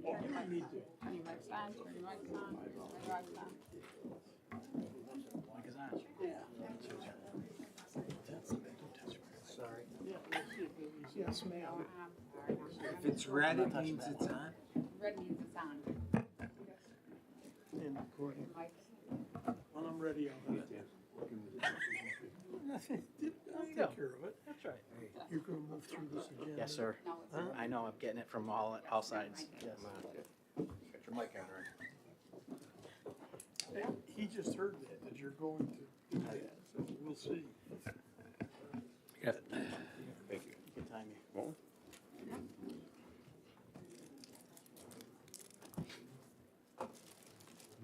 You might need to. Turn your mics on, turn your mics on, turn your mics on. Mic is on. Yeah. Don't touch me. Sorry. Yeah, let's see. Yes, ma'am. If it's red, it means it's on. Red means it's on. And recording. Mics. When I'm ready, I'll hit it. I'll take care of it. That's right. You're gonna move through this agenda. Yes, sir. No, it's Huh? I know, I'm getting it from all sides. Yes. Get your mic on, right? Hey, he just heard that you're going to do that, so we'll see. Got it. Thank you. Good time you. Well,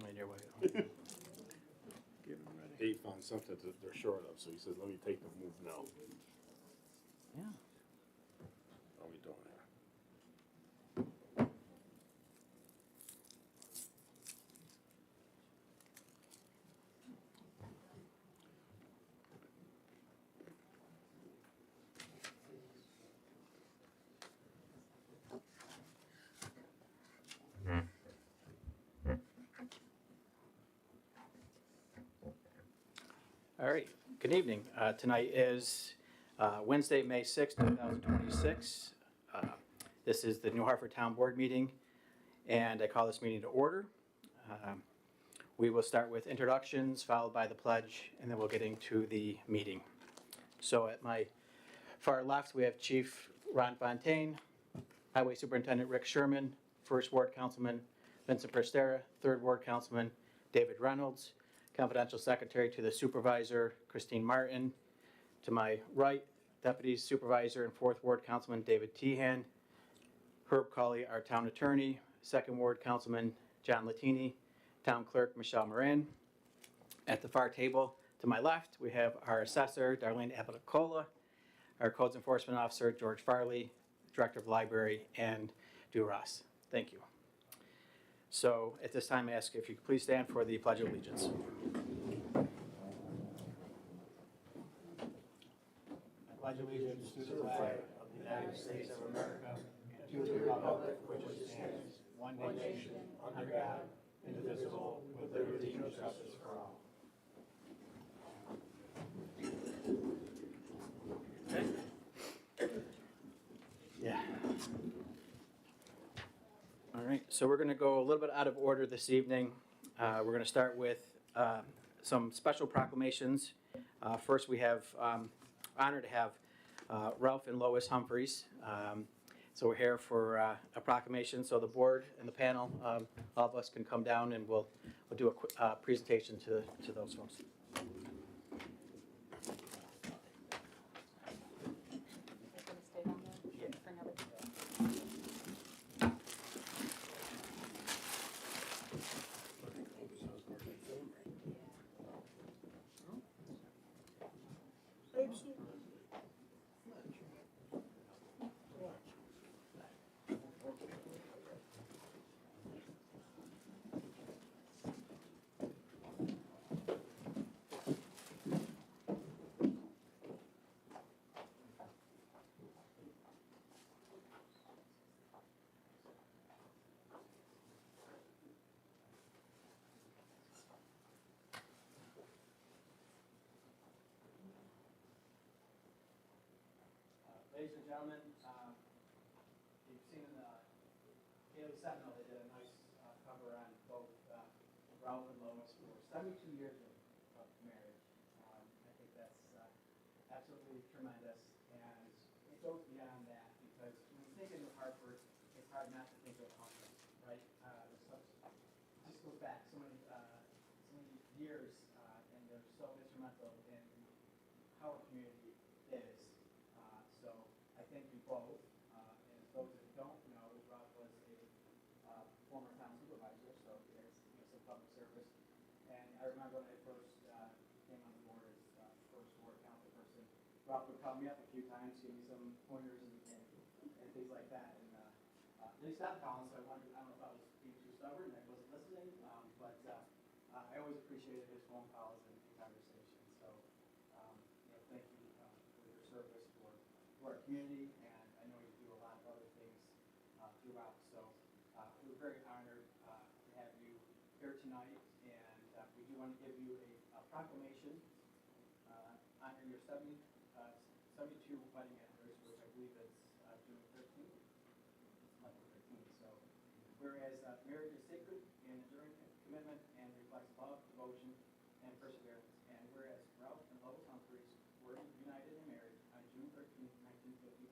Made your way. Get him ready. He found something that they're short of, so he says, let me take the move now. Yeah. How we doing here? All right. Good evening. Tonight is Wednesday, May 6th, 2026. This is the New Hartford Town Board meeting, and I call this meeting to order. We will start with introductions, followed by the pledge, and then we'll get into the meeting. So at my far left, we have Chief Ron Fontaine, Highway Superintendent Rick Sherman, First Ward Councilman Vincent Prestera, Third Ward Councilman David Reynolds, Confidential Secretary to the Supervisor Christine Martin. To my right, Deputy Supervisor and Fourth Ward Councilman David Tehan, Herb Colley, our Town Attorney, Second Ward Councilman John Latini, Town Clerk Michelle Moran. At the far table to my left, we have our Assessor Darlene Apicola, our Codes Enforcement Officer George Farley, Director of Library, and Du Ross. Thank you. So at this time, I ask if you could please stand for the Pledge of Allegiance. I pledge allegiance to the flag of the United States of America, and to the republic for which it stands, one nation, under God, indivisible, with liberty and justice for all. Okay. Yeah. All right, so we're going to go a little bit out of order this evening. We're going to start with some special proclamations. First, we have honor to have Ralph and Lois Humphreys. So we're here for a proclamation. So the board and the panel, all of us can come down and we'll do a quick presentation to those folks. Stay down there. Yeah. Bring everything. Ladies and gentlemen, you've seen in the Daily Sentinel, they did a nice cover on both Ralph and Lois for 72 years of marriage. I think that's absolutely tremendous, and it goes beyond that because when you think of New Hartford, it's hard not to think of Hartford, right? It just goes back so many years, and they're so instrumental in how our community is. So I thank you both. And those that don't know, Rob was a former town supervisor, so there's some public service. And I remember when I first came on the board as first ward council person, Rob would call me up a few times, give me some pointers and things like that. And then he stopped calling, so I don't know if I was being too stubborn and I wasn't listening, but I always appreciated his phone calls and conversations. So thank you for your service for our community, and I know you do a lot of other things throughout. So we to give you a proclamation, honor your 72 wedding anniversary, which I believe is June 13th. It's Monday 13th, so. Whereas marriage is sacred and enduring commitment and reflects love, devotion, and perseverance. And whereas Ralph and Lois Humphreys were united in marriage on June 13th, 1951,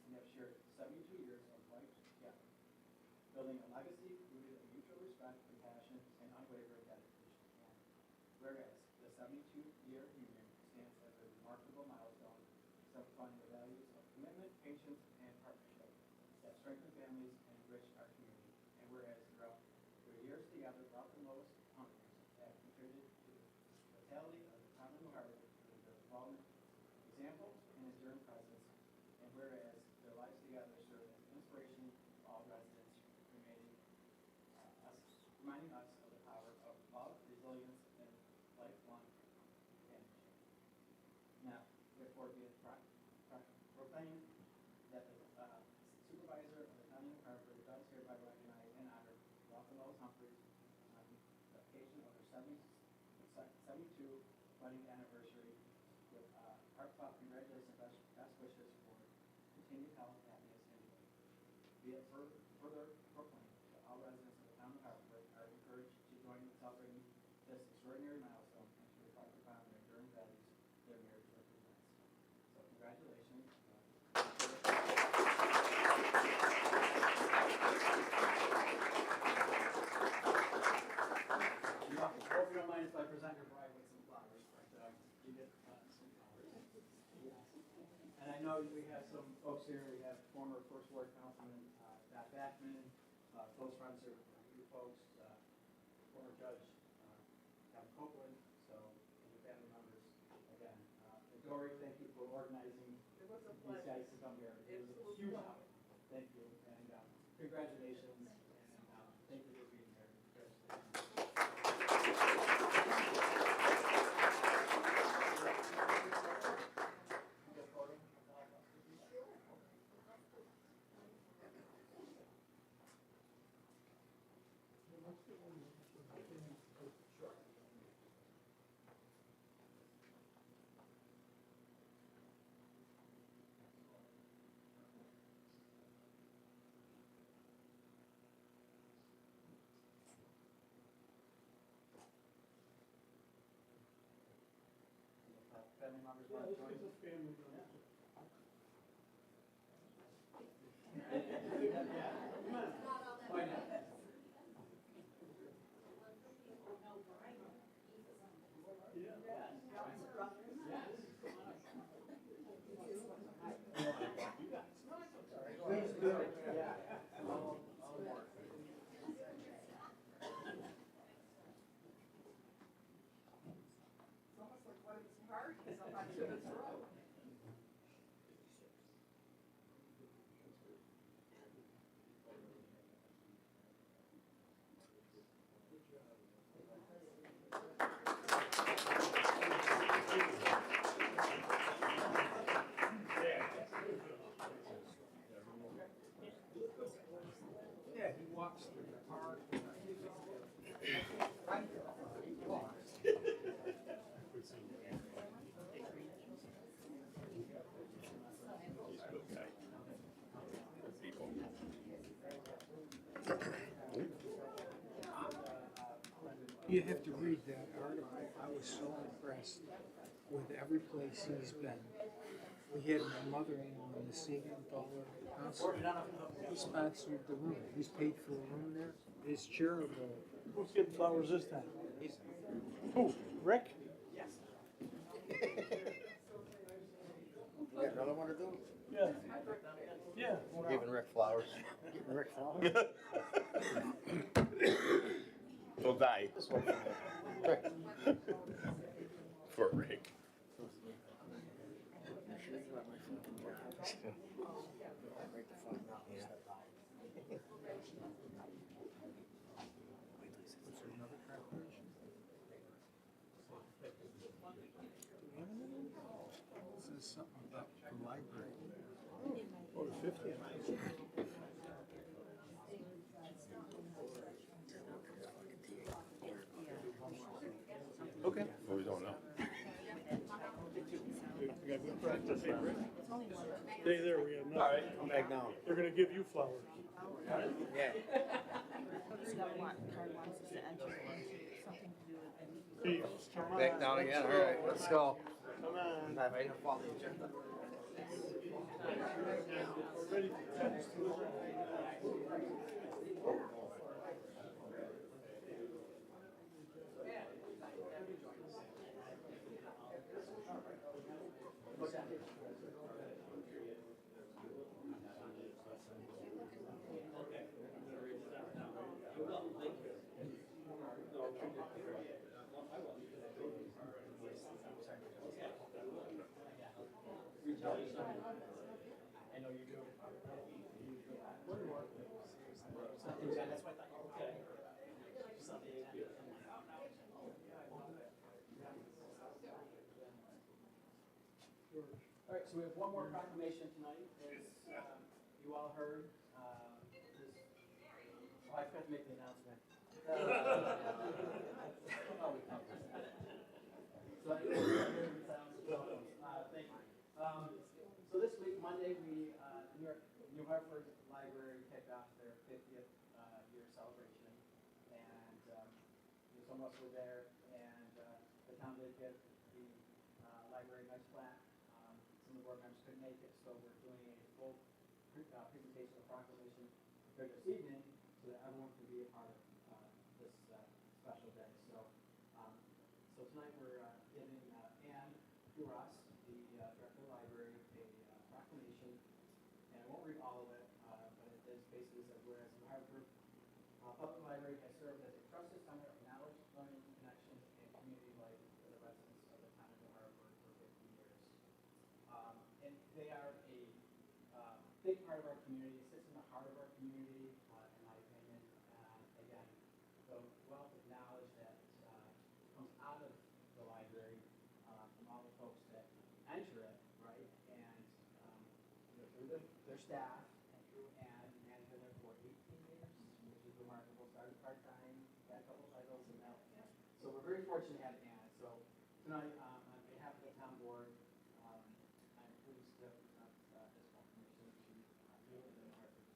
and have shared 72 years of life together, building a legacy rooted in mutual respect, compassion, and unwavering dedication. And whereas the 72-year union stands as a remarkable milestone, exemplifying the values of commitment, patience, and partnership that strengthen families and enrich our community. And whereas throughout their years together, Ralph and Lois Humphreys have contributed to the vitality of the town of New Hartford through their development, example, and enduring presence. And whereas their lives together serve as inspiration to all residents, reminding us of the power of love, resilience, and lifelong companionship. Now, therefore, be it proclaimed that the supervisor of the county of Hartford does hereby recognize and honor Ralph and Lois Humphreys on the occasion of their 72 wedding anniversary with heartfelt congratulations and best wishes for continued health, happiness, and joy. Be it further proclaimed that all residents of the town of Hartford are encouraged to join in celebrating this extraordinary milestone and to reflect upon the enduring values their marriage represents. So congratulations. Hope you don't mind if I present your bride with some flowers, but you get some flowers. Yes. And I know we have some folks here. We have former First Ward Councilman Pat Backman, close friends of you folks, former Judge Kevin Copeland, so and your family members again. And Dory, thank you for organizing these guys to come here. It was a huge help. Thank you, and congratulations, and thank you for being here. Family members want to join us? Family. Why not? Please do. Yeah. All aboard. It's almost like one of these parties up on Tibbetts Road. Yeah, he walks through the park. He's a good guy. People. You have to read that article. I was so impressed with every place he's been. We had my mother-in-law in the Siegenthaler concert. He sponsored the room. He's paid for a room there. It's charitable. Who's getting flowers this time? Who? Rick? Yes. You got another one to do? Yeah. Yeah. Giving Rick flowers. Giving Rick flowers. He'll die. This one. For Rick. This is something about the library. Oh, the 50th. Okay. Well, we don't know. We got good practice. Stay there, we have nothing. All right, come back down. They're gonna give you flowers. Yeah. Steve, come on. Back down again. All right, let's go. Come on. I made him follow the agenda. We're ready to finish. I know you do. Something's on, that's why I thought you were okay. Something's All right, so we have one more proclamation tonight, as you all heard. Oh, I forgot to make the announcement. So, thank you. So this week, Monday, we, New Hartford Library kicked off their 50th year celebration. And some of us were there, and the town did give the library a nice plaque. Some of the board members couldn't make it, so we're doing a full presentation of proclamation here this evening so that everyone can be a part of this special day. So tonight we're giving Anne Duras, the director of the library, a proclamation. And I won't read all of it, but it is basically says, whereas New Hartford Public Library has served as a trusted center of knowledge, learning, connection, and community life for the residents of the town of New Hartford for 50 years. And they are a big part of our community, sits in the heart of our community, in my opinion. Again, the wealth of knowledge that comes out of the library from all the folks that enter it, right? And through their staff and been there for 18 years, which is remarkable. Started part-time, got a couple titles, and now. So we're very fortunate to have Anne. So tonight, on behalf of the town board, I'm pleased to present this proclamation to you and the Hartford.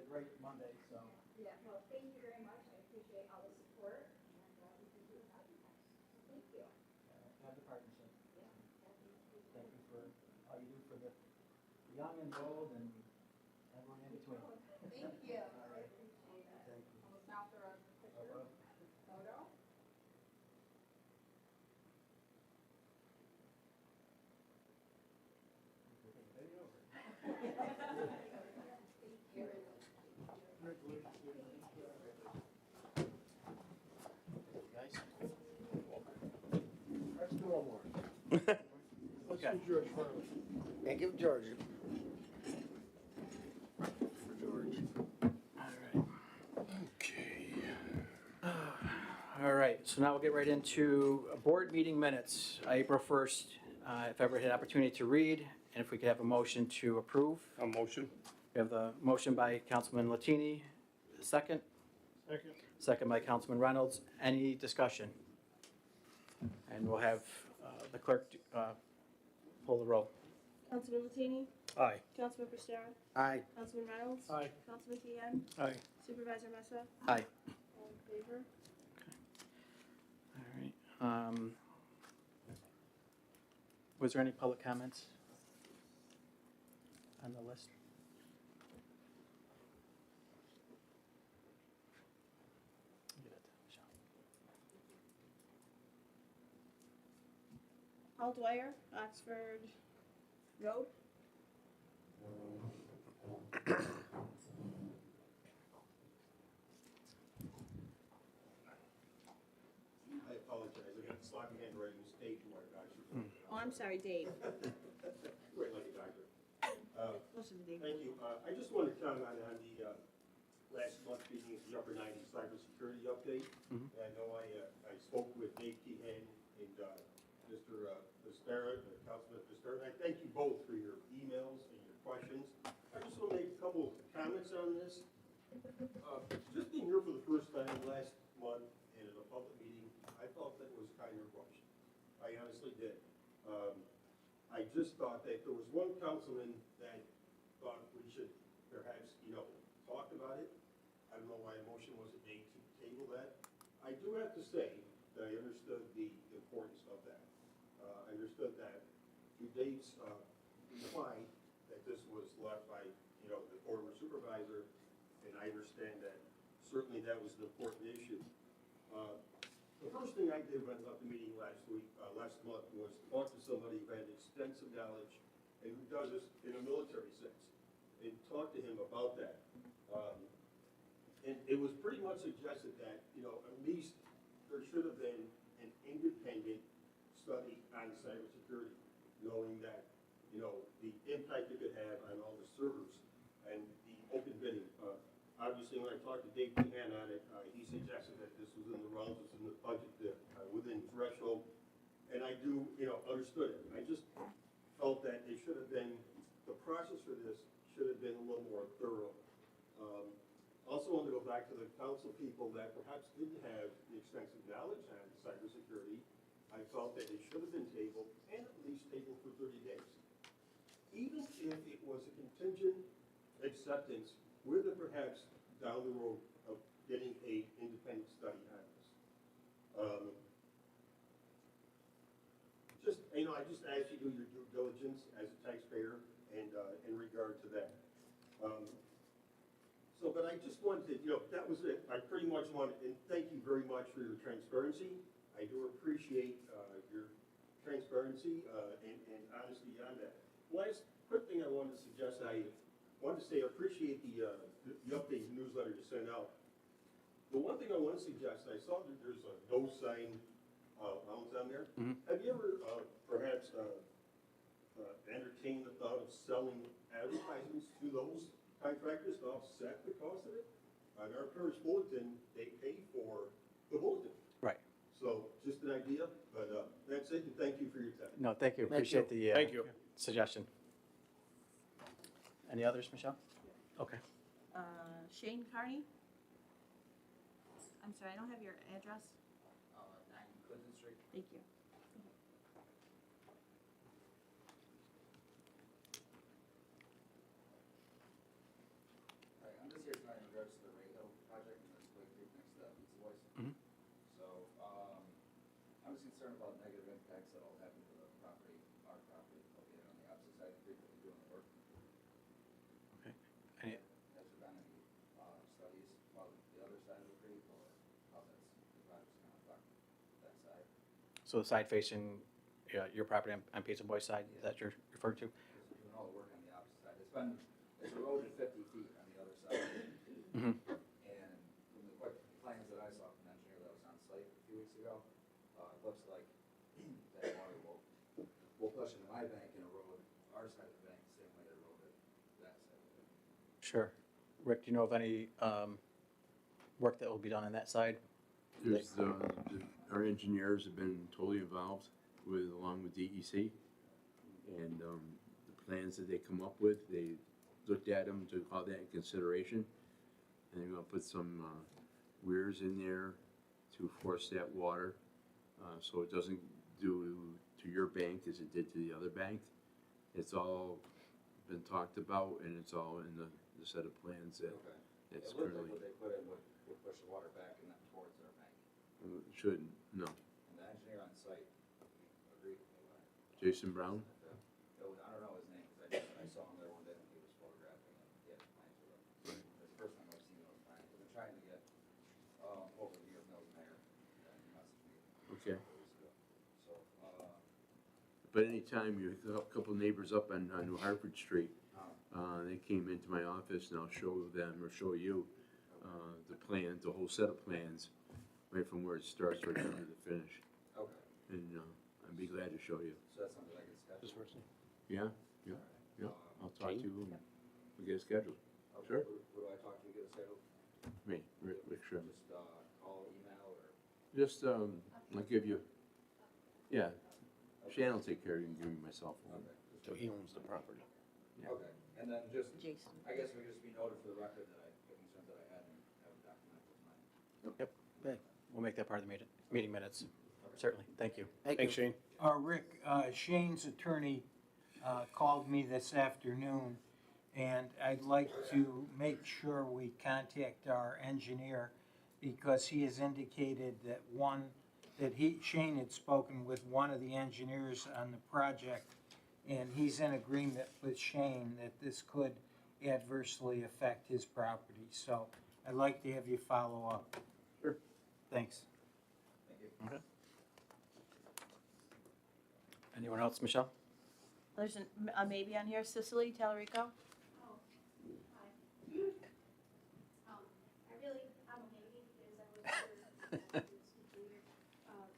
Great Monday, so. Yeah, well, thank you very much. I appreciate all the support, and we can do without you guys. So thank you. Have the partnership. Yeah. Thank you for all you do for the young and old and everyone in between. Thank you. All right. I appreciate it. Thank you. Almost now for a picture. Photo. Guys. Let's do one more. Let's Okay. do George Farley. And give George. For George. All right, so now we'll get right into board meeting minutes, April 1st. If ever had an opportunity to read, and if we could have a motion to approve. A motion? We have the motion by Councilman Latini, second. Second. Second by Councilman Reynolds. Any discussion? And we'll have the clerk pull the roll. Councilman Latini, Aye. Councilman Prestera, Aye. Councilman Reynolds, Aye. Councilman Deanne, Aye. Supervisor Messa, Aye. all in favor. All right. Was there any public comments on the list? Give it to Michelle. Paul Dwyer, Oxford Road. I apologize, I got sloppy handwriting stage one, guys. Oh, I'm sorry, Dave. Right, like a doctor. Listen to Dave. Thank you. I just want to comment on the last month's meeting, the upper 90s cybersecurity update. Mhm. And I know I spoke with Dave Keehan and Mr. Vistara, Councilman Vistara. And I thank you both for your emails and your questions. Just being here for the first time last month and at a public meeting, I felt that was kind of rushed. I honestly did. I just thought that there was one councilman that thought we should perhaps, talk about it. I don't know why a motion wasn't made to table that. I do have to say that I understood the importance of that. I understood that to Dave's reply that this was left by, the former supervisor, and I understand that certainly that was an important issue. The first thing I did when I left the meeting last month, was talk to somebody who had extensive knowledge and who does this in a military sense, and talk to him about that. And it was pretty much suggested that, at least there should have been an independent study on cybersecurity, knowing that, the impact it could have on all the servers and the open bidding. Obviously, when I talked to Dave Pehan on it, he suggested that this was in the realms, it's in the budget, within threshold, and I do, understood it. I just felt that it should have been, the process for this should have been a little more thorough. Also want to go back to the council people that perhaps didn't have the extensive knowledge on cybersecurity. I felt that it should have been tabled, and at least tabled for 30 days. Even if it was a contingent acceptance, with it perhaps down the road of getting a independent study on this. I just ask you to do your due diligence as a taxpayer and in regard to that. But I just wanted to, that was it. I pretty much wanted, and thank you very much for your transparency. I do appreciate your transparency and honesty on that. Last quick thing I wanted to suggest, I wanted to say I appreciate the updated newsletter you sent out. The one thing I want to suggest, I saw that there's a no sign allowance on there. Mhm. Have you ever perhaps entertained the thought of selling advertisements to those contractors to offset the cost of it? On our parish bulletin, they pay for the bulletin. Right. So just an idea, but that's it, and thank you for your time. No, thank you. Thank Appreciate the Thank you. suggestion. Any others, Michelle? Okay. Shane Carney? I'm sorry, I don't have your address. 9 Clinton Street. Thank you. Hi, I'm just here tonight in regards to the Ray Hill project and this Blake Creek next to Pizza Boys. Mhm. So, I was concerned about negative impacts that will happen to the property, our property, located on the opposite side of the creek that we're doing the work. Okay. Any, Has there been any, studies about the other side of the creek or how the project's gonna affect that side? so the side facing your property on Pizza Boy side, is that you're referring to? Because we're doing all the work on the opposite side. It's eroded 50 feet on the other side. Mm-hmm. And from the quick plans that I saw from the engineer that was on site a few weeks ago, it looks like that water will push into my bank and erode our side of the bank the same way it eroded that side of the bank. Sure. Rick, do you know of any work that will be done on that side? There's, our engineers have been totally involved with, along with DEC. And the plans that they come up with, they looked at them, took all that in consideration. And they're gonna put some weirs in there to force that water, so it doesn't do to your bank as it did to the other bank. It's all been talked about, and it's all in the set of plans that Okay. it's It looked currently, like what they put in would push the water back and then towards our bank. shouldn't, no. And the engineer on site agreed with me when Jason Brown? I don't know his name, because I saw him there one day when he was photographing and he had plans with him. It's the first time I've seen those plans. I've been trying to get, over the year, Mills Mayor, and he messaged me Okay. a couple weeks ago. So, But anytime you, a couple neighbors up on New Hartford Street, they came into my office, and I'll show them or show you the plan, the whole set of plans, right from where it starts right down to the finish. okay, And I'd be glad to show you. so that's something I can schedule. Yeah, yeah, yeah. I'll talk to you and we'll get it scheduled. Okay, Sure. Who do I talk to, get a schedule? Me, Rick Sherman. Just, call, email, or? Just, I'll give you, yeah, Shannon will take care of you and give me my cell phone. Okay. So he owns the property. Yeah. Okay, and then just, Jason. I guess we just be noted for the record that the concerns that I had in Yep, okay. We'll make that part of the meeting minutes, certainly. Thank you. Thanks, Shane. Rick, Shane's attorney called me this afternoon, and I'd like to make sure we contact our engineer because he has indicated that Shane had spoken with one of the engineers on the project, and he's in agreement with Shane that this could adversely affect his property. So I'd like to have you follow up. Sure. Thanks. Okay. Anyone else, Michelle? There's a maybe on here, Sicily, Talarico. I'm a maybe because I was here.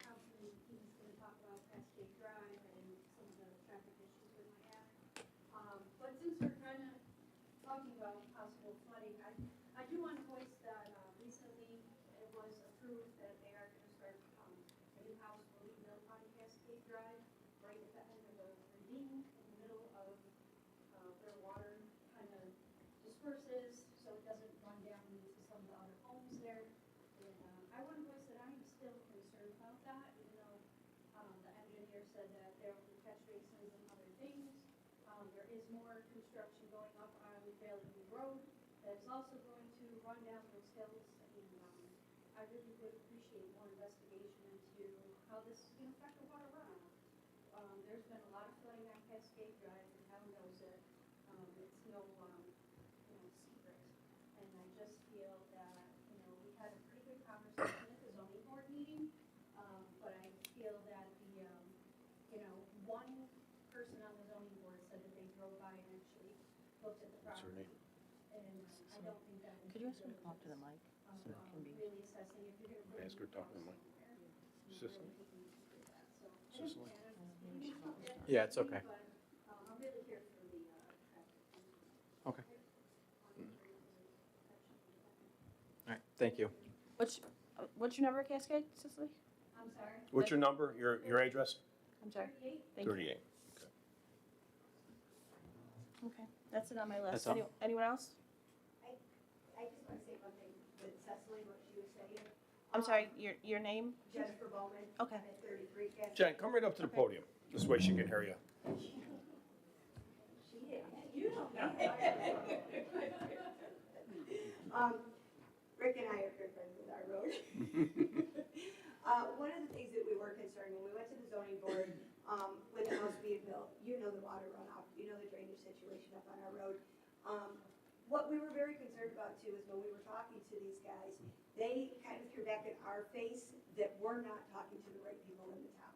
Councilman, he's gonna talk about Cascade Drive and some of the traffic issues we might have. But since we're kind of talking about possible flooding, I do want to voice that, recently it was approved that they are gonna start, a new house will be built on Cascade Drive, right at the end of the ravine, in the middle of, where water kind of disperses, so it doesn't run down into some of the other homes there. And, I want to voice that I'm still concerned about that, even though, the engineer said that there will be catch basins and other things. There is more construction going up on Valley Road that is also going to run down those hills. And, I really would appreciate more investigation into how this is going to affect the water runoff. There's been a lot of flooding on Cascade Drive, and town knows it. It's no, secret. And I just feel that, we had a pretty good conversation at the zoning board meeting. But I feel that one person on the zoning board said that they drove by and actually looked at the What's her property. name? And I don't think that would Could be you ask her to come up to the mic? So it can be. really assessing if you're gonna bring. Ask her to talk to the mic. Sicily? Sicily? Yeah, it's okay. But, I'm really here for the, traffic. Okay. All right, thank you. What's your number, Cascade, Sicily? I'm sorry. What's your number, your address? I'm sorry. 38? Thank you. 38. Okay, that's it on my list. That's all. Anyone else? I just want to say one thing with Cecily, what she was saying. I'm sorry, your name? Jennifer Bowman. Okay. I'm at 33 Cascade. Jen, come right up to the podium. This way she can hear you. She is. You know that. Rick and I are good friends with our road. One of the things that we were concerned when we went to the zoning board, with the house being built, the water runoff, the drainage situation up on our road. What we were very concerned about too is when we were talking to these guys, they kind of threw back in our face that we're not talking to the right people in the town.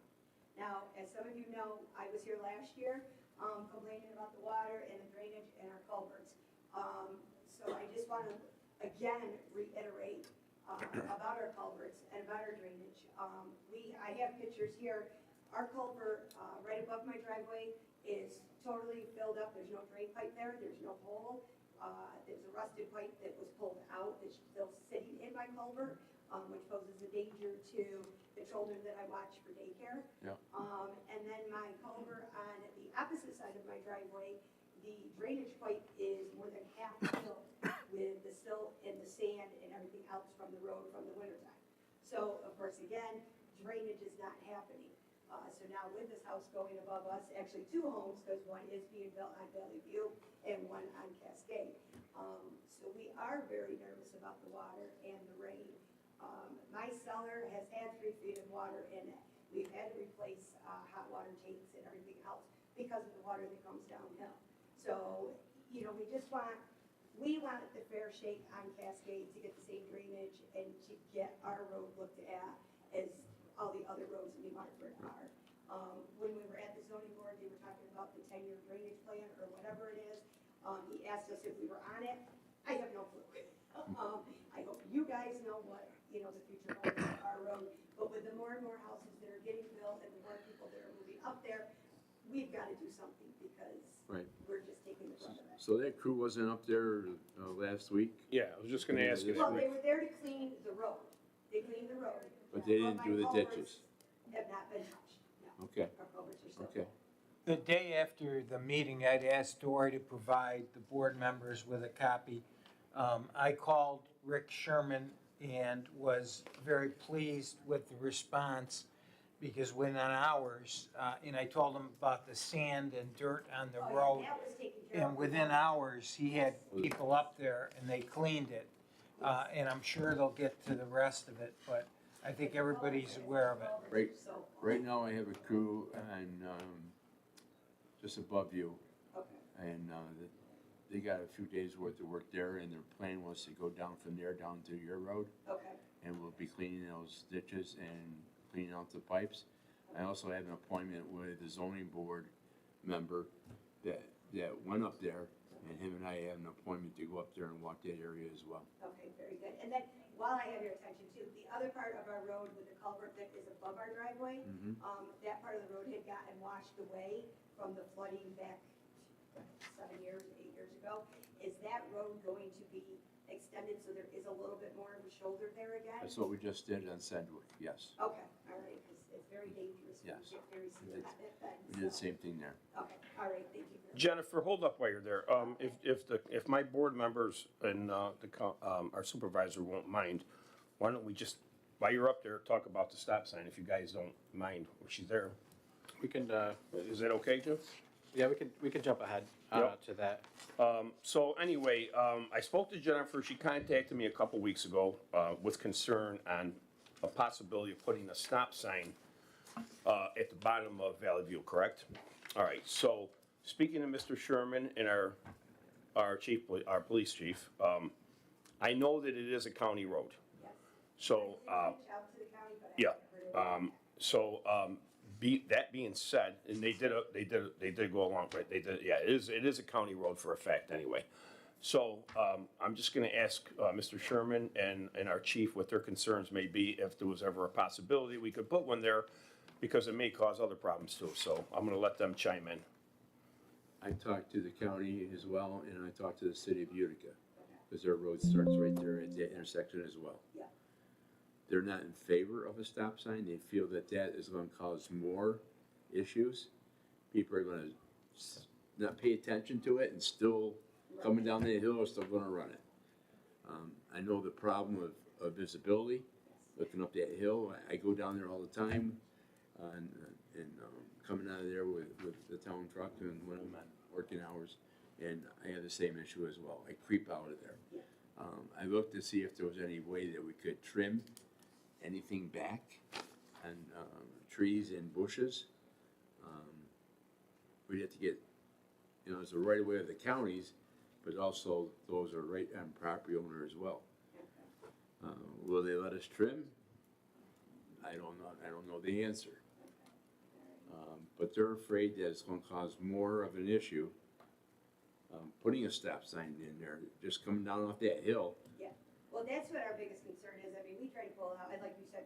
Now, as some of you know, I was here last year, complaining about the water and the drainage and our culverts. So I just want to, again, reiterate, about our culverts and about our drainage. I have pictures here. Our culvert, right above my driveway is totally filled up. There's no drain pipe there. There's no hole. There's a rusted pipe that was pulled out that's still sitting in my culvert, which poses a danger to the children that I watch for daycare. Yeah. And then my culvert on the opposite side of my driveway, the drainage pipe is more than half filled with the silt and the sand and everything else from the road from the wintertime. So, of course, again, drainage is not happening. So now with this house going above us, actually two homes, because one is being built on Valley View and one on Cascade. So we are very nervous about the water and the rain. My cellar has had 3 feet of water in it. We've had to replace hot water tanks and everything else because of the water that comes downhill. So, we want the fair shake on Cascade to get the same drainage and to get our road looked at as all the other roads in New Hartford are. When we were at the zoning board, they were talking about the 10-year drainage plan or whatever it is. He asked us if we were on it. I have no clue. I hope you guys know what, the future holds for our road. But with the more and more houses that are getting built and the more people that are moving up there, we've got to do something because Right. we're just taking the brunt of it. So that crew wasn't up there last week? Yeah, I was just gonna ask you Well, that. they were there to clean the road. They cleaned the road. But they didn't my do the culverts ditches? Have not been touched, no. Okay, Our culverts are still. okay. The day after the meeting, I'd asked Dory to provide the board members with a copy. I called Rick Sherman and was very pleased with the response because within hours, and I told him about the sand and dirt on the road. That was taken care of. And within hours, he had people up there and they cleaned it. And I'm sure they'll get to the rest of it, but I think everybody's aware of it. Right now, I have a crew and, just above you. Okay. And, they got a few days worth of work there, and their plan was to go down from there down to your road. Okay. And we'll be cleaning those ditches and cleaning out the pipes. I also have an appointment with the zoning board member that went up there, and him and I have an appointment to go up there and walk that area as well. Okay, very good. And then, while I have your attention too, the other part of our road with the culvert that is above our driveway, that part of the road had gotten washed away from the flooding back 8 years ago. Is that road going to be extended so there is a little bit more of a shoulder there again? That's what we just did on Sedgwick, yes. Okay, all right, because it's very dangerous when Yes. you get very steep on that bend. We did the so- same thing there. Okay, all right, thank you. Jennifer, hold up while you're there. If my board members and, our supervisor won't mind, why don't we just, while you're up there, talk about the stop sign, if you guys don't mind, when she's there. We can, Is that okay, Jim? yeah, we can jump ahead, Yep. to that. So anyway, I spoke to Jennifer. She contacted me a couple weeks ago with concern on a possibility of putting a stop sign at the bottom of Valley View, correct? All right, so speaking to Mr. Sherman and our police chief, I know that it is a county road. Yes. So, I did reach out to the county, but I yeah, haven't heard it. so, that being said, and they did go along, right, yeah, it is a county road for a fact anyway. So, I'm just gonna ask, Mr. Sherman and our chief what their concerns may be, if there was ever a possibility we could put one there, because it may cause other problems too, so I'm gonna let them chime in. I talked to the county as well, and I talked to the city of Utica, because their road starts right there at that intersection as well. Yeah. They're not in favor of a stop sign. They feel that that is gonna cause more issues. People are gonna not pay attention to it and still coming down that hill are still gonna run it. I know the problem of visibility, looking up that hill. I go down there all the time, and coming out of there with the town truck and when I'm at working hours, and I have the same issue as well. I creep out of there. I looked to see if there was any way that we could trim anything back and trees and bushes. We'd have to get, it's a right of way of the counties, but also those are right on property owner as well. Will they let us trim? I don't know. I don't know the answer. But they're afraid that it's gonna cause more of an issue, putting a stop sign in there, just coming down off that hill. Yeah, well, that's what our biggest concern is. I mean, we try to pull out, and like you said,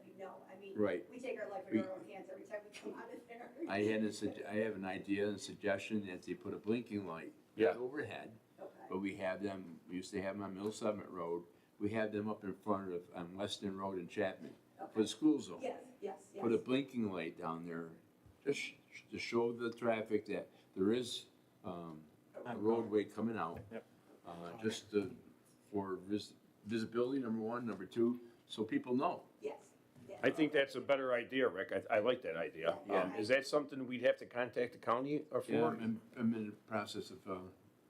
Right. we take our life in our own hands every time we come out of there. I have an idea and suggestion that they put a blinking light Yeah. overhead, Okay, but we used to have them on Mill Summit Road. We have them up in front of, on Weston Road in Chapman, for the school zone. yes, yes, yes. Put a blinking light down there, just to show the traffic that there is, a roadway coming out. Yep. Just for visibility, number one, number two, so people know. Yes. yes. I think that's a better idea, Rick. I like that idea. Yeah. Is that something we'd have to contact the county or for? Yeah, I'm in the process of,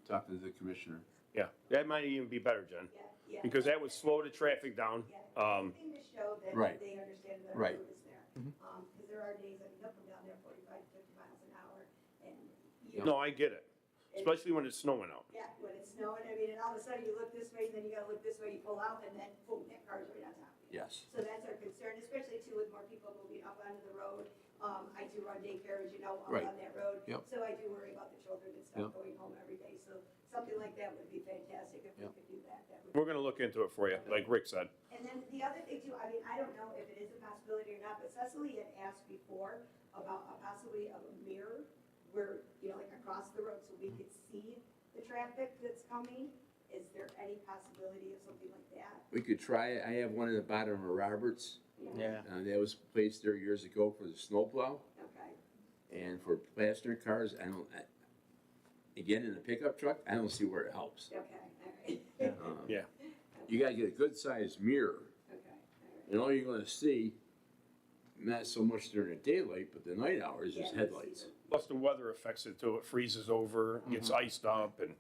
talking to the commissioner. Yeah, that might even be better, Jen, Yeah, yeah. because that would slow the traffic down. Yeah, anything to show that Right. they understand that our Right. road is there. Because there are days I can up and down there 45, 50 miles an hour, and No, I get it, especially when it's snowing out. yeah, when it's snowing, I mean, and all of a sudden you look this way, then you gotta look this way, you pull out, and then boom, that car's right on top of you. Yes. So that's our concern, especially too with more people moving up onto the road. I do run daycare, as you know, up Right. on that road. Yep. So I do worry about the children and stuff Yep. going home every day, so something like that would be fantastic if we Yep. could do that. That would We're gonna look into it for you, like Rick said. And then the other thing too, I mean, I don't know if it is a possibility or not, but Cecily had asked before about a possibility of a mirror where, like across the road so we could see the traffic that's coming. Is there any possibility of something like that? We could try it. I have one at the bottom of Roberts. Yeah. That was placed there years ago for the snowplow Okay, and for passenger cars. Again, in a pickup truck, I don't see where it helps. okay, all right. Yeah. You gotta get a good sized mirror And all you're gonna see, not so much during the daylight, but the night hours, is headlights. Plus the weather affects it too. It freezes over, gets iced up, and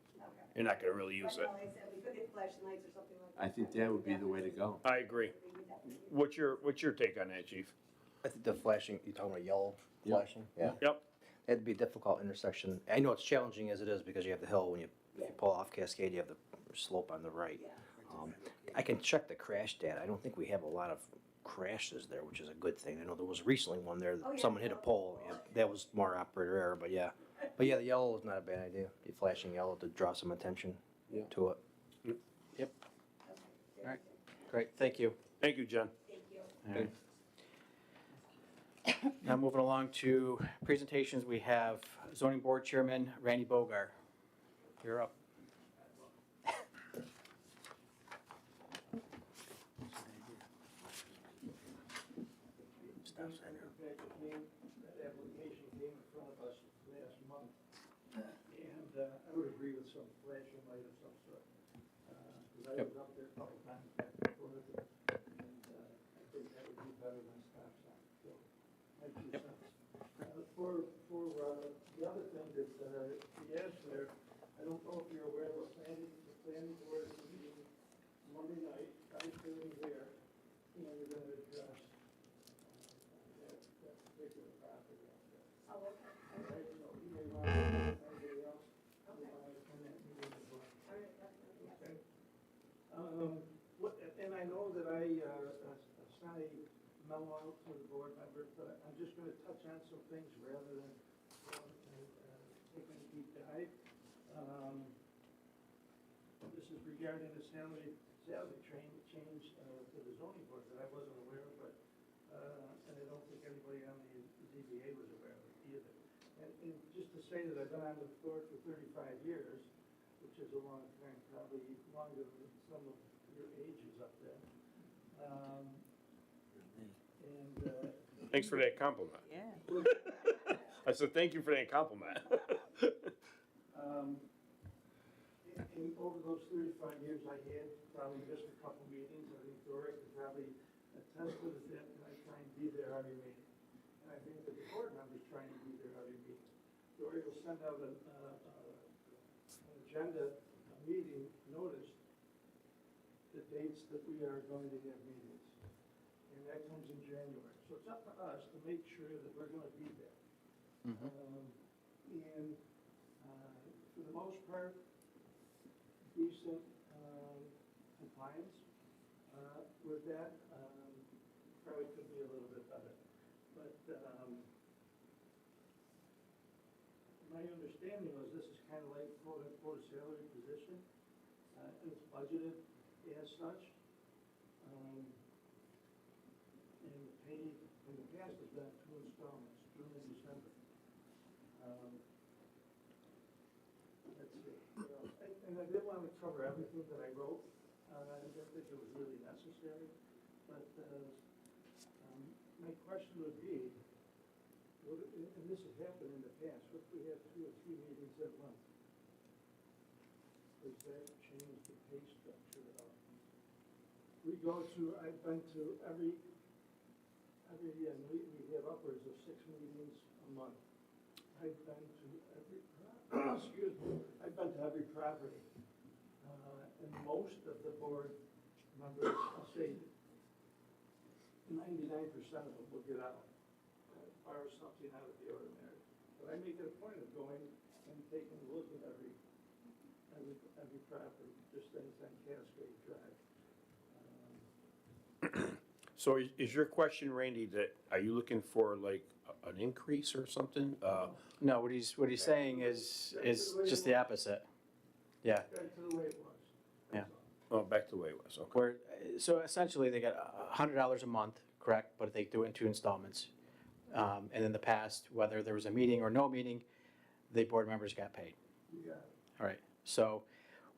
you're not gonna really use it. Like I said, we could get flashing lights or something like that. I think that would be the way to go. I agree. What's your take on that, chief? I think the flashing, you talking about yellow flashing? Yeah. Yep. That'd be a difficult intersection. I know it's challenging as it is because you have the hill when if you pull off Cascade, you have the slope on the right. I can check the crash data. I don't think we have a lot of crashes there, which is a good thing. I know there was recently one there, that someone hit a pole. Yeah, that was more operator error, but yeah. But yeah, the yellow is not a bad idea. The flashing yellow to draw some attention to it. Yep. All right, great, thank you. Thank you, Jen. All right. Now moving along to presentations, we have zoning board chairman Randy Bogar. You're up. Stop sign. That application came in front of us last month, and I would agree with some flashing light of some sort. Because I was up there a couple times back and forth, and I think that would be better than stop sign. So, my 2 cents. For the other thing that he asked there, I don't know if you're aware of the planning board is meeting Monday night, 5:30 there, and we're going to address that particular property out there. Oh, okay. All right, so you may want to, anybody else, you want to attend that meeting as well. All right, definitely, yeah. Okay. And I know that I sent a memo out to the board members, but I'm just going to touch on some things rather than taking a deep dive. This is regarding the salary change to the zoning board that I wasn't aware of, but and I don't think anybody on the ZBA was aware of it either. And just to say that I've been on the board for 35 years, which is a long time, probably longer than some of your ages up there. Thanks for that compliment. Yeah. I said, thank you for that compliment. And over those 35 years, I had probably missed a couple meetings. I think Dory could probably attest to the fact that I try and be there every meeting. And I think that the board members try and be there every meeting. Dory will send out an agenda, a meeting notice, the dates that we are going to have meetings. And that comes in January. So it's up to us to make sure that we're going to be there. And for the most part, decent compliance with that. Probably could be a little bit better. But my understanding was this is kind of like quote unquote a salary position. And it's budgeted as such. And paid in the past has been 2 installments, June and December. Let's see. And I didn't want to cover everything that I wrote. I didn't think it was really necessary. But my question would be, and this has happened in the past, what if we have 2 or 3 meetings at once? Does that change the pay structure at all? I've been to every we have upwards of 6 meetings a month. I've been to every, I've been to every property. And most of the board members, I'll say 99% of them will get out, bar something out of the ordinary. But I make it a point of going and taking a look at every property, just things on Cascade Drive. So is your question, Randy, that, are you looking for like an increase or something? No, what he's saying is just the opposite. Yeah. Back to the way it was. Yeah. Oh, back to the way it was, okay. Where, so essentially they get $100 a month, correct, but they do it in 2 installments. And in the past, whether there was a meeting or no meeting, the board members got paid. Yeah. All right, so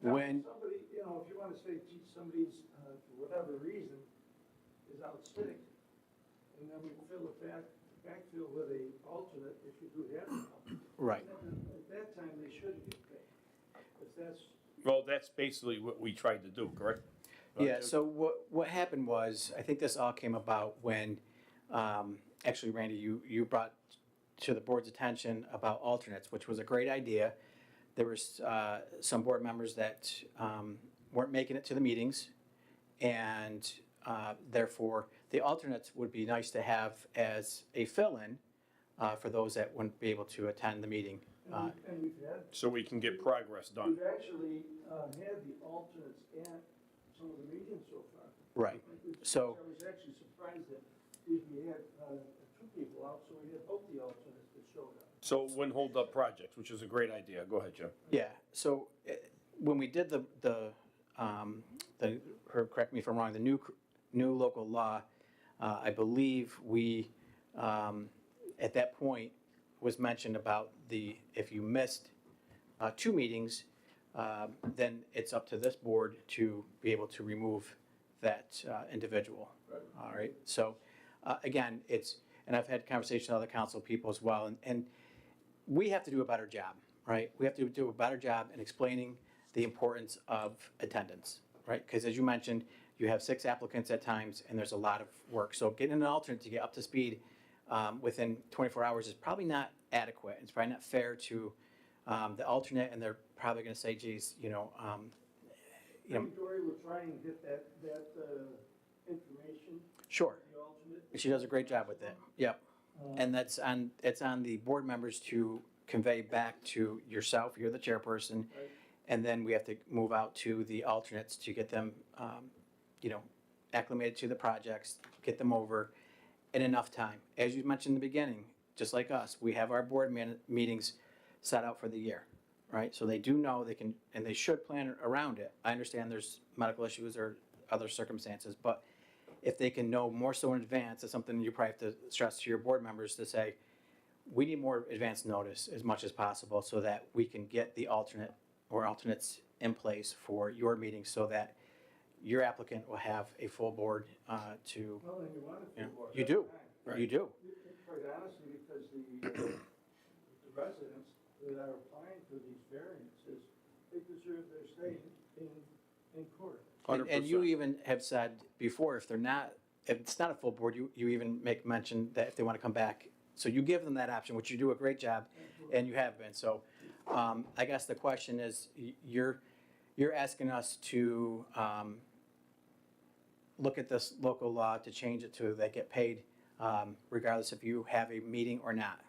Now, when, somebody, if you want to say, gee, somebody's, for whatever reason, is out sick, and then we backfill with a alternate, if you do have one. right, At that time, they shouldn't get paid. If that's, Well, that's basically what we tried to do, correct? Yeah, Jim. so what happened was, I think this all came about when, actually Randy, you brought to the board's attention about alternates, which was a great idea. There was some board members that weren't making it to the meetings, and therefore, the alternates would be nice to have as a fill-in for those that wouldn't be able to attend the meeting. And we've had, So we can get progress done. we've actually had the alternates at some of the meetings so far. Right. So- I was actually surprised that we had two people out, so we had both the alternates that showed up. So it wouldn't hold up projects, which is a great idea. Go ahead, Jim. Yeah, so when we did correct me if I'm wrong, the new local law, I believe we, at that point, was mentioned about if you missed 2 meetings, then it's up to this board to be able to remove that individual. All right, so again, and I've had conversations with other council people as well, and we have to do a better job, right? We have to do a better job in explaining the importance of attendance, right? Because as you mentioned, you have 6 applicants at times, and there's a lot of work. So getting an alternate to get up to speed within 24 hours is probably not adequate. It's probably not fair to the alternate, and they're probably going to say, geez, Maybe Dory will try and get that information. Sure. The alternate. And she does a great job with it. Yep. And it's on the board members to convey back to yourself, you're the chairperson, Right. and then we have to move out to the alternates to get them, acclimated to the projects, get them over in enough time. As you mentioned in the beginning, just like us, we have our board meetings set out for the year, right? So they do know they can, and they should plan around it. I understand there's medical issues or other circumstances, but if they can know more so in advance, it's something you probably have to stress to your board members to say, we need more advance notice as much as possible so that we can get the alternate or alternates in place for your meeting so that your applicant will have a full board to, Well, and you want it to work. you do, you do. Quite honestly, because the residents that are applying for these variances, they deserve their stay in court. And you 100%. even have said before, if it's not a full board, you even make mention that if they want to come back, so you give them that option, which you do a great job, and you have been. So I guess the question is, you're asking us to look at this local law to change it to they get paid regardless if you have a meeting or not.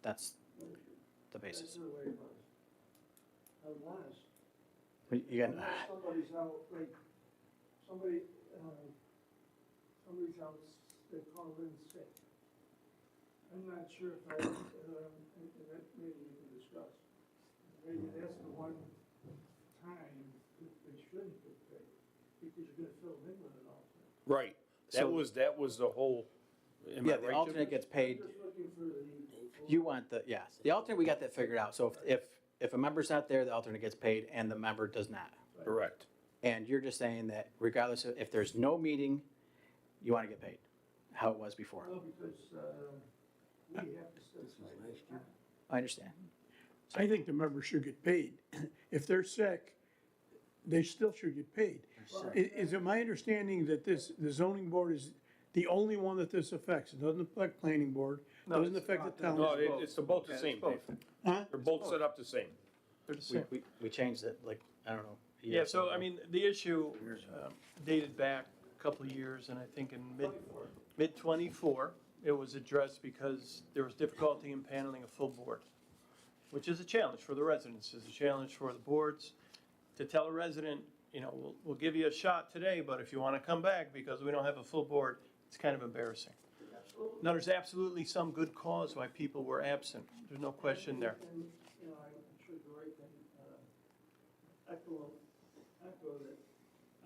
That's the basis. That's the way it was. Unless somebody's out, like, somebody's out, they call in sick. I'm not sure if and that maybe you can discuss. Maybe that's the one time that they shouldn't get paid, because you're gonna fill in with an alternate. Right. That was the whole. Am I Yeah, right, the Jim? alternate gets paid. I'm just looking for the. You want the alternate, we got that figured out. So if a member's not there, the alternate gets paid and the member does not. Correct. And you're just saying that regardless of, if there's no meeting, you want to get paid, how it was before. Well, because, we have to set aside. I understand. I think the members should get paid. If they're sick, they still should get paid. Is it my understanding that the zoning board is the only one that this affects? It doesn't affect planning board, doesn't affect the town. No, it's both the same, Dave. Huh? They're both set up the same. They're the same. We changed it, like, I don't know. a year Yeah, or so, ago. I mean, the issue dated back a couple of years, and I think in mid-24, it was addressed because there was difficulty in paneling a full board, which is a challenge for the residents, is a challenge for the boards. To tell a resident, we'll give you a shot today, but if you want to come back because we don't have a full board, it's kind of embarrassing. Now, there's absolutely some good cause why people were absent. There's no question there. And, I'm sure Dory can, echo that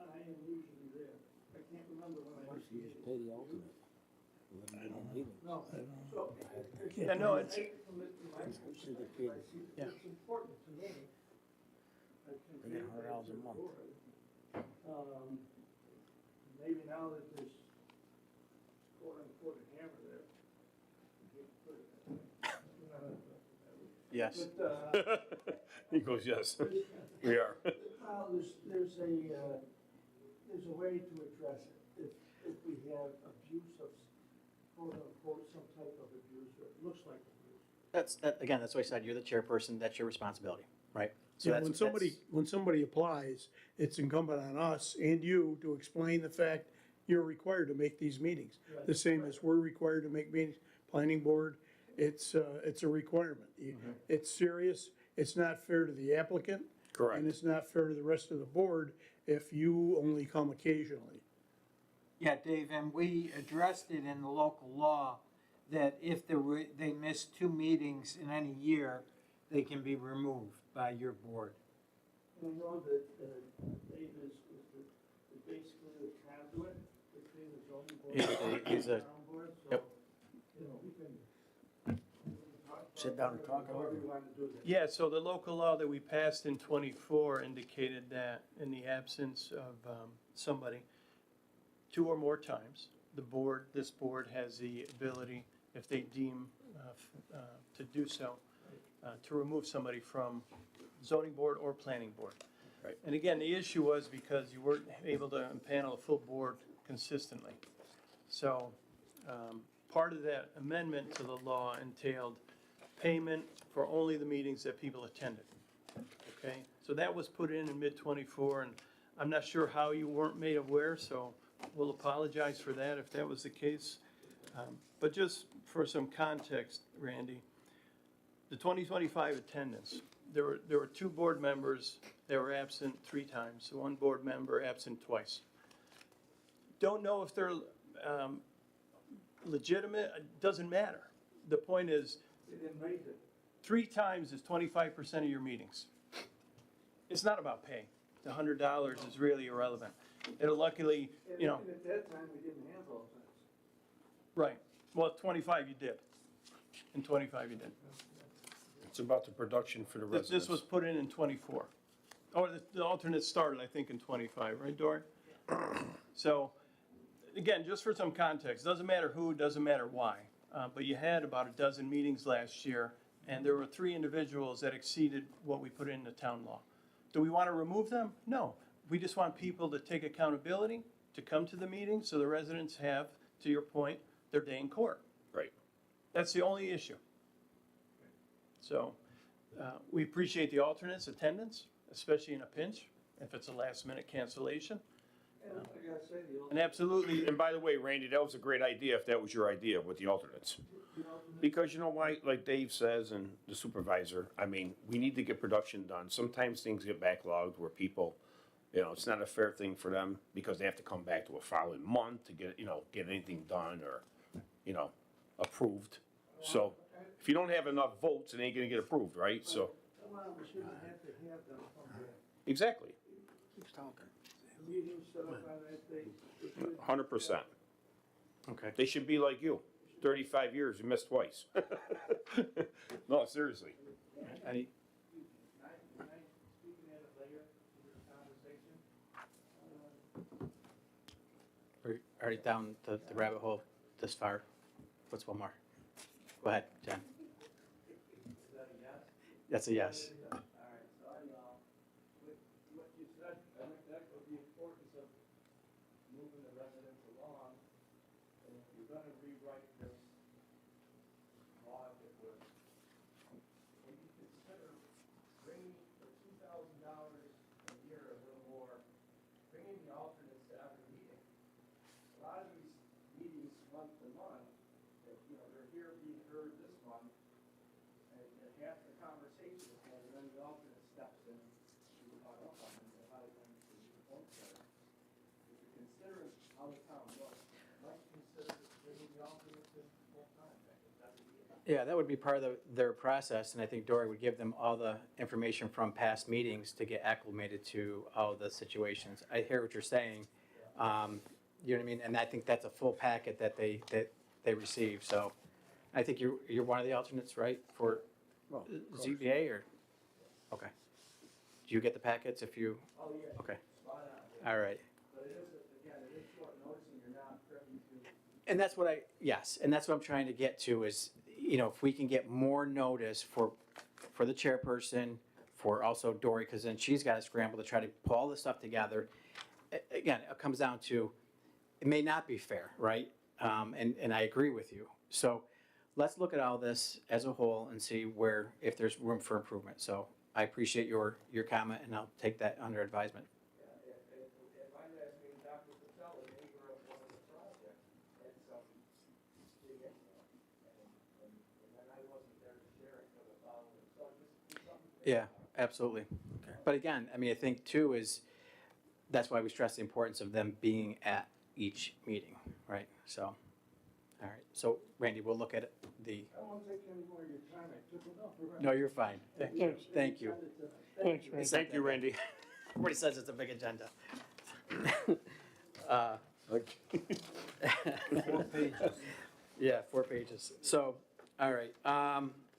I am usually there. I can't remember when I was. Pay the alternate. No, so. Yeah, no, it's- From my perspective, I see Yeah. it's important to me. I They get $100 a month. Maybe now that there's quote unquote a hammer there. you can put it- Yes. But, He goes, yes, we are. there's a, there's a way to address it. If we have abuse of, quote unquote, some type of abuse, or it looks like abuse. Again, that's why I said, you're the chairperson, that's your responsibility, right? So Yeah, that's- when somebody applies, it's incumbent on us and you to explain the fact you're required to make these meetings. The same as we're required to make meetings, planning board, it's a requirement. It's serious, it's not fair to the applicant. Correct. And it's not fair to the rest of the board if you only come occasionally. Yeah, Dave, and we addressed it in the local law that if they miss 2 meetings in any year, they can be removed by your board. I know that Dave is basically the conduit between the zoning board and He's the a- town board, so, yep. you know, we can. Sit down and talk, However however. you want to do that. Yeah, so the local law that we passed in '24 indicated that in the absence of somebody, 2 or more times, this board has the ability, if they deem to do so, to remove somebody from zoning board or planning board. Right. And again, the issue was because you weren't able to impanel a full board consistently. So part of that amendment to the law entailed payment for only the meetings that people attended. Okay, so that was put in mid-24, and I'm not sure how you weren't made aware, so we'll apologize for that if that was the case. But just for some context, Randy, the 2025 attendance, there were 2 board members that were absent 3 times, 1 board member absent twice. Don't know if they're legitimate, it doesn't matter. The point is, They didn't make it. 3 times is 25% of your meetings. It's not about pay. The $100 is really irrelevant. It'll luckily, you know, And at that time, we didn't have all that. right. Well, 25 you did. In 25 you did. It's about the production for the residents. This was put in '24. Oh, the alternate started, I think, in '25, right, Dory? So, again, just for some context, doesn't matter who, doesn't matter why. But you had about a dozen meetings last year, and there were 3 individuals that exceeded what we put in the town law. Do we want to remove them? No. We just want people to take accountability, to come to the meeting, so the residents have, to your point, their day in court. Right. That's the only issue. So, we appreciate the alternates' attendance, especially in a pinch, if it's a last-minute cancellation. And I gotta say, And absolutely, And by the way, Randy, that was a great idea if that was your idea with the alternates. Because you know why, like Dave says and the supervisor, I mean, we need to get production done. Sometimes things get backlogged where people, you know, it's not a fair thing for them because they have to come back to a following month to get, you know, get anything done or, you know, approved. So if you don't have enough votes, it ain't gonna get approved, right? So, well, we shouldn't have to have them come back. exactly, Keeps talking. Meetings set up on that date. 100%. Okay. They should be like you. 35 years, you missed twice. No, seriously. Any, Speaking at it later in this conversation. we're already down the rabbit hole this far. What's one more? Go ahead, Jen. Is that a yes? That's a yes. All right, so with what you said, I think that would the importance of moving the residents along. And if you're gonna rewrite this law, if it would, would you consider bringing for $2,000 a year, a little more, bringing the alternates to every meeting? A lot of these meetings month to month, that, you know, they're here being heard this month, and half the conversation is had, and then the alternate steps in to caught up on them, and how to then to the point there. If you're considering how the town looks, might consider bringing the alternates in full time, that would be it. Yeah, that would be part of their process, and I think Dory would give them all the information from past meetings to get acclimated to all the situations. I hear what you're saying. You know what I mean? And I think that's a full packet that they receive, so. I think you're one of the alternates, right, for ZBA, or? Okay. Do you get the packets if you, Oh, yeah. okay, Spot on. all right. But it is, again, it is short notice, and you're not privy to. And that's what yes, and that's what I'm trying to get to is, you know, if we can get more notice for the chairperson, for also Dory, because then she's got to scramble to try to pull all this stuff together. again, it comes down to, it may not be fair, right? And I agree with you. So let's look at all this as a whole and see where, if there's room for improvement. So I appreciate your comment, and I'll take that under advisement. At my last meeting, Dr. Patel, a neighbor of one of the projects, had some big input. And then I wasn't there to share it for the following, so just something. Yeah, absolutely. But again, I mean, I think too is, that's why we stress the importance of them being at each meeting, right? So, all right. So Randy, we'll look at the, I don't want to take any more of your time, I took enough already. no, you're fine. Thank you. Thanks, Randy. Thank you, Randy. Everybody says it's a big agenda. 4 pages. Yeah, 4 pages. So, all right.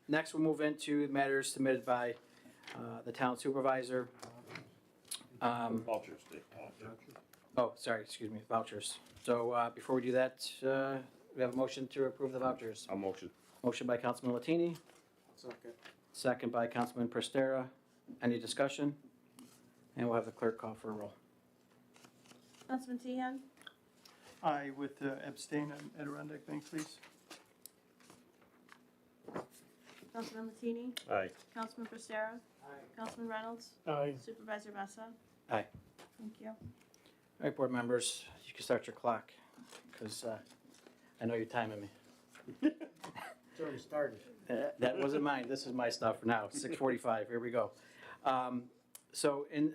Next, we'll move into matters submitted by the town supervisor. Vouchers, Dick. Oh, sorry, excuse me, vouchers. So before we do that, we have a motion to approve the vouchers. A motion. Motion by Councilman Latini, second by Councilman Prestera. Any discussion? And we'll have the clerk call for a roll. Councilman Tehan? I with abstain on Adirondack Bank, please. Councilman Latini? Aye. Councilman Prestera? Councilman Reynolds? Aye. Supervisor Messa? Aye. Thank you. All right, board members, you can start your clock, because I know you're timing me. It's already started. That wasn't mine, this is my stuff for now, 6:45, here we go. So in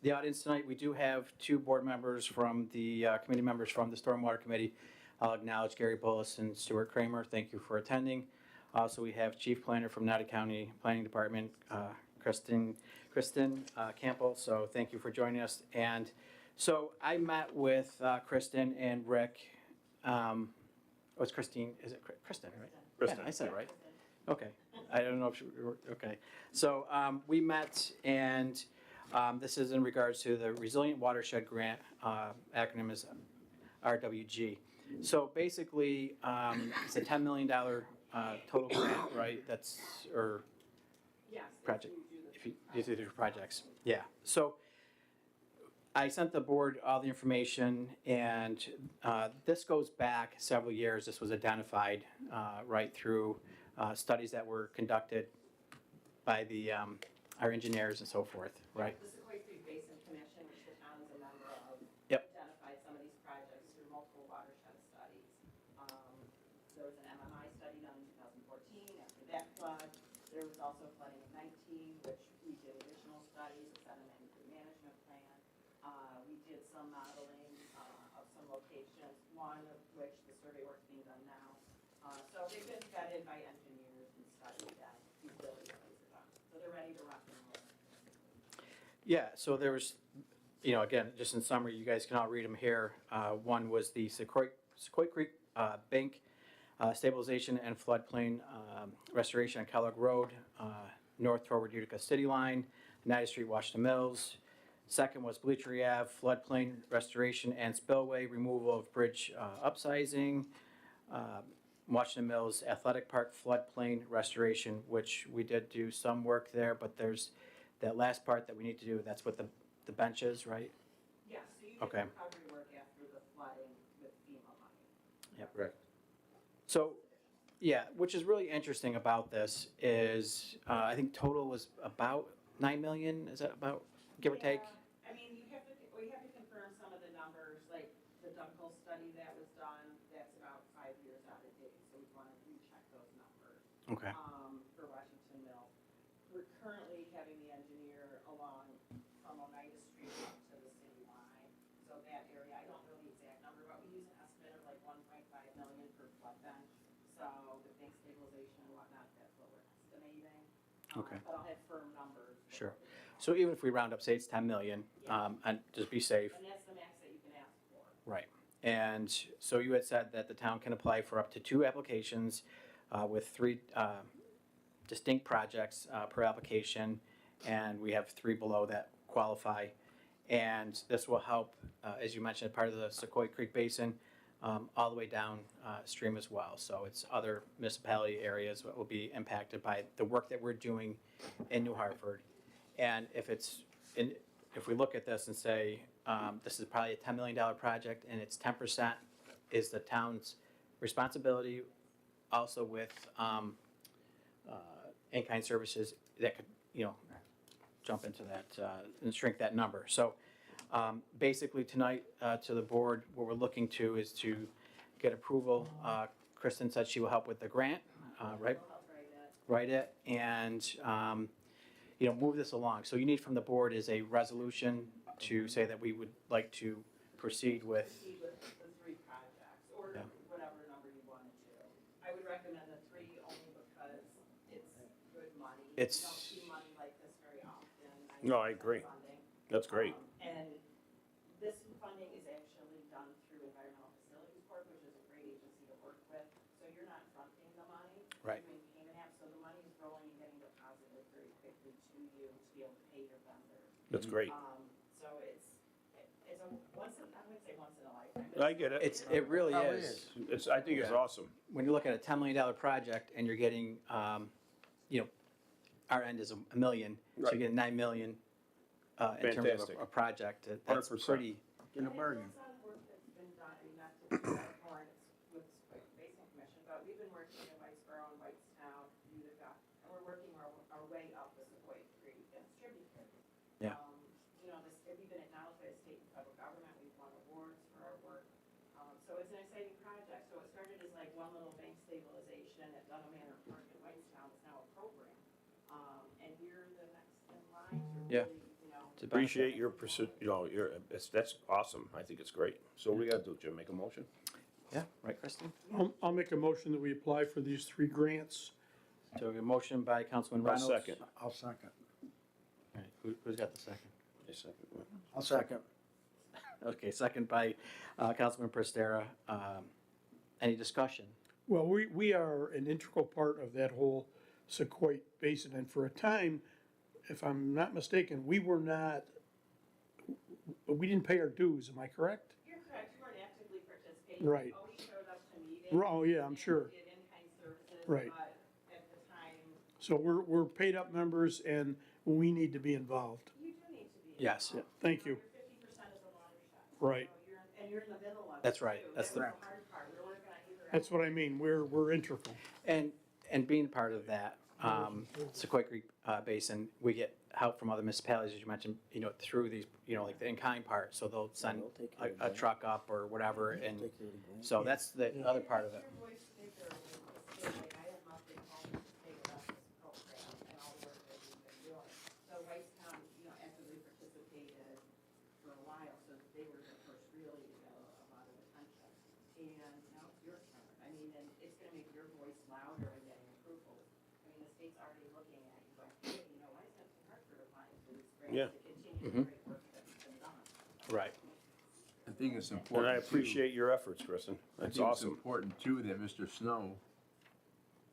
the audience tonight, we do have 2 board members from the, committee members from the Stormwater Committee. I'll acknowledge Gary Bullis and Stuart Kramer, thank you for attending. Also, we have Chief Planner from Nottingham County Planning Department, Kristen Campbell, so thank you for joining us. And so I met with Kristen and Rick, it's Christine, is it Kristen, right? Kristen. Yeah, I said it right. Okay, I don't know if she, okay. So we met, and this is in regards to the Resilient Watershed Grant, acronym is RWG. So basically, it's a $10 million total grant, right? That's, or project, if you do the projects. Yeah, so I sent the board all the information, and this goes back several years. This was identified right through studies that were conducted by the our engineers and so forth, right? The Sequoia Creek Basin Commission, which the town is a member of, Yep. identified some of these projects through multiple watershed studies. There was an MMI study done in 2014 after that flood. There was also flooding in 19, which we did additional studies, a sediment management plan. We did some modeling of some locations, one of which the survey work's being done now. So they've been vetted by engineers and studied that feasibility studies are done. So they're ready to rock and roll. Yeah, so there was, again, just in summary, you guys can all read them here. One was the Sequoia Creek Bank Stabilization and Floodplain Restoration on Kellogg Road, north toward Utica City Line, 90th Street, Washington Mills. Second was Bleachery Ave Floodplain Restoration and Spillway Removal of Bridge Upsizing. Washington Mills Athletic Park Floodplain Restoration, which we did do some work there, but there's that last part that we need to do, that's what the benches, right? Yes, so you did Okay. recovery work after the flooding with FEMA money. Yep. Correct. So, yeah, which is really interesting about this is, I think total was about 9 million, is that about, give or take? Yeah, I mean, we have to confirm some of the numbers, like the Dunkel study that was done, that's about 5 years out of date, so we want to recheck those numbers. Okay. For Washington Mills. We're currently having the engineer along from Oneida Street up to the city line. So that area, I don't know the exact number, but we use an estimate of like 1.5 million per flood bench. So with bank stabilization and whatnot, that's what we're estimating. Okay. But I'll have firm numbers. Sure. So even if we round up, say it's 10 million, and just be safe. And that's the max that you can ask for. Right. And so you had said that the town can apply for up to 2 applications with 3 distinct projects per application, and we have 3 below that qualify. And this will help, as you mentioned, part of the Sequoia Creek Basin, all the way down stream as well. So it's other municipality areas that will be impacted by the work that we're doing in New Hartford. And if it's if we look at this and say, this is probably a $10 million project and it's 10% is the town's responsibility, also with in-kind services, that could, jump into that and shrink that number. So basically tonight, to the board, what we're looking to is to get approval. Kristen said she will help with the grant, right? Write it, and, move this along. So you need from the board is a resolution to say that we would like to proceed with. Proceed with the 3 projects, or Yeah. whatever number you want to do. I would recommend the 3 only because it's good money. You don't see money like this very often. No, I agree. Funding. That's great. And this funding is actually done through Environmental Facilities Board, which is a great agency to work with. So you're not fronting the money. Right. You're doing payment apps, so the money is rolling and getting deposited very quickly to you to be able to pay your vendors. That's great. So it's a once in, I wouldn't say once in a lifetime. I get it. It really is. I think it's awesome. When you look at a $10 million project and you're getting, our end is $1 million, so you're getting $9 million in terms of Fantastic. a project. That's 100%. pretty. In a bargain. It's on work that's been done, I mean, not to be that foreign, it's with Basin Commission, but we've been working in Whitesboro and Whitestown, Utica, and we're working our way up the Sequoia Creek, and it's tributary. Yeah. We've been acknowledged by the state and federal government, we've won awards for our work. So it's an exciting project, so it started as like one little bank stabilization at Dunham Manor Park in Whitestown, it's now a program. And we're the next in line to Yeah. really, to benefit. Appreciate your pursuit, that's awesome. I think it's great. So what do we gotta do, Jim? Make a motion? Yeah, right, Kristen? I'll make a motion that we apply for these 3 grants. So a motion by Councilman I'll Reynolds. second. I'll second. All right, who's got the second? A second. I'll second. Okay, second by Councilman Prestera. Any discussion? Well, we are an integral part of that whole Sequoia Basin, and for a time, if I'm not mistaken, we didn't pay our dues, am I correct? You're correct, you weren't actively participating. Right. You always showed up to meetings. Oh, yeah, I'm sure. And did in-kind services. Right. But at the time, So we're paid up members and we need to be involved. you do need to be. Yes. involved. Thank you. Your 50% is a watershed. Right. So and you're in the middle of it. That's right. too. That's the- the hard part. We're working on either. That's what I mean, we're integral. And being part of that, Sequoia Creek Basin, we get help from other municipalities, as you mentioned, through these, like the in-kind part. So they'll send a truck up or whatever, and so that's the other part of it. Your voice bigger with the state. Like, I have nothing home to say about this program and all the work that we've been doing. So Whitestown, actively participated for a while, so they were the first really to get a lot of attention. And now it's your turn. I mean, and it's gonna make your voice louder in getting approval. I mean, the state's already looking at you like, hey, why isn't it too hard for applying for these grants Yeah. to continue the great work that's been done? Right. I think it's And important. I appreciate your efforts, Kristen. I That's think it's awesome. important too that Mr. Snow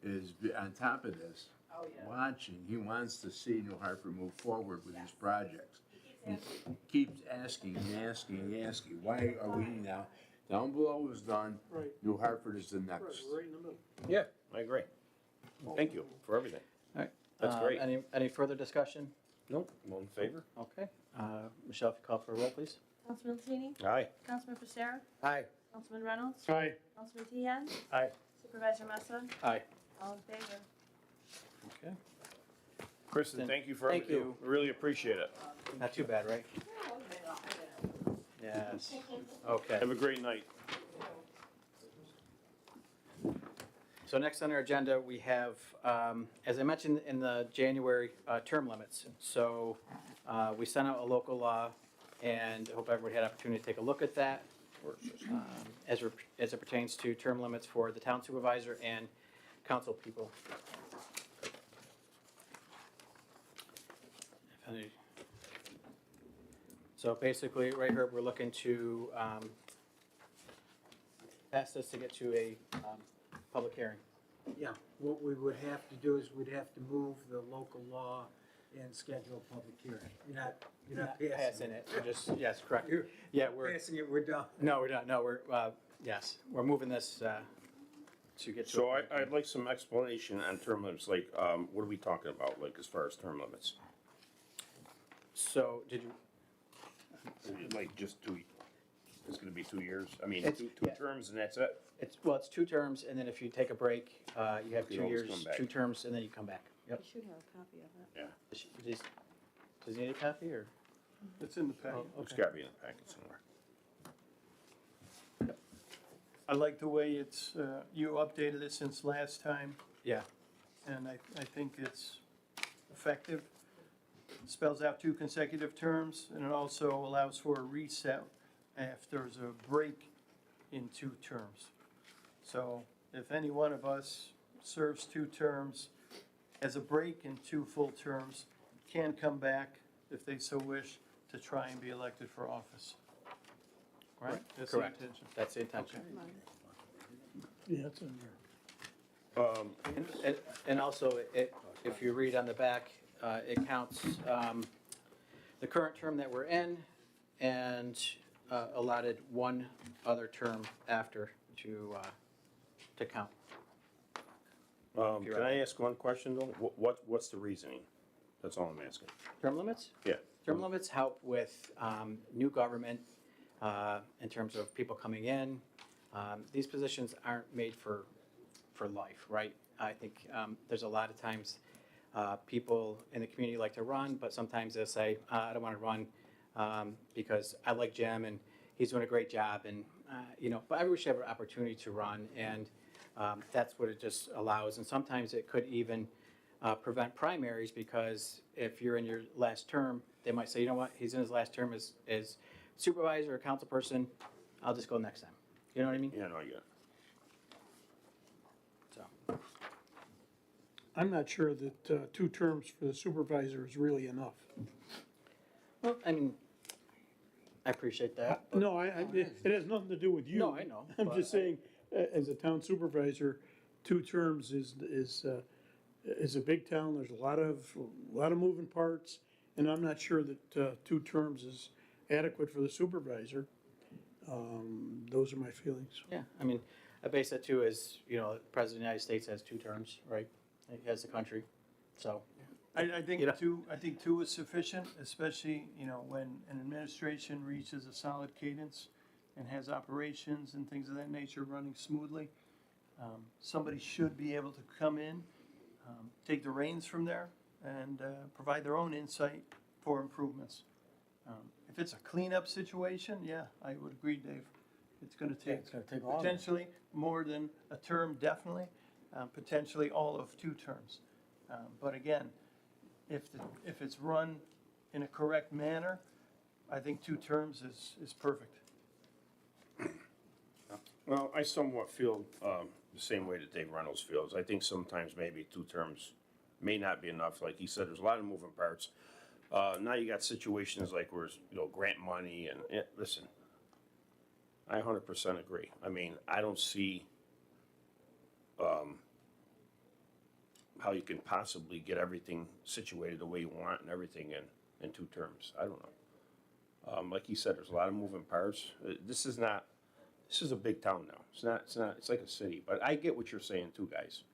is on top of this, Oh, yeah. watching. He wants to see New Hartford move forward with these projects. He Keeps keeps asking. asking and asking and asking, why are we now? Down below was done, Right. New Hartford is the next. Right in the middle. Yeah, I agree. Thank you for everything. All right. That's great. Any further discussion? Nope, all in favor? Okay. Michelle, if you call for a roll, please. Councilman Delaney? Aye. Councilman Prestera? Aye. Councilman Reynolds? Aye. Councilman Tehan? Aye. Supervisor Massa? Aye. All in favor? Okay. Kristen, thank you for Thank everything. you. We really appreciate it. Not too bad, right? Yes. Okay. Have a great night. So next on our agenda, we have, as I mentioned in the January term limits. So we sent out a local law, and I hope everybody had an opportunity to take a look at that as it pertains to term limits for the town supervisor and council people. So basically, right here, we're looking to pass this to get to a public hearing. Yeah, what we would have to do is we'd have to move the local law and schedule a public hearing. You're not passing it. We're just, yes, correct. You're Yeah, we're, passing it, we're done. no, we're not, no, we're, yes, we're moving this to get to. So I'd like some explanation on term limits, like, what are we talking about, like, as far as term limits? So, did you, like just it's gonna be 2 years? I mean, It's- two yeah. terms and that's it? It's 2 terms, and then if you take a break, you have You 2 always years, come back. 2 terms, and then you come back. You Yep. should have a copy of it. Yeah. Does he need a copy, or? It's in the packet. It's gotta be in the packet somewhere. I like the way it's, you updated it since last time, Yeah. and I think it's effective. Spells out 2 consecutive terms, and it also allows for a reset if there's a break in 2 terms. So if any one of us serves 2 terms, as a break in 2 full terms, can come back, if they so wish, to try and be elected for office. Right? That's the Correct. intention. That's the intention. Yeah, it's in there. And also, if you read on the back, it counts the current term that we're in and allotted 1 other term after to count. Can I ask one question though? What's the reasoning? That's all I'm asking. Term limits? Yeah. Term limits help with new government in terms of people coming in. These positions aren't made for life, right? I think there's a lot of times people in the community like to run, but sometimes they'll say, I don't want to run because I like Jim and he's doing a great job. And, but everyone should have an opportunity to run, and that's what it just allows. And sometimes it could even prevent primaries, because if you're in your last term, they might say, you know what, he's in his last term as supervisor or council person, I'll just go next time. You know what I mean? Yeah, no, I get it. So, I'm not sure that 2 terms for the supervisor is really enough. well, I mean, I appreciate that. but- No, it has nothing to do with you. No, I know, I'm but just saying, as a town supervisor, 2 terms is a big town, there's a lot of moving parts, and I'm not sure that 2 terms is adequate for the supervisor. Those are my feelings. Yeah, I mean, I base that too as, the President of the United States has 2 terms, right? He has the country, so. I think You know- 2, I think 2 is sufficient, especially, when an administration reaches a solid cadence and has operations and things of that nature running smoothly. Somebody should be able to come in, take the reins from there, and provide their own insight for improvements. If it's a cleanup situation, yeah, I would agree, Dave. It's gonna take it's gonna take longer. potentially more than a term, definitely, potentially all of 2 terms. But again, if it's run in a correct manner, I think 2 terms is perfect. Well, I somewhat feel the same way that Dave Reynolds feels. I think sometimes maybe 2 terms may not be enough. Like he said, there's a lot of moving parts. Now you got situations like where, grant money and listen, I 100% agree. I mean, I don't see how you can possibly get everything situated the way you want and everything in 2 terms. I don't know. Like he said, there's a lot of moving parts. This is a big town now. It's like a city, but I get what you're saying too, guys.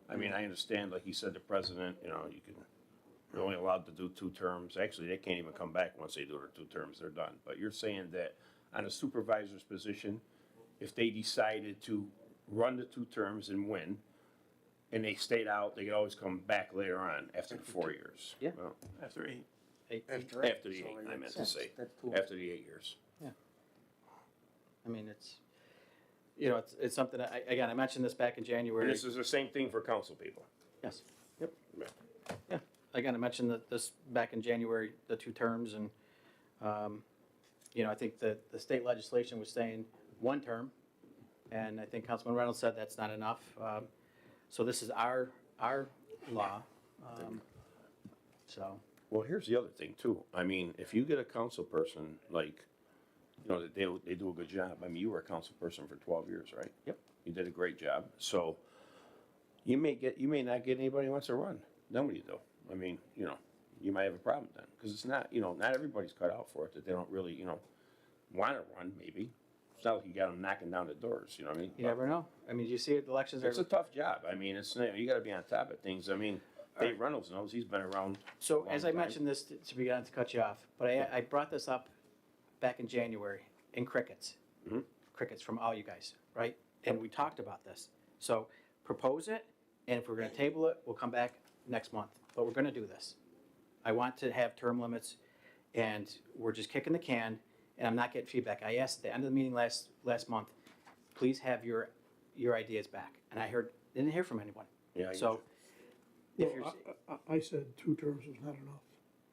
I mean, I understand, like he said, the president, you're only allowed to do 2 terms. Actually, they can't even come back once they do their 2 terms, they're done. But you're saying that on a supervisor's position, if they decided to run the 2 terms and win, and they stayed out, they could always come back later on after the 4 years. Yeah. Well, After 8. after the 8, I meant to say. That's cool. After the 8 years. I mean, it's something, I mentioned this back in January. And this is the same thing for council people. Yes, yep. Yeah. Yeah, again, I mentioned this back in January, the 2 terms, and, I think the state legislation was saying 1 term, and I think Councilman Reynolds said that's not enough. So this is our law, so. Well, here's the other thing too. I mean, if you get a council person, like, that they do a good job. I mean, you were a council person for 12 years, right? Yep. You did a great job. So you may not get anybody who wants to run. Then what do you do? I mean, you might have a problem then, because it's not, not everybody's cut out for it, that they don't really, want to run, maybe. It's not like you got them knocking down the doors, you know what I mean? You never know. I mean, you see it, the elections are. It's a tough job. I mean, you got to be on top of things. I mean, Dave Reynolds knows, he's been around. So a as long I time. mentioned this, to be honest, to cut you off, but I brought this up back in January in crickets. Mhm. Crickets from all you guys, right? And we talked about this. So propose it, and if we're gonna table it, we'll come back next month. But we're gonna do this. I want to have term limits, and we're just kicking the can, and I'm not getting feedback. I asked at the end of the meeting last month, please have your ideas back. And didn't hear from anyone. Yeah, I So, if you're, Well, all I said 2 terms was not enough.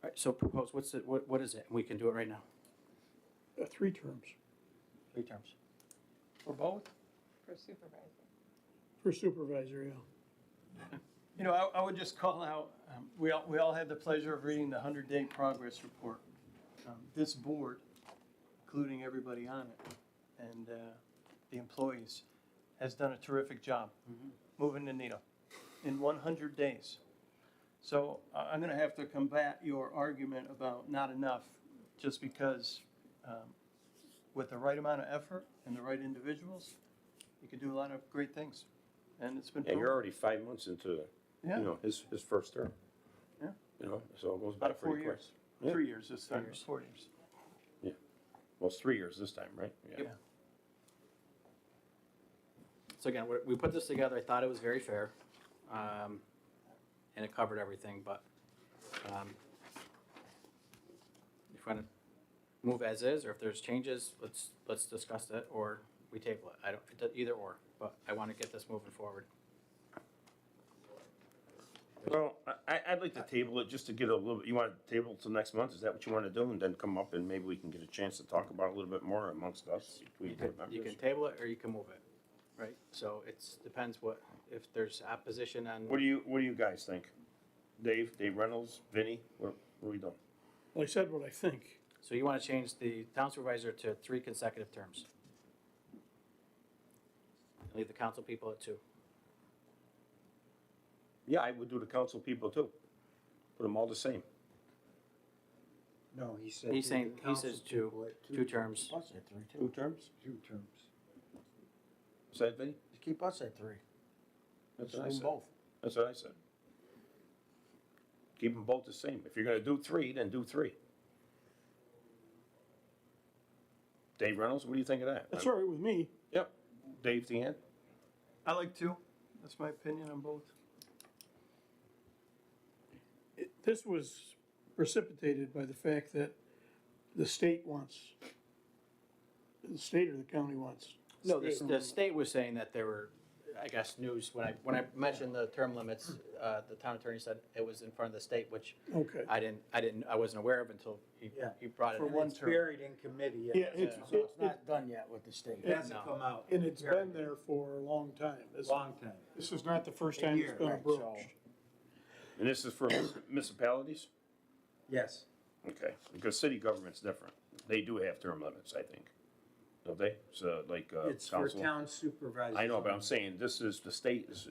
right, so propose, what is it? We can do it right now. 3 terms 3 terms. For both? For supervisor. for supervisor, yeah. You know, I would just call out, we all had the pleasure of reading the 100-day progress report. This board, including everybody on it, and the employees, has done a terrific job moving the needle in 100 days. So I'm going to have to combat your argument about not enough, just because with the right amount of effort and the right individuals, you can do a lot of great things. And it's been And you're proven. already 5 months into, Yeah. you know, his first term. Yeah. You know, so it goes About back pretty 4 quick. years. Yeah. 3 years this time, 4 years. Well, it's 3 years this time, right? Yeah. So again, we put this together, I thought it was very fair, and it covered everything, but if you want to move as is, or if there's changes, let's discuss it, or we table it. Either or, but I want to get this moving forward. Well, I'd like to table it just to get a little bit, you want to table it till next month? Is that what you want to do? And then come up and maybe we can get a chance to talk about it a little bit more amongst us, between board You members? can table it or you can move it, right? So depends if there's opposition on. What do you guys think? Dave Reynolds, Vinnie, what are we doing? Well, I said what I think. So you want to change the town supervisor to 3 consecutive terms? Leave the council people at 2. Yeah, I would do the council people too. Put them all the same. No, he said. He's do saying, the he council says people at 2 terms. Us at 3 2 too. terms? 2 terms. Say it, Vinnie? Just keep us at 3. That's Just what I do said. both. That's what I said. Keep them both the same. If you're gonna do 3, then do 3. Dave Reynolds, what do you think of that? That's all right with me. Yep. Dave Deanne? I like 2. That's my opinion on both. This was precipitated by the fact that the state or the county wants. No, the state was saying that there were, I guess, news, when I mentioned the term limits, the town attorney said it was in front of the state, which Okay. I wasn't aware of until he brought it For in. one It's term. buried in committee. Yeah, it's- So it's not done yet with the state. It hasn't come out. And it's been there for a long time. Long time. This is not the first time it's been Right, so- broached. And this is for municipalities? Yes. Okay, because city government's different. They do have term limits, I think. Don't they? So like, It's for council? town supervisors. I know, but I'm only. saying this is, the state is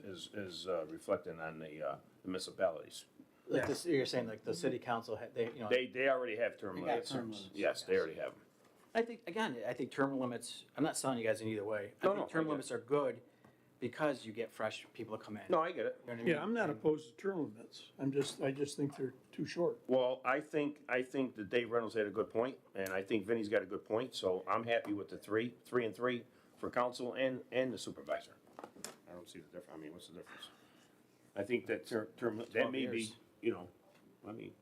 reflecting on the municipalities. Like this, you're saying like the city council, They already have term They got limits. term limits, Yes, they yes. already have them. I think term limits, I'm not selling you guys in either way. I No, think I term get it. limits are good because you get fresh people to come in. No, I get it. You know what I mean? Yeah, I'm not opposed to term limits. I just think they're too short. Well, I think that Dave Reynolds had a good point, and I think Vinnie's got a good point, so I'm happy with the 3 and 3 for council and the supervisor. I don't see the difference. I mean, what's the difference? I think that term, that 12 may be, years. you know, I mean,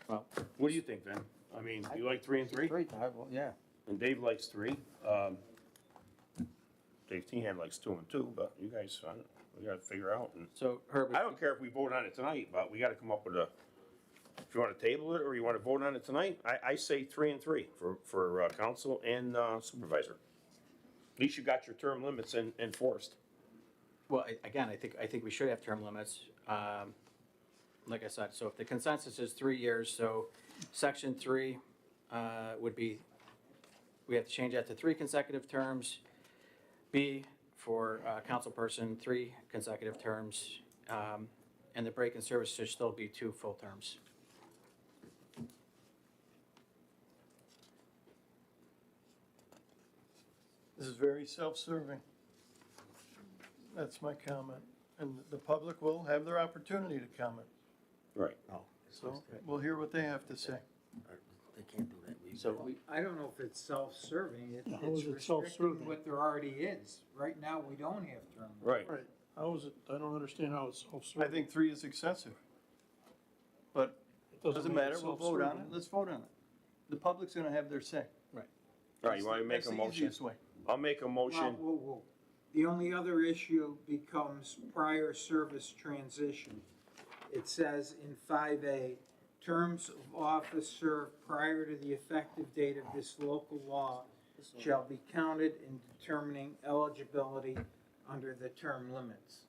Well, what do you think, Vin? I mean, you like 3 and 3? 3, well, yeah. And Dave likes 3. Dave Tehan likes 2 and 2, but you guys, we gotta figure out. And so Herb, I don't care if we vote on it tonight, but we gotta come up with if you wanna table it or you wanna vote on it tonight, I say 3 and 3 for council and supervisor. At least you got your term limits enforced. well, again, I think we should have term limits. Like I said, so if the consensus is 3 years, so section 3 would be, we have to change that to 3 consecutive terms. B, for councilperson, 3 consecutive terms, and the break in service should still be 2 full terms. This is very self-serving. That's my comment. And the public will have their opportunity to comment. Right. Oh. So we'll hear what they have to say. They can't do that. So we, I don't know if it's self-serving, How it's is it restricting self-serving? what there already is. Right now, we don't have term limits. Right. Right, how is it, I don't understand how it's I self-serving. think 3 is excessive. But It doesn't make matter, it we'll vote on it, self-serving. let's vote on it. The public's gonna have their say. All right, you want to make That's a the motion? easiest way. I'll make a motion. Whoa, whoa, whoa. The only other issue becomes prior service transition. It says in 5A, terms of office served prior to the effective date of this local law shall be counted in determining eligibility under the term limits.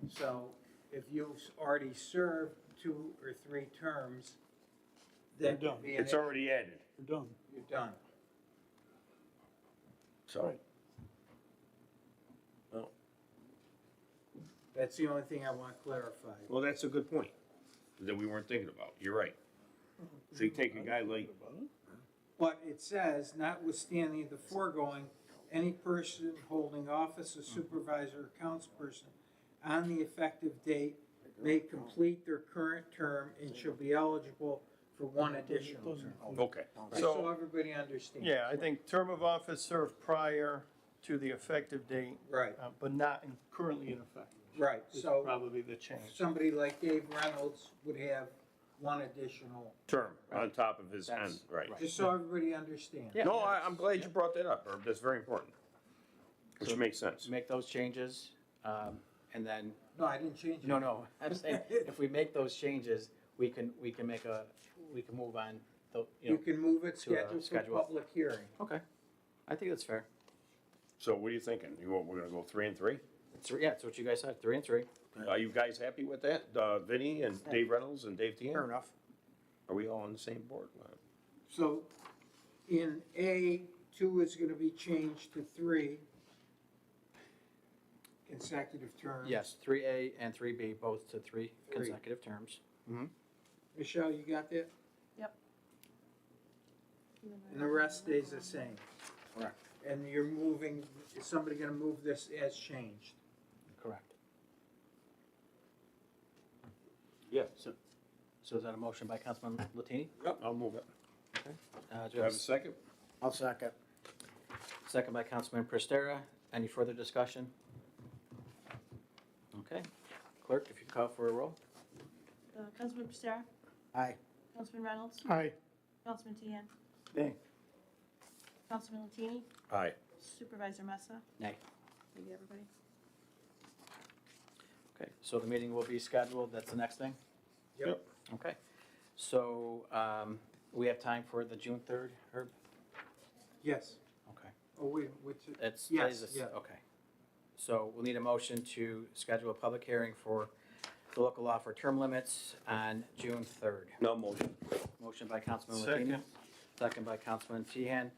So if you've already served 2 or 3 terms, that You're done. could be an It's already added, We're done. You're done. so. Right. Well, That's the only thing I want clarified. well, that's a good point that we weren't thinking about. You're right. So you take a guy like, But it says, notwithstanding the foregoing, any person holding office of supervisor or councilperson on the effective date may complete their current term and shall be eligible for 1 additional term. okay, Just so so, everybody understands. Yeah, I think term of office served prior to the effective date, Right, but not currently in effect. right. Is So probably the change. somebody like Dave Reynolds would have 1 additional, term on top of his end, right. just so everybody understands. No, I'm glad you brought that up, Herb. That's very important. Which So- makes sense. Make those changes, and then, No, I didn't change it. no, I'm saying, if we make those changes, we can move on, You can move it, to a schedule for schedule. public hearing. Okay, I think that's fair. So what are you thinking? We're gonna go 3 and 3? Yeah, it's what you guys said, 3 and 3. Are you guys happy with that? Vinnie and Dave Reynolds and Dave Tian? Fair enough. Are we all on the same board? So in A, 2 is gonna be changed to 3 consecutive terms. Yes, 3A and 3B, both to 3 consecutive terms. Michelle, you got that? Yep. And the rest stays the same? Correct. And you're moving, is somebody gonna move this as changed? Correct. Yeah. So is that a motion by Councilman Latini? Yep, I'll move it. Do Do you you have a second? I'll second. Second by Councilman Prestera. Any further discussion? Okay. Clerk, if you call for a roll. Councilman Pistoia? Aye. Councilman Reynolds? Aye. Councilman Tian? Nay. Councilman Latini? Aye. Supervisor Messa? Nay. Thank you, everybody. Okay, so the meeting will be scheduled. That's the next thing? Yep. Okay. So we have time for the June 3rd, Herb? Yes. Okay. Oh, wait, what's it? It's, Yes, today's yeah. okay. So we'll need a motion to schedule a public hearing for the local law for term limits on June 3rd. No motion. Motion by Councilman Latini. Second. Second by Councilman Tihan.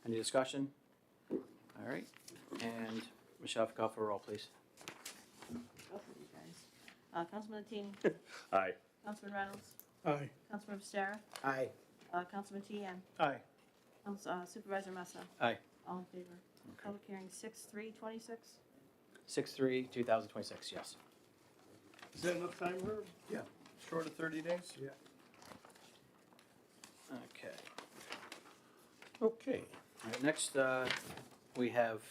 Any discussion? All right. And Michelle, if you call for a roll, please. Go for you guys. Councilman Latini? Aye. Councilman Reynolds? Aye. Councilman Pistoia? Aye. Councilman Tian? Aye. Supervisor Messa? Aye. All in favor? Public hearing 6/3/26? 6/3/2026, yes. Is that enough time, Herb? Yeah. Short of 30 days? Yeah. Okay. Okay. All right, next, we have,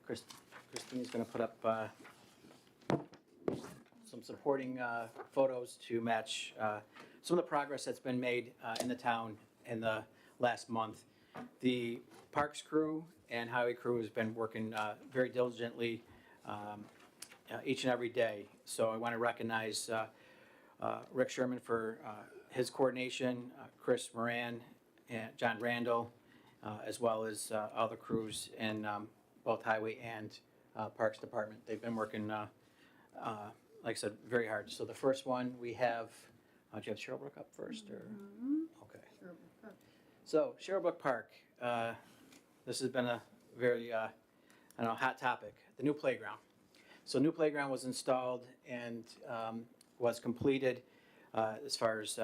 Christine's gonna put up, some supporting, photos to match, some of the progress that's been made, in the town in the last month. The Parks crew and Highway crew has been working, very diligently, each and every day. So I want to recognize, Rick Sherman for, his coordination, Chris Moran and John Randall, as well as other crews in both Highway and Parks Department. They've been working, like I said, very hard. So the first one we have, do you have Sherbrooke up first, or? Okay. So Sherbrooke Park, this has been a very, hot topic, the new playground. So new playground was installed and was completed as far as,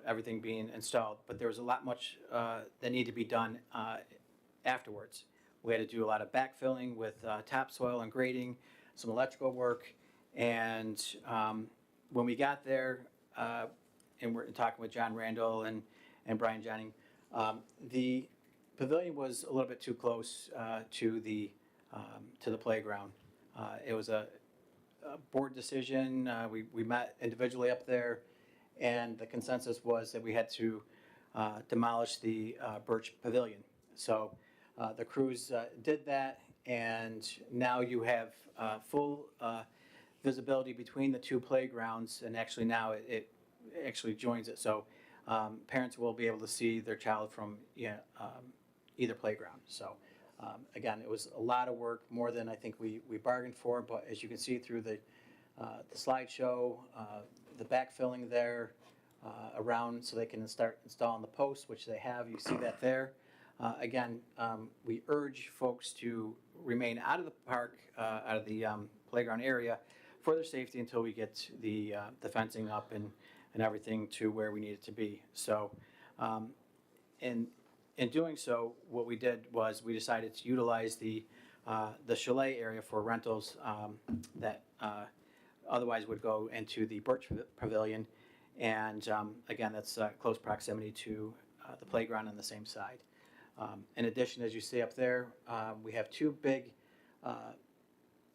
everything being installed. But there was a lot much that needed to be done afterwards. We had to do a lot of backfilling with topsoil and grading, some electrical work. And when we got there, and we're talking with John Randall and Brian Jennings, the pavilion was a little bit too close to the playground. It was a board decision. We met individually up there, and the consensus was that we had to demolish the Birch Pavilion. So the crews did that, and now you have full visibility between the two playgrounds, and actually now it actually joins it. So parents will be able to see their child from either playground. So again, it was a lot of work, more than I think we bargained for, but as you can see through the slideshow, the backfilling there around so they can start installing the posts, which they have, you see that there. Again, we urge folks to remain out of the park, out of the playground area for their safety until we get the fencing up and everything to where we need it to be. So in doing so, what we did was we decided to utilize the chalet area for rentals that otherwise would go into the Birch Pavilion. And again, that's close proximity to the playground on the same side. In addition, as you see up there, we have two big,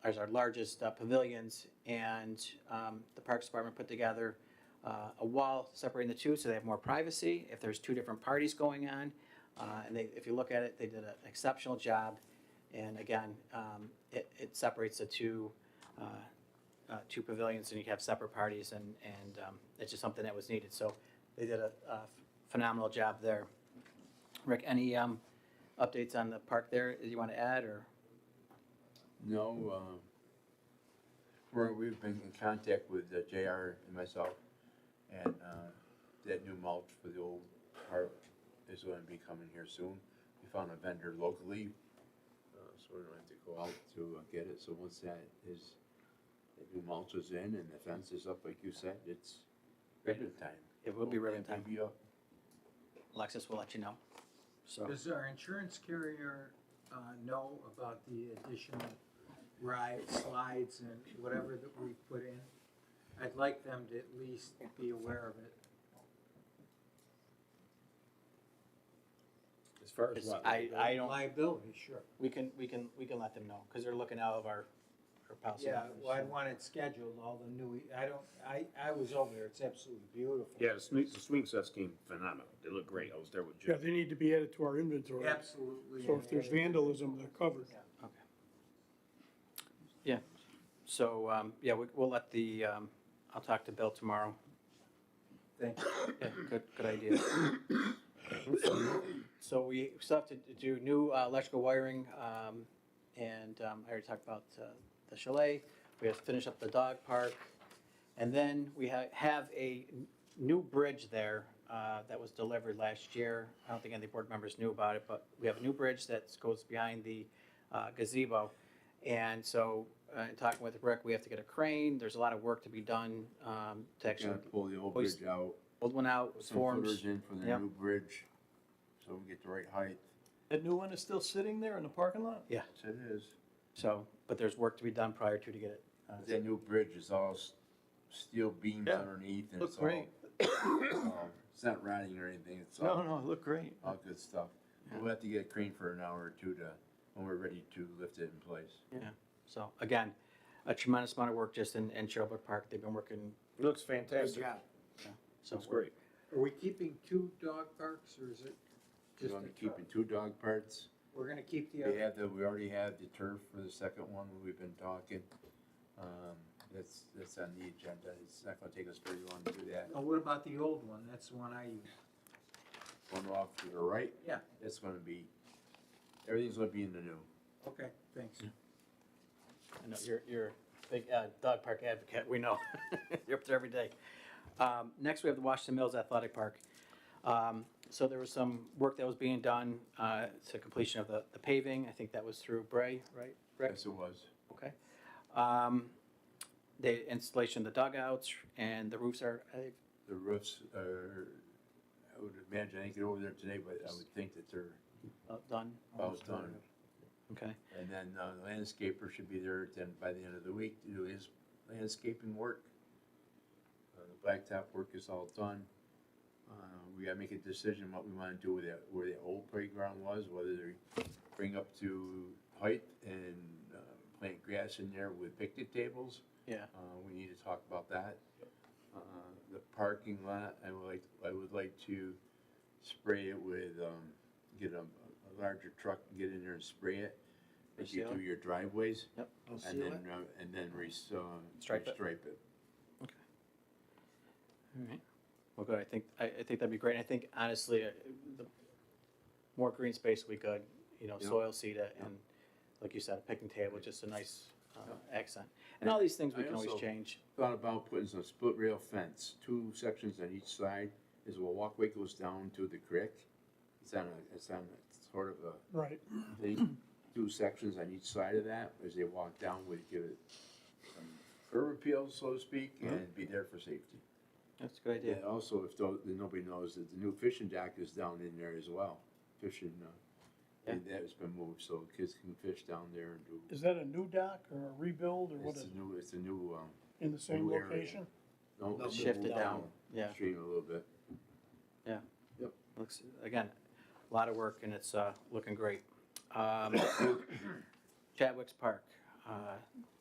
as our largest pavilions, and the Parks Department put together a wall separating the two so they have more privacy if there's two different parties going on. And if you look at it, they did an exceptional job. And again, it separates the two pavilions, and you have separate parties, and it's just something that was needed. So they did a phenomenal job there. Rick, any updates on the park there that you want to add, or? No, we've been in contact with JR and myself, and that new mulch for the old park is going to be coming here soon. We found a vendor locally, so we don't have to go out to get it. So once that new mulch is in and the fence is up, like you said, it's ribbon time. It will be ribbon time. Maybe Alexis will let you know. So. Does our insurance carrier know about the additional rides, slides, and whatever that we put in? I'd like them to at least be aware of it. As far as what? I don't. Liability, sure. We can let them know because they're looking out of our policy. Yeah, well, I want it scheduled, all the new, I was over there, it's absolutely beautiful. Yeah, the swing sets came phenomenal. They look great. I was there with Yeah, Jim. they need to be added to our inventory. Absolutely. So if there's vandalism, they're covered. Okay. Yeah. So yeah, we'll let the. I'll talk to Bill tomorrow. Thank you. Yeah, good idea. So we still have to do new electrical wiring, and I already talked about the chalet. We have to finish up the dog park, and then we have a new bridge there that was delivered last year. I don't think any board members knew about it, but we have a new bridge that goes behind the gazebo, and so in talking with Rick, we have to get a crane. There's a lot of work to be done to actually gotta pull the old bridge out. Old one out, Put some forms. footers in for the Yep. new bridge, so we get the right height. That new one is still sitting there in the parking lot? Yeah. Yes, it is. So, but there's work to be done prior to get it. That new bridge is all steel beams Yeah. underneath, and Look it's great. all, it's not rotting or anything, it's No, all, no, it looked great. all good stuff. We'll have to get a crane for an hour or two when we're ready to lift it in place. Yeah. So again, a tremendous amount of work just in Sherbrooke Park. They've been working. It looks Good fantastic. job. So Looks great. Are we keeping 2 dog parks, or is it We're just gonna a be keeping truck? 2 dog parts. We're gonna keep the We other, we already have the turf for the second one, we've been talking. That's on the agenda, it's not gonna take us very long to do that. oh, what about the old one? That's the one I use. One off to the right, Yeah, that's gonna be, everything's gonna be in the new. okay, thanks. I know you're a big dog park advocate. We know. You're up there every day. Next, we have the Washington Mills Athletic Park. So there was some work that was being done to completion of the paving. I think that was through Bray, right, Rick? Yes, it was. Okay. The installation of the dugouts and the roofs are, The roofs are, I would imagine, I didn't get over there today, but I would think that they're done. about done. Okay. And then the landscaper should be there then by the end of the week to do his landscaping work. The blacktop work is all done. We gotta make a decision what we wanna do with that, where the old playground was, whether they bring up to height and, plant grass in there with picnic tables. Yeah. We need to talk about that. The parking lot, I would like to spray it with, get a larger truck and get in there and spray it. As you do your driveways. Yep. And then Stripe it. restripe it. Okay. All right. Well, good. I think that'd be great. And I think honestly, the more green space we could, Yep. soil seed it, and like you said, a picnic table, just a nice accent. And all these things we I can always also change. Thought about putting some split rail fence, 2 sections on each side, as a walkway goes down to the creek. It's on a sort of a Right. thing, 2 sections on each side of that, as they walk down, we give it some curb appeal, so to speak, and be there for safety. That's a good idea. And also, if nobody knows, that the new fishing dock is down in there as well, fishing, and that's been moved, so kids can fish down there and do. Is that a new dock or a rebuild or what is it? It's a new, In the same new area. location? No, They'll it's shift moved it down. Yeah. Stream a little bit. Yeah. Yep. Looks, again, a lot of work, and it's looking great. Chadwick's Park,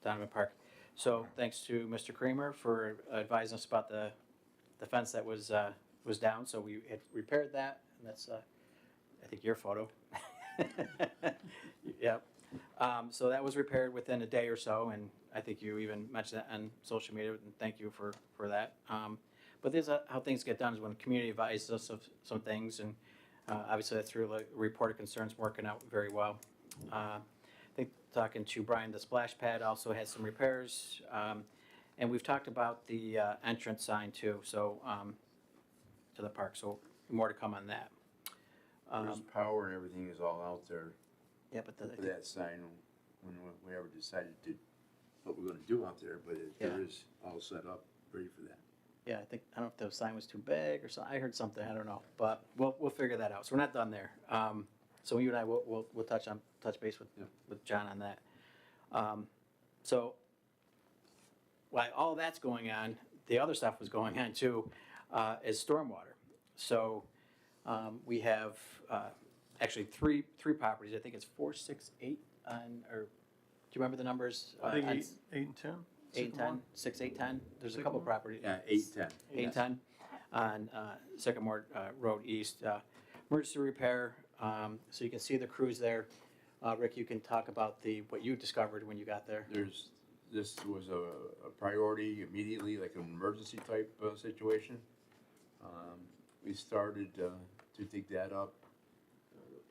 Donovan Park. So thanks to Mr. Kramer for advising us about the fence that was down. So we had repaired that, and that's, I think, your photo. Yep. So that was repaired within a day or so, and I think you even mentioned that on social media, and thank you for that. But this is how things get done, is when the community advises us of some things, and obviously that's through the report of concerns working out very well. I think talking to Brian, the splash pad also had some repairs, and we've talked about the entrance sign too, so to the park, so more to come on that. There's power and everything is all out there. Yeah, but For that sign, when we ever decided to, what we're gonna do out there, but there is all set up, ready for that. Yeah, I don't know if the sign was too big or something. I heard something, I don't know, but we'll figure that out. So we're not done there. So you and I will touch base with John on that. So while all that's going on, the other stuff was going on too, is stormwater. So we have actually three properties. I think it's 4, 6, 8 on, or do you remember the numbers? I think on 8 and 10. 8 and 10, 6, 8, 10. There's a couple Sycamore? properties. Yeah, 8, 10. 8 and 10 on Sycamore Road East. Emergency repair, so you can see the crews there. Rick, you can talk about what you discovered when you got there. This was a priority immediately, like an emergency type situation. We started to dig that up.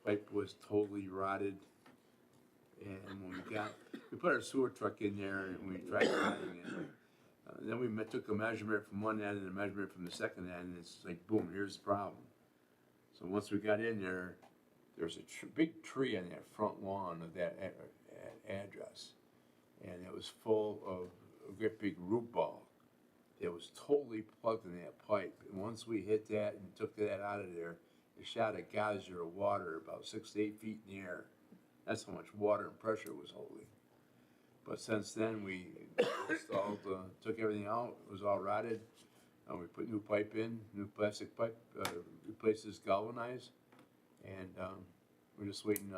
The pipe was totally rotted. And when we put our sewer truck in there and we tried running it. Then we took a measurement from one end and a measurement from the second end, and it's like, boom, here's the problem. So once we got in there, there's a big tree on that front lawn of that address. And it was full of a great big root ball. It was totally plugged in that pipe. And once we hit that and took that out of there, it shot a geyser of water about 6 to 8 feet in the air. That's how much water and pressure it was holding. But since then, we installed, took everything out. It was all rotted. We put new pipe in, new plastic pipe, replaced this galvanized. And we're just waiting.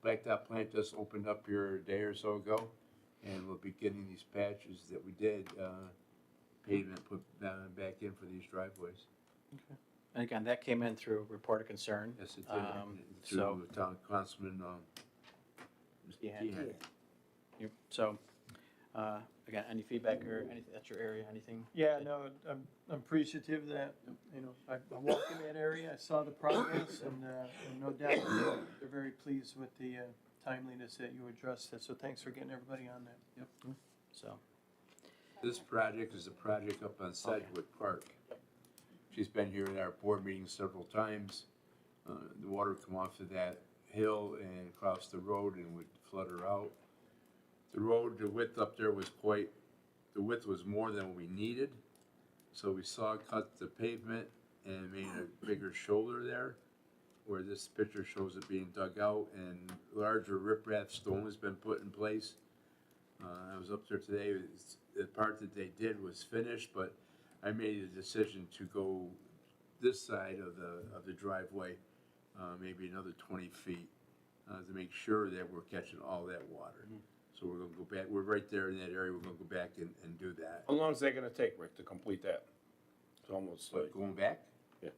Blacktop plant just opened up here a day or so ago. And we'll be getting these patches that we did, pavement put back in for these driveways. Okay. And again, that came in through report of concern. Yes, it did. Through the town councilman, Mr. Keehan. So, again, any feedback or anything, that's your area, anything? Yeah, no, I'm appreciative that, I walked in that area, I saw the progress, and no doubt they're very pleased with the timeliness that you addressed it, so thanks for getting everybody on that. Yep. So, This project is a project up on Sedgwick Park. She's been here at our board meetings several times. The water would come off of that hill and across the road and would flood her out. The width up there was the width was more than we needed. So we cut the pavement and made a bigger shoulder there, where this picture shows it being dug out, and larger riprap stone has been put in place. I was up there today. The part that they did was finished, but I made a decision to go this side of the driveway, maybe another 20 feet, to make sure that we're catching all that water. So we're gonna go back, we're right there in that area, we're gonna go back and do that. How long is that gonna take, Rick, to complete that? It's almost like, But going back? Yeah.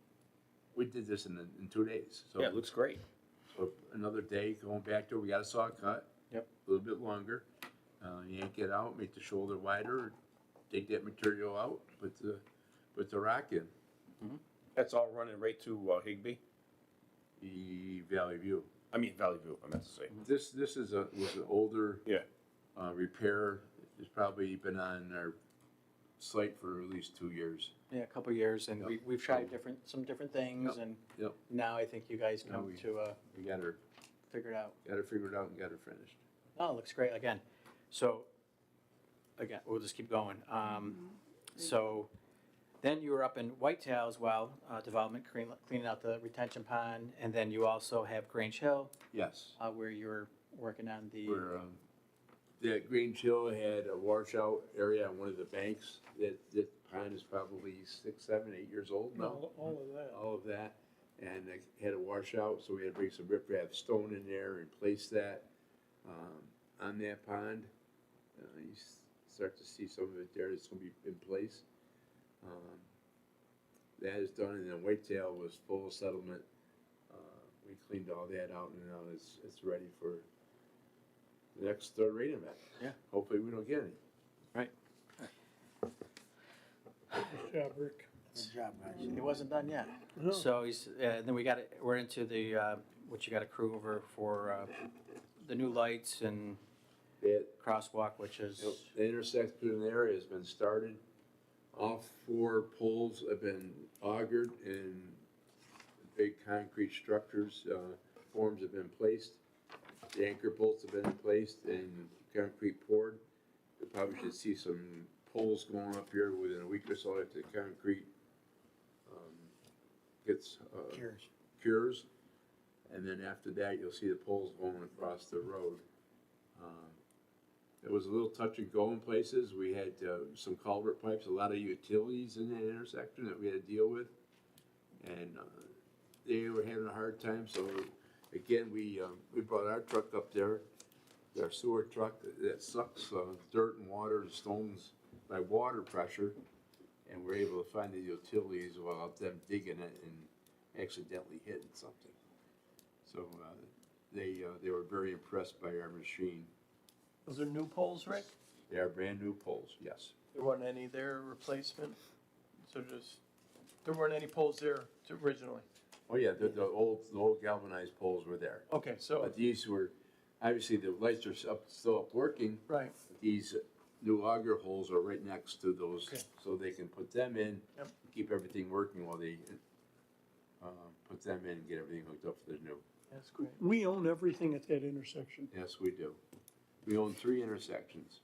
We did this in 2 days, so. yeah, it looks great. So another day going back there, we got a saw cut. Yep. A little bit longer. Yank it out, make the shoulder wider, take that material out, put the rock in. That's all running right to Higbee? Valley View. I mean, Valley View, I meant to say. This was an older. Yeah. Repair. It's probably been on our site for at least 2 years. Yeah, a couple of years, and Yep. we've tried some different things, Yep. and Yep. now I think you guys Now come we- to, We got her figure it out. figured out and got her finished. Oh, it looks great, again. So, again, we'll just keep going. So, then you were up in Whitetail as well, development, cleaning out the retention pond, and then you also have Grange Hill, Yes. where you're working on the. Where, that Grange Hill had a washout area on one of the banks. That pond is probably 6, 7, 8 years old now. All of that. All of that. And it had a washout, so we had to bring some riprap stone in there and place that on that pond. You start to see some of it there that's gonna be in place. That is done, and then Whitetail was full of settlement. We cleaned all that out, and now it's ready for the next rain event. Yeah. Hopefully we don't get any. Right. Good job, Rick. Good job, guys. It wasn't done yet. No. So then we're into the, what you got a crew over for, the new lights and That, crosswalk, which is. the intersection there has been started. All 4 poles have been augured and big concrete structures, forms have been placed. The anchor bolts have been placed and concrete poured. You probably should see some poles going up here within a week or so if the concrete gets cures. And then after that, you'll see the poles going across the road. It was a little touch and go in places. We had some culvert pipes, a lot of utilities in that intersection that we had to deal with. And they were having a hard time, so again, we brought our truck up there, our sewer truck that sucks dirt and water and stones by water pressure. And we're able to find the utilities without them digging it and accidentally hitting something. So they were very impressed by our machine. Those are new poles, Rick? They are brand new poles, yes. There weren't any there replacement? So there weren't any poles there originally? Oh, yeah, the old galvanized poles were there. Okay, so, But these were, obviously, the lights are still up working. right, These new auger holes are right next to those, Okay. so they can put them in, Yep. keep everything working while they put them in and get everything hooked up for the new. that's great. We own everything at that intersection. Yes, we do. We own 3 intersections.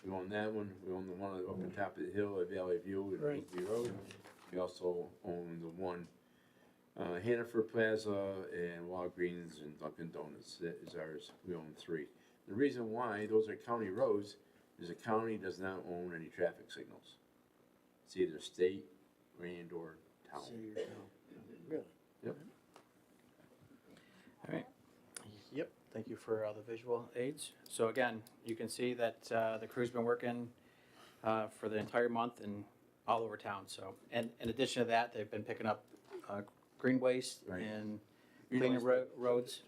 We own that one, we own the one up on top of the hill at Valley View and Right. Higby Road. We also own the one, Hannaford Plaza and Walgreens and Dunkin' Donuts, that is ours. We own 3. The reason why, those are county roads, is the county does not own any traffic signals. It's either state and/or town. Really? Yep. All right. Yep, thank you for the visual aids. So again, you can see that the crew's been working for the entire month and all over town, so. And in addition to that, they've been picking up green waste Right. and Green cleaning waste. roads.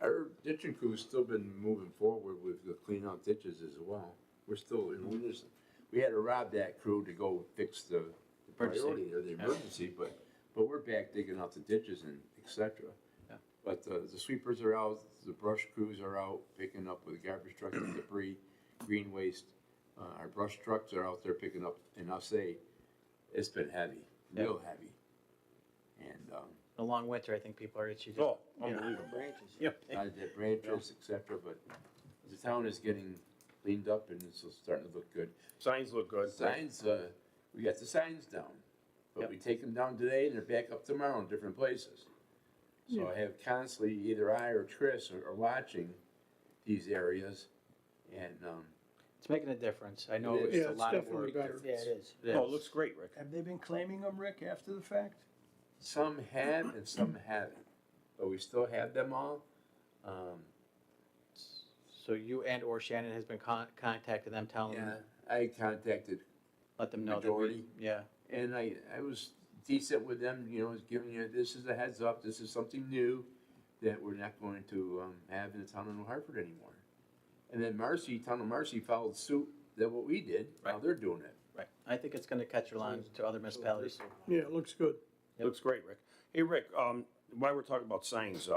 Our ditching crew's still been moving forward with the clean out ditches as well. We're still, we had to rob that crew to go fix the Emergency. priority or the Yeah. emergency, but we're back digging out the ditches and et cetera. Yeah. But the sweepers are out, the brush crews are out picking up with the garbage truck and debris, green waste. Our brush trucks are out there picking up, and I'll say, it's been heavy, Yeah. real heavy. And, A long winter, I think people are itchy. Oh, you know. unbelievable. Yep. the branches, et cetera, but the town is getting cleaned up and it's starting to look good. Signs look good. Signs, we got the signs down, but Yep. we take them down today and they're back up tomorrow in different places. So I have constantly, either I or Chris are watching these areas and, It's making a difference. I know It it's is. a Yeah, it's lot of definitely work. better. Yeah, it is. It Oh, it is. looks great, Rick. Have they been claiming them, Rick, after the fact? Some have and some haven't, but we still have them all. So you and or Shannon has been contacting them, telling them, Yeah, I contacted let them know that majority. yeah. And I was decent with them, you know, giving you, this is a heads up, this is something new that we're not going to have in the town of New Hartford anymore. And then town of Marcy followed suit that what we did, now they're doing it. Right. I think it's gonna catch on to other municipalities. Yeah, it looks good. Looks great, Rick. Hey, Rick, while we're talking about signs,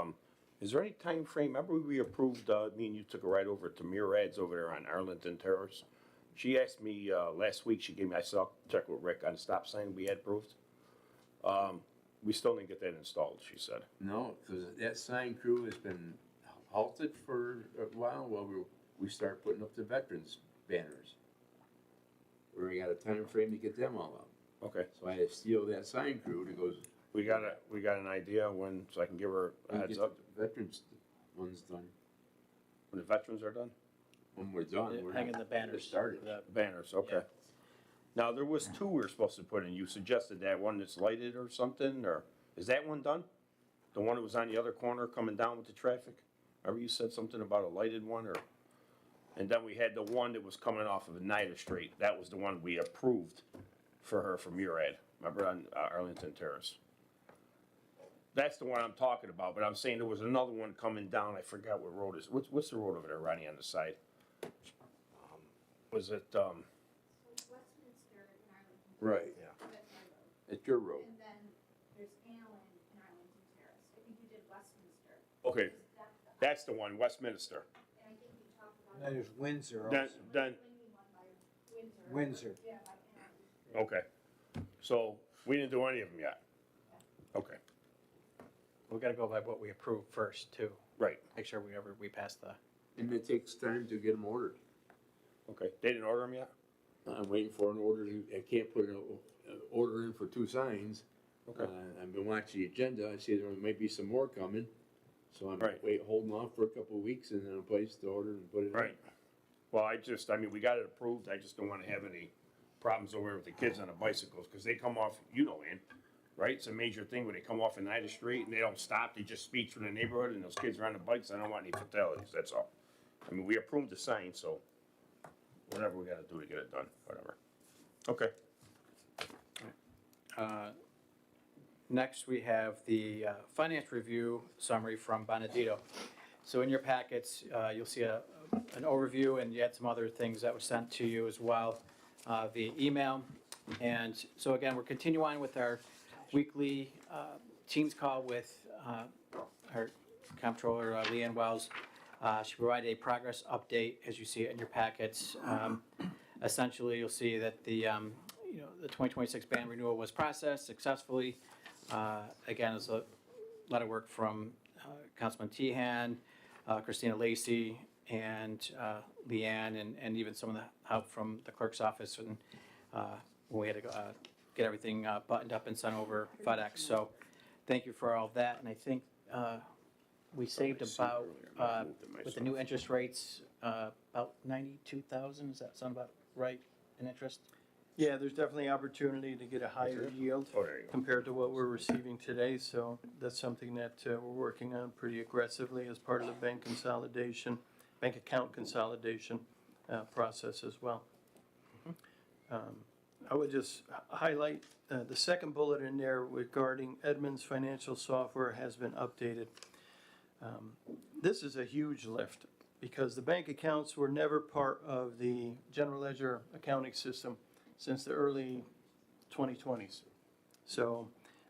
is there any time frame? Remember we approved, me and you took a ride over to Murad's over there on Arlington Terrace? She asked me, last week, she gave me, I saw, check with Rick on the stop sign we had approved. We still didn't get that installed, she said. No, because that sign crew has been halted for a while we start putting up the veterans banners. We got a time frame to get them all up. Okay. So I had to steal that sign crew that goes. We got an idea when, so I can give her a heads up. The veterans one's done. When the veterans are done? When we're done, we're Hanging the banners. started. Banners, okay. Yeah. Now, there was two we were supposed to put in. You suggested that one that's lighted or something, or is that one done? The one that was on the other corner coming down with the traffic? Remember you said something about a lighted one, or? And then we had the one that was coming off of Oneida Street. That was the one we approved for her from Murad. Remember on Arlington Terrace? That's the one I'm talking about, but I'm saying there was another one coming down. I forgot what road is. What's the road over there, Ronnie, on the side? Was it, Westminster and Arlington. Right. Yeah. That's my road. It's your road. And then there's Allen and Arlington Terrace. I think you did Westminster. okay, That's the, that's the one, Westminster. and I think you talked about. Then there's Windsor Then, also. then, Cleaning one by Windsor. Windsor. Yeah, by Allen. okay. So, we didn't do any of them yet? Okay, We gotta go by what we approved first too. right, Make sure we pass the, And it takes time to get them ordered. okay. They didn't order them yet? I'm waiting for an order. I can't put an order in for 2 signs. Okay. I've been watching the agenda. I see there might be some more coming. So I'm Right. holding off for a couple of weeks and then I'll place the order and put it in. Right. Well, I mean, we got it approved, I just don't wanna have any problems over with the kids on the bicycles, cause they come off, you know, Ann, right? It's a major thing when they come off Oneida Street and they don't stop, they just speed through the neighborhood and those kids are on the bikes, I don't want any fatalities, that's all. I mean, we approved the sign, so whatever we gotta do to get it done, whatever. Okay. next we have the finance review summary from Bonadito. So in your packets, you'll see an overview and you had some other things that were sent to you as well via email. And so again, we're continuing on with our weekly Teams call with our comptroller, Leanne Wells. She provided a progress update, as you see it in your packets. Essentially, you'll see that the 2026 band renewal was processed successfully. Again, there's a lot of work from Councilman Tehan, Christina Lacey, and Leanne, and even some of the help from the clerk's office when we had to get everything buttoned up and sent over FedEx. So thank you for all of that. And I think we saved about, with the new interest rates, about 92,000. Does that sound about right in interest? Yeah, there's definitely opportunity to get a higher yield Oh, there you go. compared to what we're receiving today, so that's something that we're working on pretty aggressively as part of the bank account consolidation process as well. I would just highlight the second bullet in there regarding Edmunds Financial Software has been updated. This is a huge lift because the bank accounts were never part of the general ledger accounting system since the early 2020s. So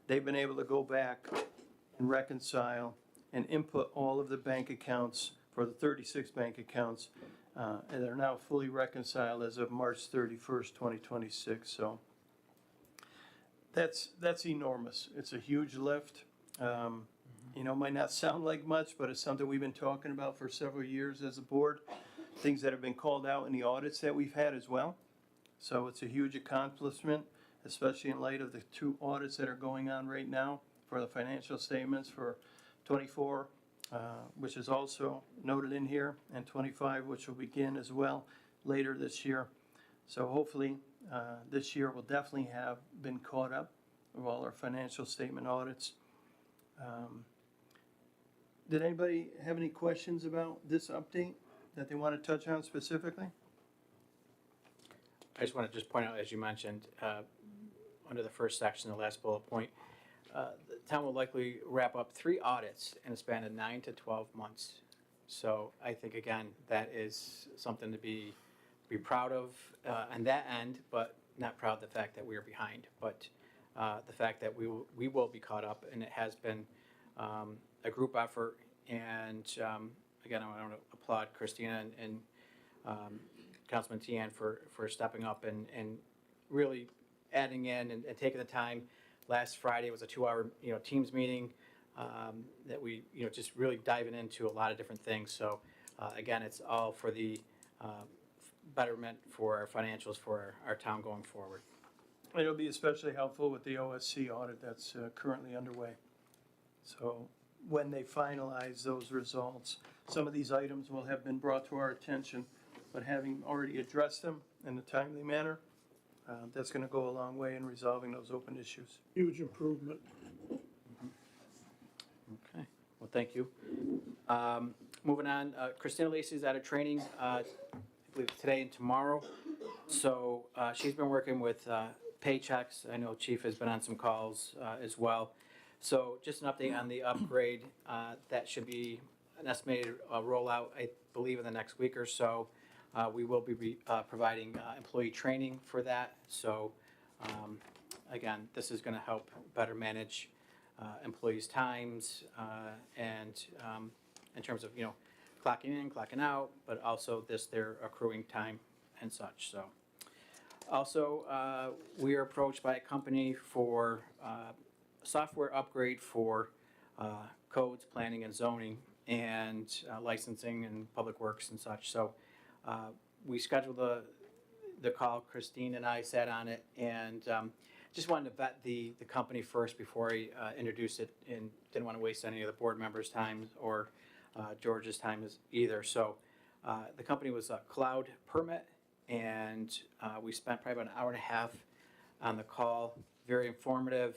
they've been able to go back and reconcile and input all of the bank accounts for the 36 bank accounts, and they're now fully reconciled as of March 31st, 2026. So that's enormous. It's a huge lift. Might not sound like much, but it's something we've been talking about for several years as a board. Things that have been called out in the audits that we've had as well. So it's a huge accomplishment, especially in light of the 2 audits that are going on right now for the financial statements for 24, which is also noted in here, and 25, which will begin as well later this year. So hopefully this year will definitely have been caught up of all our financial statement audits. Did anybody have any questions about this update that they want to touch on specifically? I just want to point out, as you mentioned, under the first section, the last bullet point, the town will likely wrap up 3 audits in a span of 9 to 12 months. So I think, again, that is something to be proud of on that end, but not proud of the fact that we are behind. But the fact that we will be caught up, and it has been a group effort. And again, I want to applaud Christina and Councilman Tian for stepping up and really adding in and taking the time. Last Friday was a 2-hour Teams meeting that we just really diving into a lot of different things. So again, it's all for the betterment for our financials for our town going forward. It'll be especially helpful with the OSC audit that's currently underway. So when they finalize those results, some of these items will have been brought to our attention, but having already addressed them in a timely manner, that's going to go a long way in resolving those open issues. Huge improvement. Okay, well, thank you. Moving on, Christina Lacey's out of training, I believe today and tomorrow. So she's been working with paychecks. I know Chief has been on some calls as well. So just an update on the upgrade. That should be an estimated rollout, I believe, in the next week or so. We will be providing employee training for that. So again, this is going to help better manage employees' times and in terms of clocking in, clocking out, but also their accruing time and such. So also we are approached by a company for software upgrade for codes, planning and zoning, and licensing and public works and such. So we scheduled the call. Christine and I sat on it and just wanted to vet the company first before I introduced it, and didn't want to waste any of the board members' time or George's time either. So the company was Cloud Permit, and we spent probably about an hour and a half on the call. Very informative.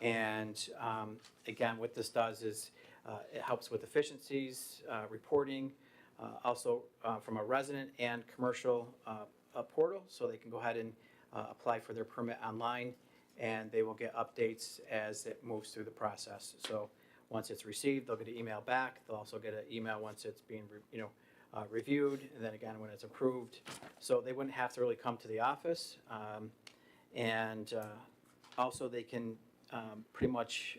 And again, what this does is it helps with efficiencies, reporting, also from a resident and commercial portal, so they can go ahead and apply for their permit online, and they will get updates as it moves through the process. So once it's received, they'll get an email back. They'll also get an email once it's being reviewed, and then again when it's approved. So they wouldn't have to really come to the office, and also they can pretty much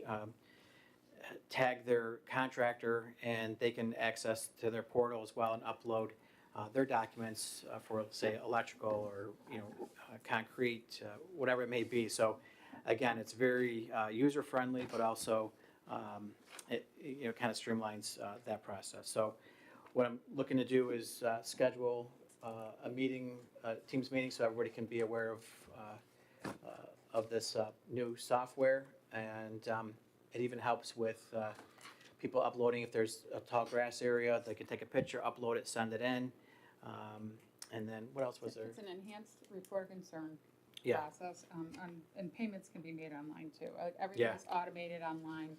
tag their contractor, and they can access to their portal as well and upload their documents for, say, electrical or concrete, whatever it may be. So again, it's very user friendly, but also it kind of streamlines that process. So what I'm looking to do is schedule a meeting, a Teams meeting, so everybody can be aware of this new software, and it even helps with people uploading. If there's a tall grass area, they can take a picture, upload it, send it in. And then what else was there? It's an enhanced report of concern Yeah. process, and payments can be made online too. Everything's automated online.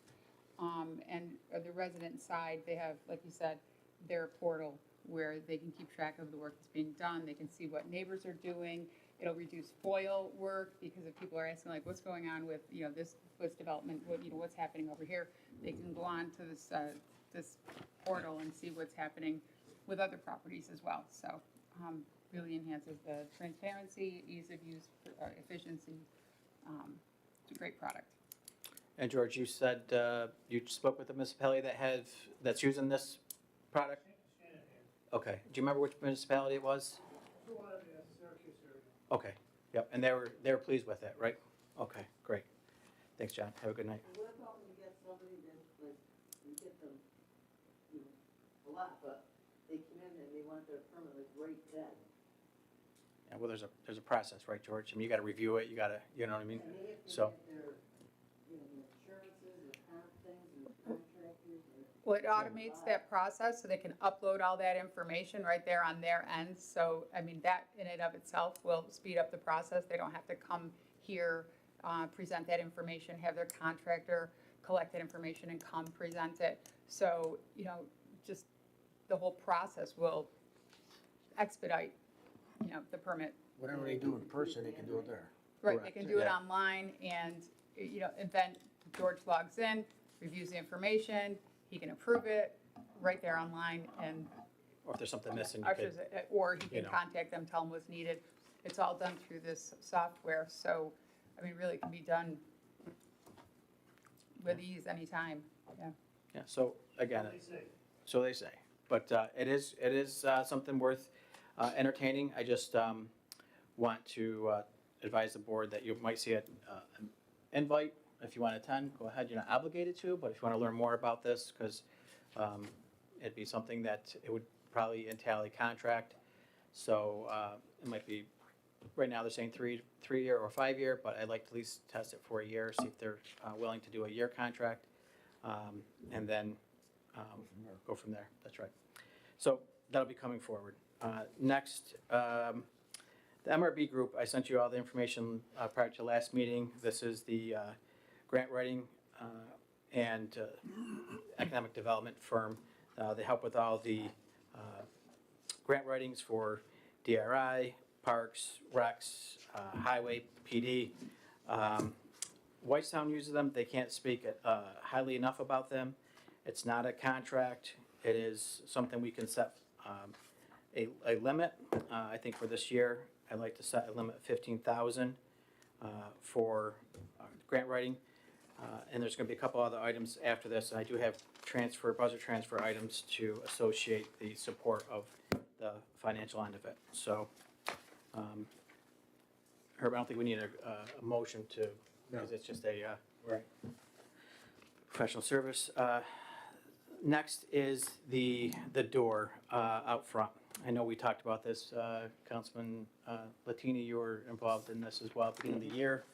And the resident side, they have, like you said, their portal where they can keep track of the work that's being done. They can see what neighbors are doing. It'll reduce FOIL work, because if people are asking like, what's going on with this development, what's happening over here, they can go on to this portal and see what's happening with other properties as well. So really enhances the transparency, ease of use, efficiency. It's a great product. And George, you said you spoke with the municipality that's using this product? Okay. Do you remember which municipality it was? Okay. Yep. And they were pleased with it, right? Okay. Great. Thanks, John. Have a good night. What about when you get somebody that, like, you get them, a lot, but they come in and they want their permit like right then? Yeah, well, there's a process, right, George? I mean, you got to review it. You got to, you know what I mean? And they have to So. get their, insurances or comp things and contractors or. Well, it automates that process so they can upload all that information right there on their end. So, I mean, that in and of itself will speed up the process. They don't have to come here present that information, have their contractor collect that information and come present it. So, you know, just the whole process will expedite, you know, the permit. Whatever they do in person, they can do it there. Right, they can do it Yeah. online and, you know, and then George logs in, reviews the information, he can approve it right there online and, Or if there's something missing, you could, or he you can know. contact them, tell them what's needed. It's all done through this software, so, I mean, really it can be done with ease anytime, yeah. yeah, so again, so they say. But it is something worth entertaining. I just want to advise the board that you might see an invite. If you want to attend, go ahead, you're not obligated to, but if you want to learn more about this, because it'd be something that it would probably entail a contract. So it might be, right now they're saying 3-year or 5-year, but I'd like to at least test it for a year, see if they're willing to do a year contract, and then go from there. That's right. So that'll be coming forward. Next, the MRB group, I sent you all the information prior to last meeting. This is the grant writing and economic development firm. They help with all the grant writings for DRI, parks, recs, highway, PD. Whitestown uses them. They can't speak highly enough about them. It's not a contract. It is something we can set a limit. I think for this year, I'd like to set a limit of 15,000 for grant writing. And there's going to be a couple other items after this. And I do have budget transfer items to associate the support of the financial end of it. So, Herb, I don't think we need a motion to, because it's just a professional service. Next is the door out front. I know we talked about this, Councilman Latini, you were involved in this as well at the beginning of the year.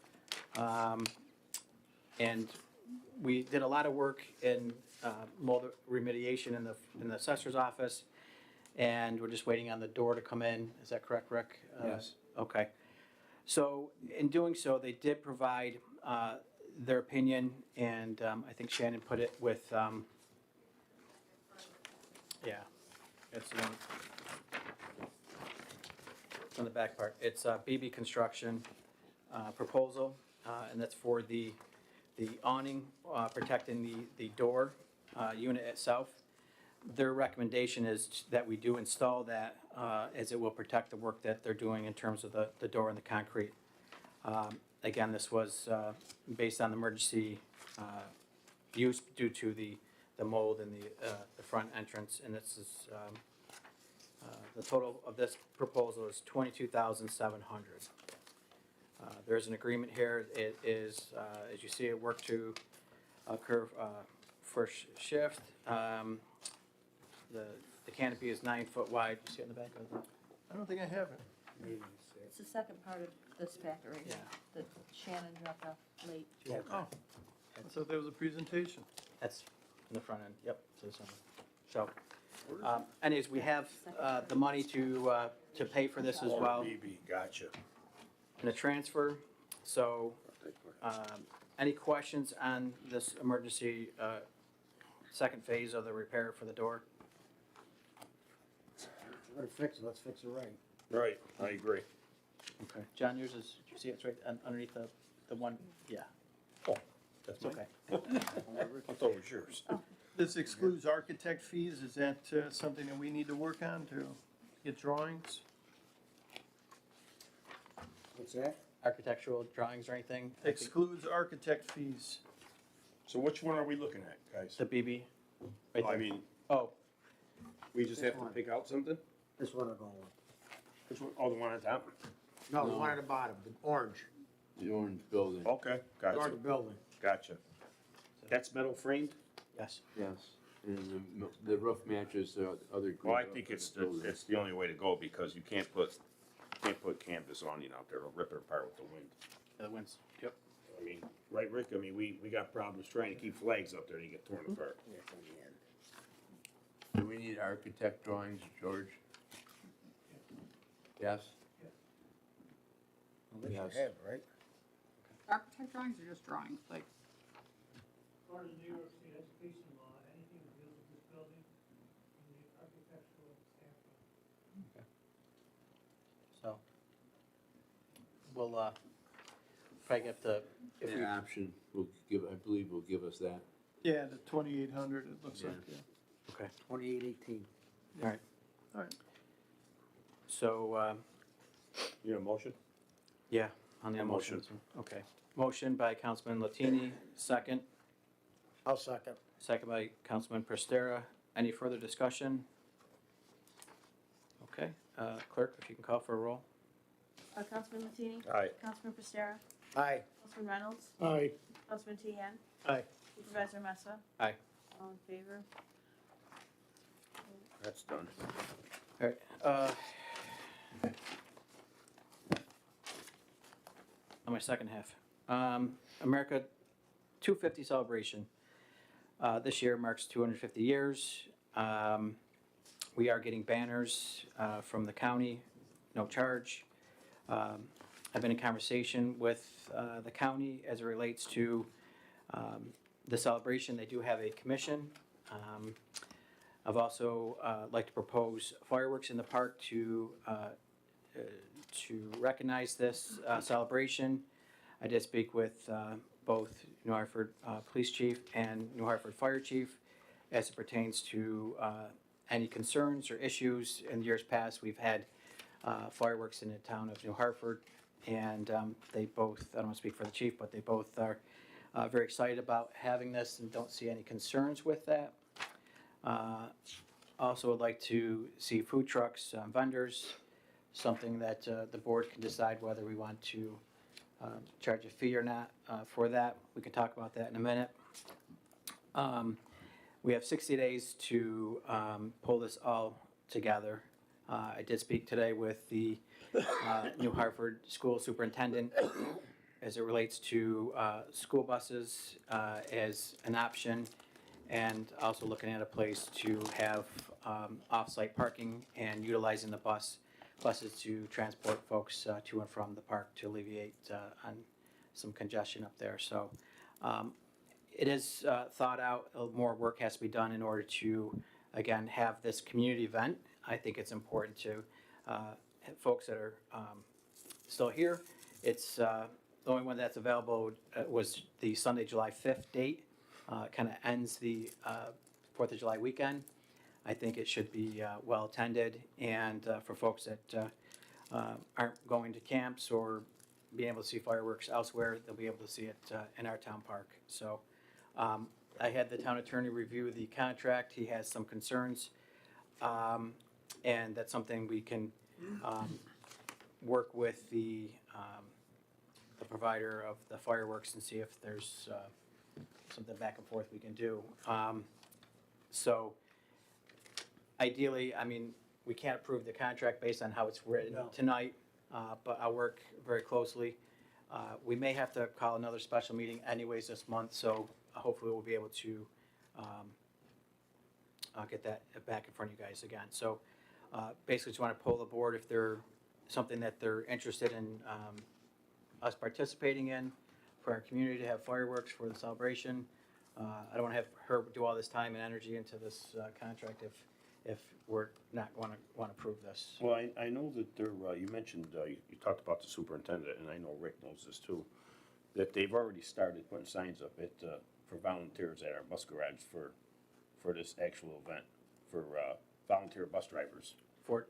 And we did a lot of work in mold remediation in the assessor's office, and we're just waiting on the door to come in. Is that correct, Rick? Yes. Okay. So in doing so, they did provide their opinion, and I think Shannon put it with, yeah, it's on the back part. It's BB Construction proposal, and that's for the awning protecting the door unit itself. Their recommendation is that we do install that as it will protect the work that they're doing in terms of the door and the concrete. Again, this was based on the emergency use due to the mold in the front entrance, and this is the total of this proposal is $22,700. There's an agreement here. It is, as you see, it work to occur first shift. The canopy is 9 foot wide. You see it in the back of it? I don't think I have it. It's the second part of this packet right here, that Shannon dropped off late. Oh, so there was a presentation. That's in the front end. Yep. So, anyways, we have the money to pay for this as well. BB, gotcha. And a transfer. So, any questions on this emergency second phase of the repair for the door? We're gonna fix it, let's fix it right. Right, I agree. Okay. John, yours is, did you see it's right underneath the one? Yeah. Oh, that's It's okay. I thought it was yours. This excludes architect fees. Is that something that we need to work on to get drawings? What's that? Architectural drawings or anything? Excludes architect fees. So which one are we looking at, guys? The BB? Right I there. mean, Oh, we just have to pick out something? This one will go with. Which one? Oh, the one on top? No, the one at the bottom, the orange, The orange building. Okay, the gotcha, orange building. gotcha. That's metal framed? yes. Yes. And the roof matches the other. Well, I green think roof it's in the building. the only way to go because you can't put canvas awning out there, it'll rip it apart with the wind. The wins. Yep. I mean, right, Rick? I mean, we got problems trying to keep flags up there, they get torn apart. Do we need architect drawings, George? Yes? Unless you Yes. have, right? architect drawings are just drawings, like, According to New York State education law, anything that deals with this building, you need architectural staff. So, we'll, probably get the, if we, That option will give, I believe will give us that. Yeah, the 2,800, it looks like, yeah. okay, 2818. all right. All right. So, You need a motion? yeah, on the A motion. motions. Okay. Motion by Councilman Latini, second. I'll second. Second by Councilman Prestera. Any further discussion? Okay, clerk, if you can call for a roll. Councilman Matheny? Aye. Councilman Prestera? Aye. Councilman Reynolds? Aye. Councilman Tian? Aye. Supervisor Messa? Aye. All in favor? That's done. All right, on my second half. America 250 celebration. This year marks 250 years. We are getting banners from the county, no charge. I've been in conversation with the county as it relates to the celebration. They do have a commission. I've also like to propose fireworks in the park to recognize this celebration. I did speak with both New Hartford Police Chief and New Hartford Fire Chief as it pertains to any concerns or issues. In years past, we've had fireworks in the town of New Hartford, and they both, I don't want to speak for the chief, but they both are very excited about having this and don't see any concerns with that. Also would like to see food trucks, vendors, something that the board can decide whether we want to charge a fee or not for that. We can talk about that in a minute. We have 60 days to pull this all together. I did speak today with the New Hartford School Superintendent as it relates to school buses as an option, and also looking at a place to have off-site parking and utilizing the buses to transport folks to and from the park to alleviate on some congestion up there. So it is thought out. More work has to be done in order to, again, have this community event. I think it's important to folks that are still here. It's the only one that's available was the Sunday, July 5th date. Kind of ends the 4th of July weekend. I think it should be well attended, and for folks that aren't going to camps or being able to see fireworks elsewhere, they'll be able to see it in our town park. So I had the town attorney review the contract. He has some concerns, and that's something we can work with the provider of the fireworks and see if there's something back and forth we can do. So ideally, I mean, we can't approve the contract based on how it's written tonight, but I'll work very closely. We may have to call another special meeting anyways this month, so hopefully we'll be able to get that back in front of you guys again. So basically just want to poll the board if they're something that they're interested in us participating in for our community to have fireworks for the celebration. I don't want to have her do all this time and energy into this contract if we're not want to approve this. Well, I know that there, you mentioned, you talked about the superintendent, and I know Rick knows this too, that they've already started putting signs up at, for volunteers at our bus garage for this actual event, for volunteer bus drivers. For,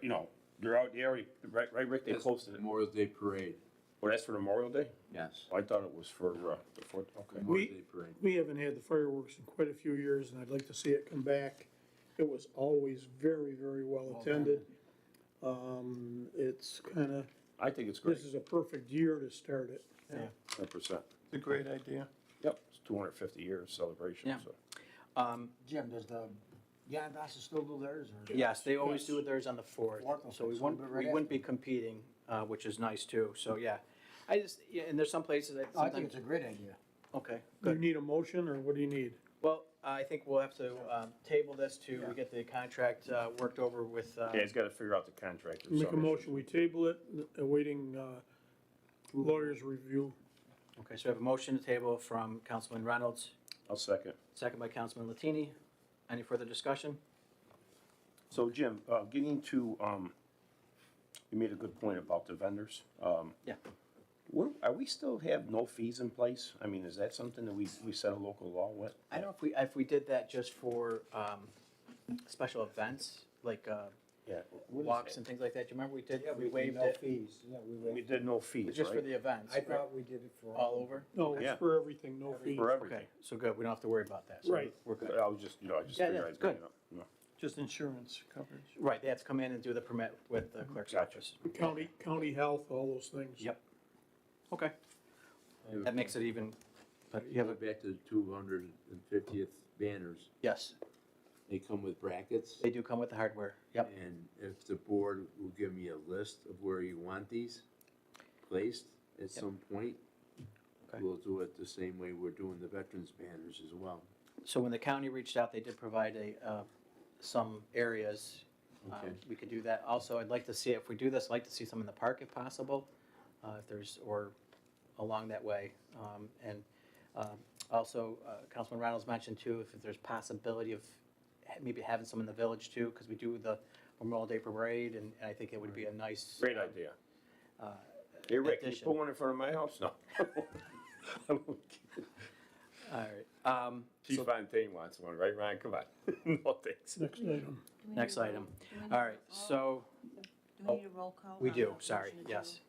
You know, they're out, they already, right, Rick, they That's posted it. Memorial Day Parade. Well, that's for Memorial Day? Yes. Oh, I thought it was for the 4th, okay. Memorial Day Parade. We haven't had the fireworks in quite a few years, and I'd like to see it come back. It was always very, very well attended. It's kind of, I think it's great, this is a perfect year to start it. Yeah, 100%. it's a great idea. Yep, it's 250 years celebration, Yeah. so. Jim, does the Yandas still do theirs? Or? Yes, they always do theirs on the 4th, Fourth, so we okay, so wouldn't, we'll be right we wouldn't after. be competing, which is nice too, so yeah. I just, yeah, and there's some places that I think sometimes, it's a great idea. okay, Do you good. need a motion, or what do you need? Well, I think we'll have to table this to, we get the contract worked over with, Yeah, he's gotta figure out the contract. There's Make a some motion, we table it, awaiting lawyer's review. Okay, so we have a motion to table from Councilman Reynolds, I'll second. second by Councilman Latini. Any further discussion? So Jim, getting to, you made a good point about the vendors. Yeah. Are we still have no fees in place? I mean, is that something that we set a local law with? I don't know if we did that just for special events, like Yeah. What is walks that? and things like that. Do you remember we did, Yeah, we waived no it fees, yeah, we We waived. did no fees, just for right? the events, I right? thought we did it for. All over? No, Yeah. it's for everything, no fees. For everything. Okay, so good, we don't have to worry about that. So Right. We're good. I was just, I just Yeah, figured yeah, I'd it's bring good. it up. No. Just insurance coverage. Right, they have to come in and do the permit with the clerk's Gotcha. office. County health, all those things. Yep. Okay, that makes it even, but you have a, Back to the 250th banners, yes, they come with brackets. they do come with the hardware, yep. And if the board will give me a list of where you want these placed at some point, Okay. we'll do it the same way we're doing the veterans banners as well. So when the county reached out, they did provide some areas. Okay. We could do that. Also, I'd like to see, if we do this, I'd like to see some in the park if possible, if there's, or along that way. And also, Councilman Reynolds mentioned too, if there's possibility of maybe having some in the village too, because we do the Memorial Day Parade, and I think it would be a nice. Great idea. Hey, Rick, can you addition. put one in front of my house? No. All right. Chief So Fontaine wants one, right, Ryan? Come on. No thanks. Next item. next item. All right, so Do we need a roll call? we on do, the sorry, motion to yes.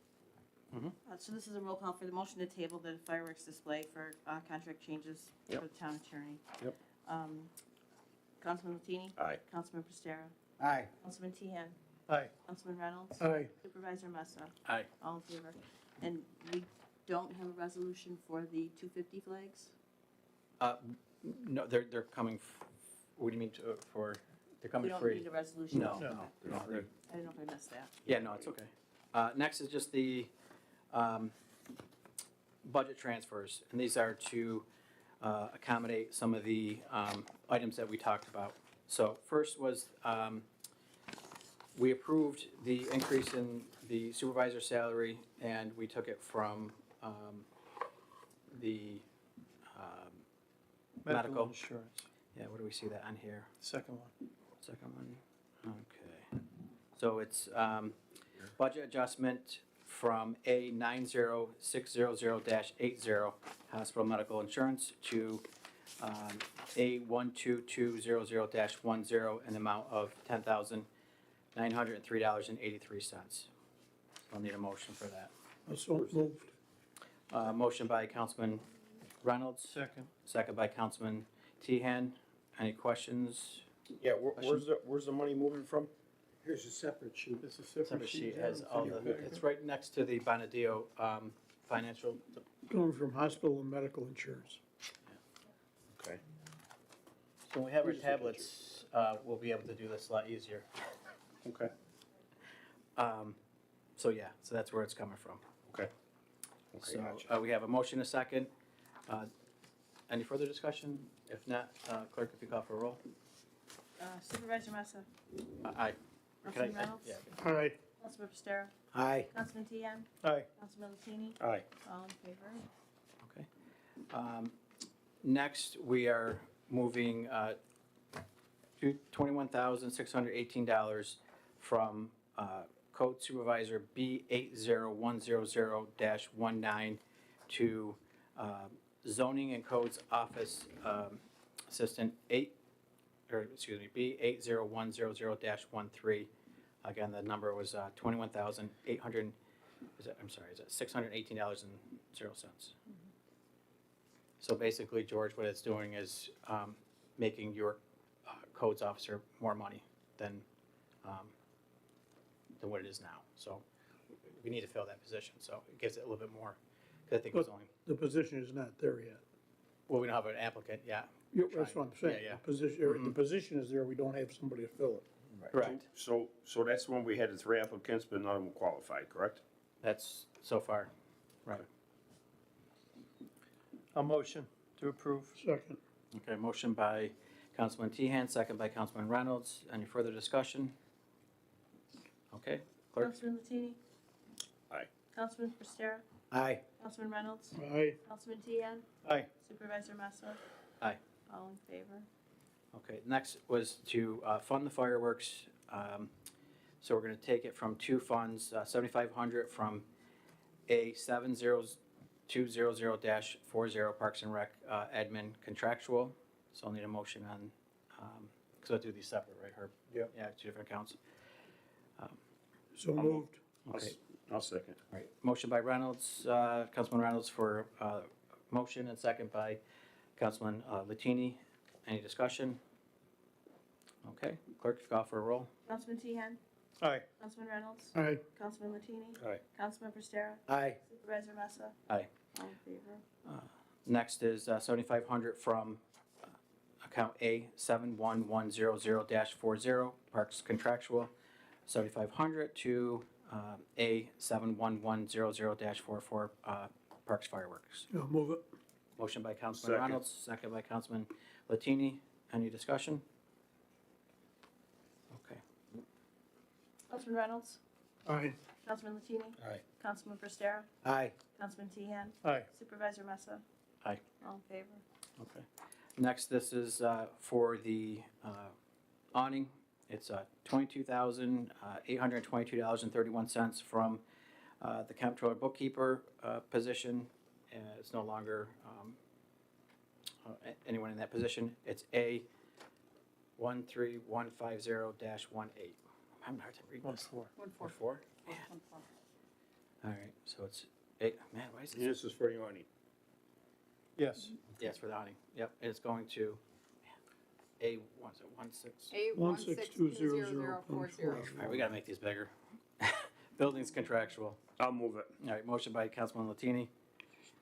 table? So this is a roll call for the motion to table the fireworks display for contract changes for the town attorney. Yep. Councilman Latini? Aye. Councilman Prestera? Aye. Councilman Tian? Aye. Councilman Reynolds? Aye. Supervisor Messa? Aye. All in favor? And we don't have a resolution for the 250 flags? No, they're coming, what do you mean for, they're We coming don't free? need a resolution? No, No. no, they're free. I don't know if I missed that. Yeah, no, it's okay. Next is just the budget transfers, and these are to accommodate some of the items that we talked about. So first was, we approved the increase in the supervisor's salary, and we took it from the Medical medical. insurance, Yeah, where do we see that on here? second one. Second one, okay. So it's budget adjustment from A 90600-80, hospital medical insurance, to A 12200-10, an amount of $10,903.83. I'll need a motion for that. So moved. Motion by Councilman Reynolds, Second. second by Councilman Tehan. Any questions? Yeah, where's the money moving from? Here's a separate sheet. This is separate Separate sheet there. has all the, it's right next to the Bonadeo financial. Going from hospital and medical insurance. Okay. So when we have our Here's the picture. tablets, we'll be able to do this a lot easier. Okay. So yeah, so that's where it's coming from. Okay. So gotcha. we have a motion, a second. Any further discussion? If not, clerk, if you call for a roll. Supervisor Messa? Aye. Councilman Reynolds? Yeah. Aye. Councilman Prestera? Aye. Councilman Tian? Aye. Councilman Latini? Aye. All in favor? Okay. Next, we are moving to $21,618 from Code Supervisor B80100-19 to Zoning and Codes Office Assistant B80100-13. Again, the number was $21,800. Is it $618.00. So basically, George, what it's doing is making your codes officer more money than what it is now. So we need to fill that position, so it gives it a little bit more, because I think it's But only, the position is not there yet. well, we don't have an applicant, yeah. Yeah, that's what I'm saying. Yeah, yeah. The position is there, we don't have somebody to fill it. Correct. So that's when we had the 3 applicants, but none of them qualified, correct? That's so far, right. A motion to approve. Second. Okay, motion by Councilman Tehan, second by Councilman Reynolds. Any further discussion? Okay, clerk? Councilman Latini? Aye. Councilman Prestera? Aye. Councilman Reynolds? Aye. Councilman Tian? Aye. Supervisor Massa? Aye. All in favor? Okay, next was to fund the fireworks. So we're gonna take it from two funds, 7,500 from A 70200-40 Parks and Rec admin contractual. So I'll need a motion on, because I'll do these separate, right, Herb? Yep. Yeah, two different accounts. So moved. Okay, I'll second. all right. Motion by Reynolds, Councilman Reynolds for motion, and second by Councilman Latini. Any discussion? Okay, clerk, call for a roll. Councilman Tian? Aye. Councilman Reynolds? Aye. Councilman Latini? Aye. Councilman Prestera? Aye. Supervisor Massa? Aye. All in favor? Next is 7,500 from account A 71100-40 Parks contractual, 7,500 to A 71100-44 Parks fireworks. I'll move it. Motion by Councilman Second. Reynolds, second by Councilman Latini. Any discussion? Okay. Councilman Reynolds? Aye. Councilman Latini? Aye. Councilman Prestera? Aye. Councilman Tian? Aye. Supervisor Massa? Aye. All in favor? Okay. Next, this is for the awning. It's $22,822.31 from the comptroller bookkeeper position. It's no longer anyone in that position. It's A 13150-18. I'm hard to read this. 1-4. 1-4? Man. All right, so it's eight. Man, why is And this? this is for the awning. Yes. Yeah, it's for the awning. Yep, and it's going to A, what is it, 16? 816200040. All right, we gotta make these bigger. Buildings contractual. I'll move it. All right, motion by Councilman Latini.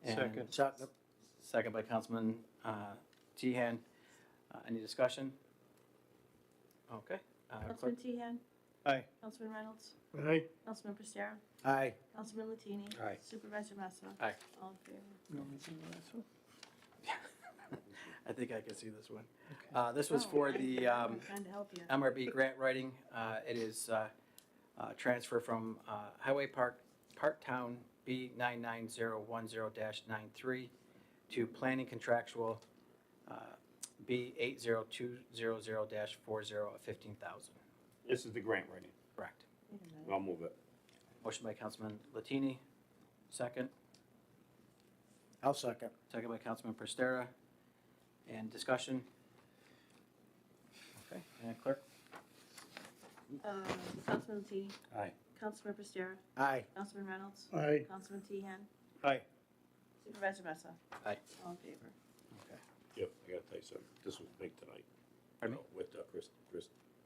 and Second. Second by Councilman Tehan. Any discussion? Okay. Councilman Tian? Aye. Councilman Reynolds? Aye. Councilman Prestera? Aye. Councilman Latini? Aye. Supervisor Massa? Aye. All in favor? You want me to do the last one? I think I can see this one. This was for the I'm trying to help you. MRB grant writing. It is transfer from Highway Part-Town B 99010-93 to Planning Contractual B 80200-40 of 15,000. This is the grant writing. Correct. Wait a minute. I'll move it. Motion by Councilman Latini, second. I'll second. Second by Councilman Prestera. And discussion? Okay, and clerk? Councilman Latini? Aye. Councilman Prestera? Aye. Councilman Reynolds? Aye. Councilman Tian? Aye. Supervisor Massa? Aye. All in favor? Okay. Yep, I gotta tell you something. This was big tonight. Pardon me? With Chris,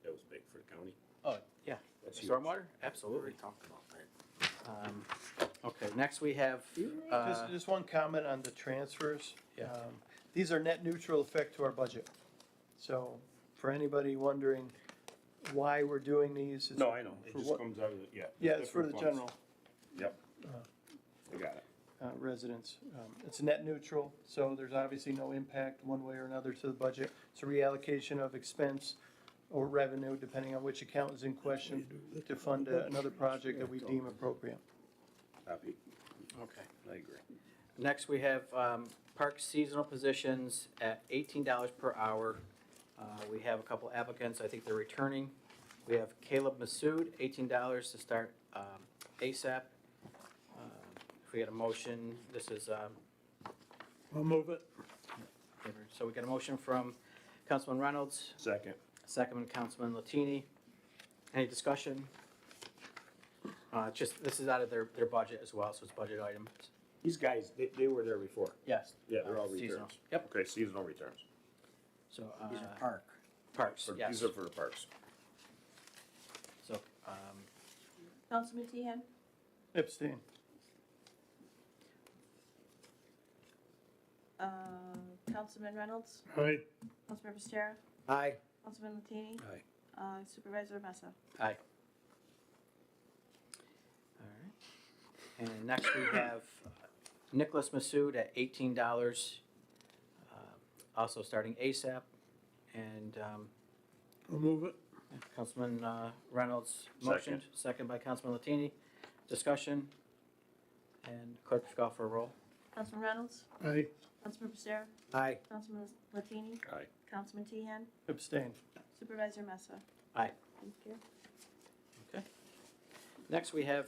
that was big for the county. Oh, yeah. That's huge. Stormwater? Absolutely. Okay, next we have, Just one comment on the transfers. Yeah. These are net neutral effect to our budget. So for anybody wondering why we're doing these. it's No, I know. It for just what- comes out of the, yeah. Yeah, it's for the different general funds. Yep. I got it. residents. It's net neutral, so there's obviously no impact one way or another to the budget. It's a reallocation of expense or revenue, depending on which account is in question, to fund another project that we deem appropriate. Copy. okay. I agree. Next we have park seasonal positions at $18 per hour. We have a couple applicants, I think they're returning. We have Caleb Masood, $18 to start ASAP. If we get a motion, this is, I'll move it. so we got a motion from Councilman Reynolds, Second. second by Councilman Latini. Any discussion? Just, this is out of their budget as well, so it's budget items. These guys, they were there before. Yes. Yeah, they're all Seasonal. returns. Yep. Okay, seasonal returns. So, These are park. parks, yes. These are for the parks. So, Councilman Tian? Abstain. Councilman Reynolds? Aye. Councilman Prestera? Aye. Councilman Latini? Aye. Supervisor Massa? aye. All right. And next we have Nicholas Masood at $18, also starting ASAP. And I'll move it. Councilman Reynolds motioned, second by Councilman Latini. Discussion? And clerk will call for a roll. Councilman Reynolds? Aye. Councilman Pacera? Aye. Councilman Latini? Aye. Councilman Tehan? Abstain. Supervisor Messa? Aye. Thank you. Okay. Next, we have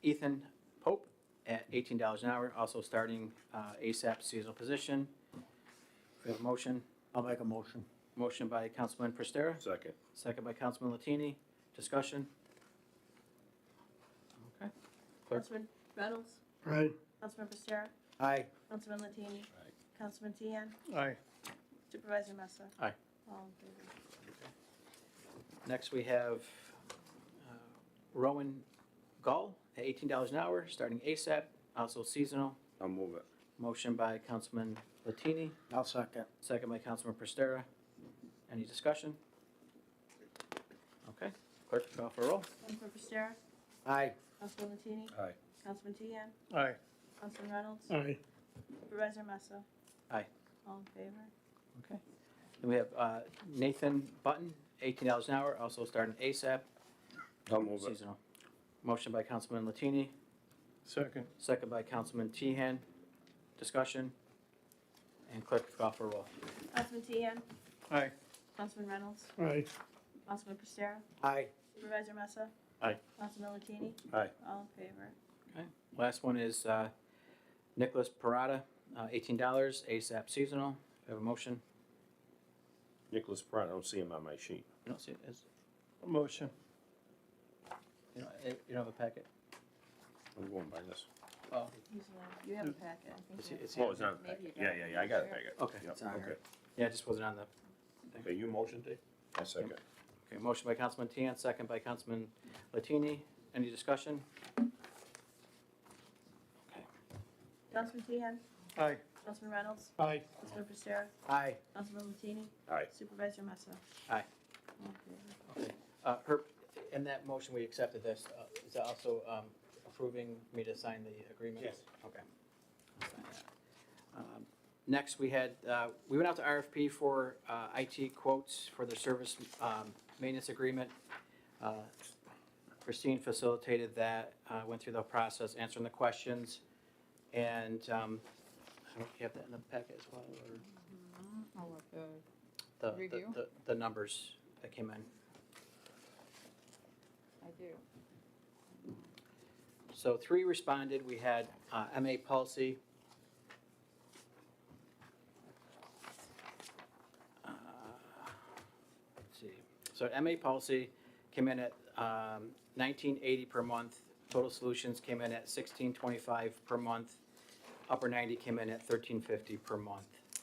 Ethan Pope at $18 an hour, also starting ASAP seasonal position. We have a motion. I'll make a motion. Motion by Councilman Prestera, Second. second by Councilman Latini. Discussion? Okay. Clerk? Councilman Reynolds? Aye. Councilman Pacera? Aye. Councilman Latini? Aye. Councilman Tehan? Aye. Supervisor Messa? Aye. All in favor? Next, we have Rowan Gall at $18 an hour, starting ASAP, also seasonal. I'll move it. Motion by Councilman Latini, I'll second. second by Councilman Prestera. Any discussion? Okay, clerk, call for a roll. Councilman Pacera? Aye. Councilman Latini? Aye. Councilman Tehan? Aye. Councilman Reynolds? Aye. Supervisor Messa? Aye. All in favor? Okay. Then we have Nathan Button, $18 an hour, also starting ASAP, I'll move it. seasonal. Motion by Councilman Latini, Second. second by Councilman Tehan. Discussion? And clerk, call for a roll. Councilman Tehan? Aye. Councilman Reynolds? Aye. Councilman Pacera? Aye. Supervisor Messa? Aye. Councilman Latini? Aye. All in favor? Okay. Last one is Nicholas Parada, $18, ASAP seasonal. We have a motion. Nicholas Pratt, I don't see him on my sheet. You don't see it? Motion. You don't have a packet? I'm going by this. Oh, You have a packet, I think. It's- you have- it's- Oh, it's not a Maybe packet. you Yeah, don't. I got a packet. okay. Yep, It's on okay. here. Yeah, it just wasn't on the, Okay, you motioned it? I second. okay, motion by Councilman Tian, second by Councilman Latini. Any discussion? Okay. Councilman Tehan? Aye. Councilman Reynolds? Aye. Councilman Pacera? Aye. Councilman Latini? Aye. Supervisor Messa? Aye. All in favor? Okay. Herb, in that motion, we accepted this. Is that also approving me to sign the agreement? Yes. Okay. I'll sign that. Next, we had, we went out to RFP for IT quotes for the service maintenance agreement. Christine facilitated that, went through the process, answering the questions. And I don't know if you have that in the packet as well, or I'll let the, Review? the numbers that came in. I do. So 3 responded. We had MA Policy. Let's see. So MA Policy came in at $19.80 per month. Total Solutions came in at $16.25 per month. Upper 90 came in at $13.50 per month.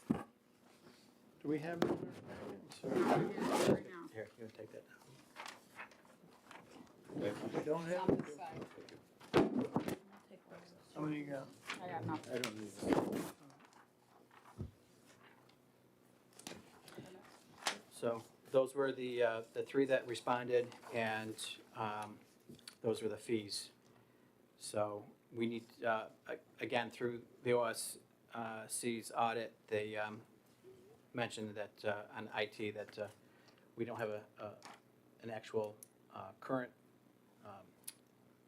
Do we have? Right now. Here, you can take that. We don't It's have. on this side. Take one of those. How many you got? I got nothing. I don't need that. So those were the 3 that responded, and those were the fees. So we need, again, through the OSC's audit, they mentioned that on IT that we don't have an actual current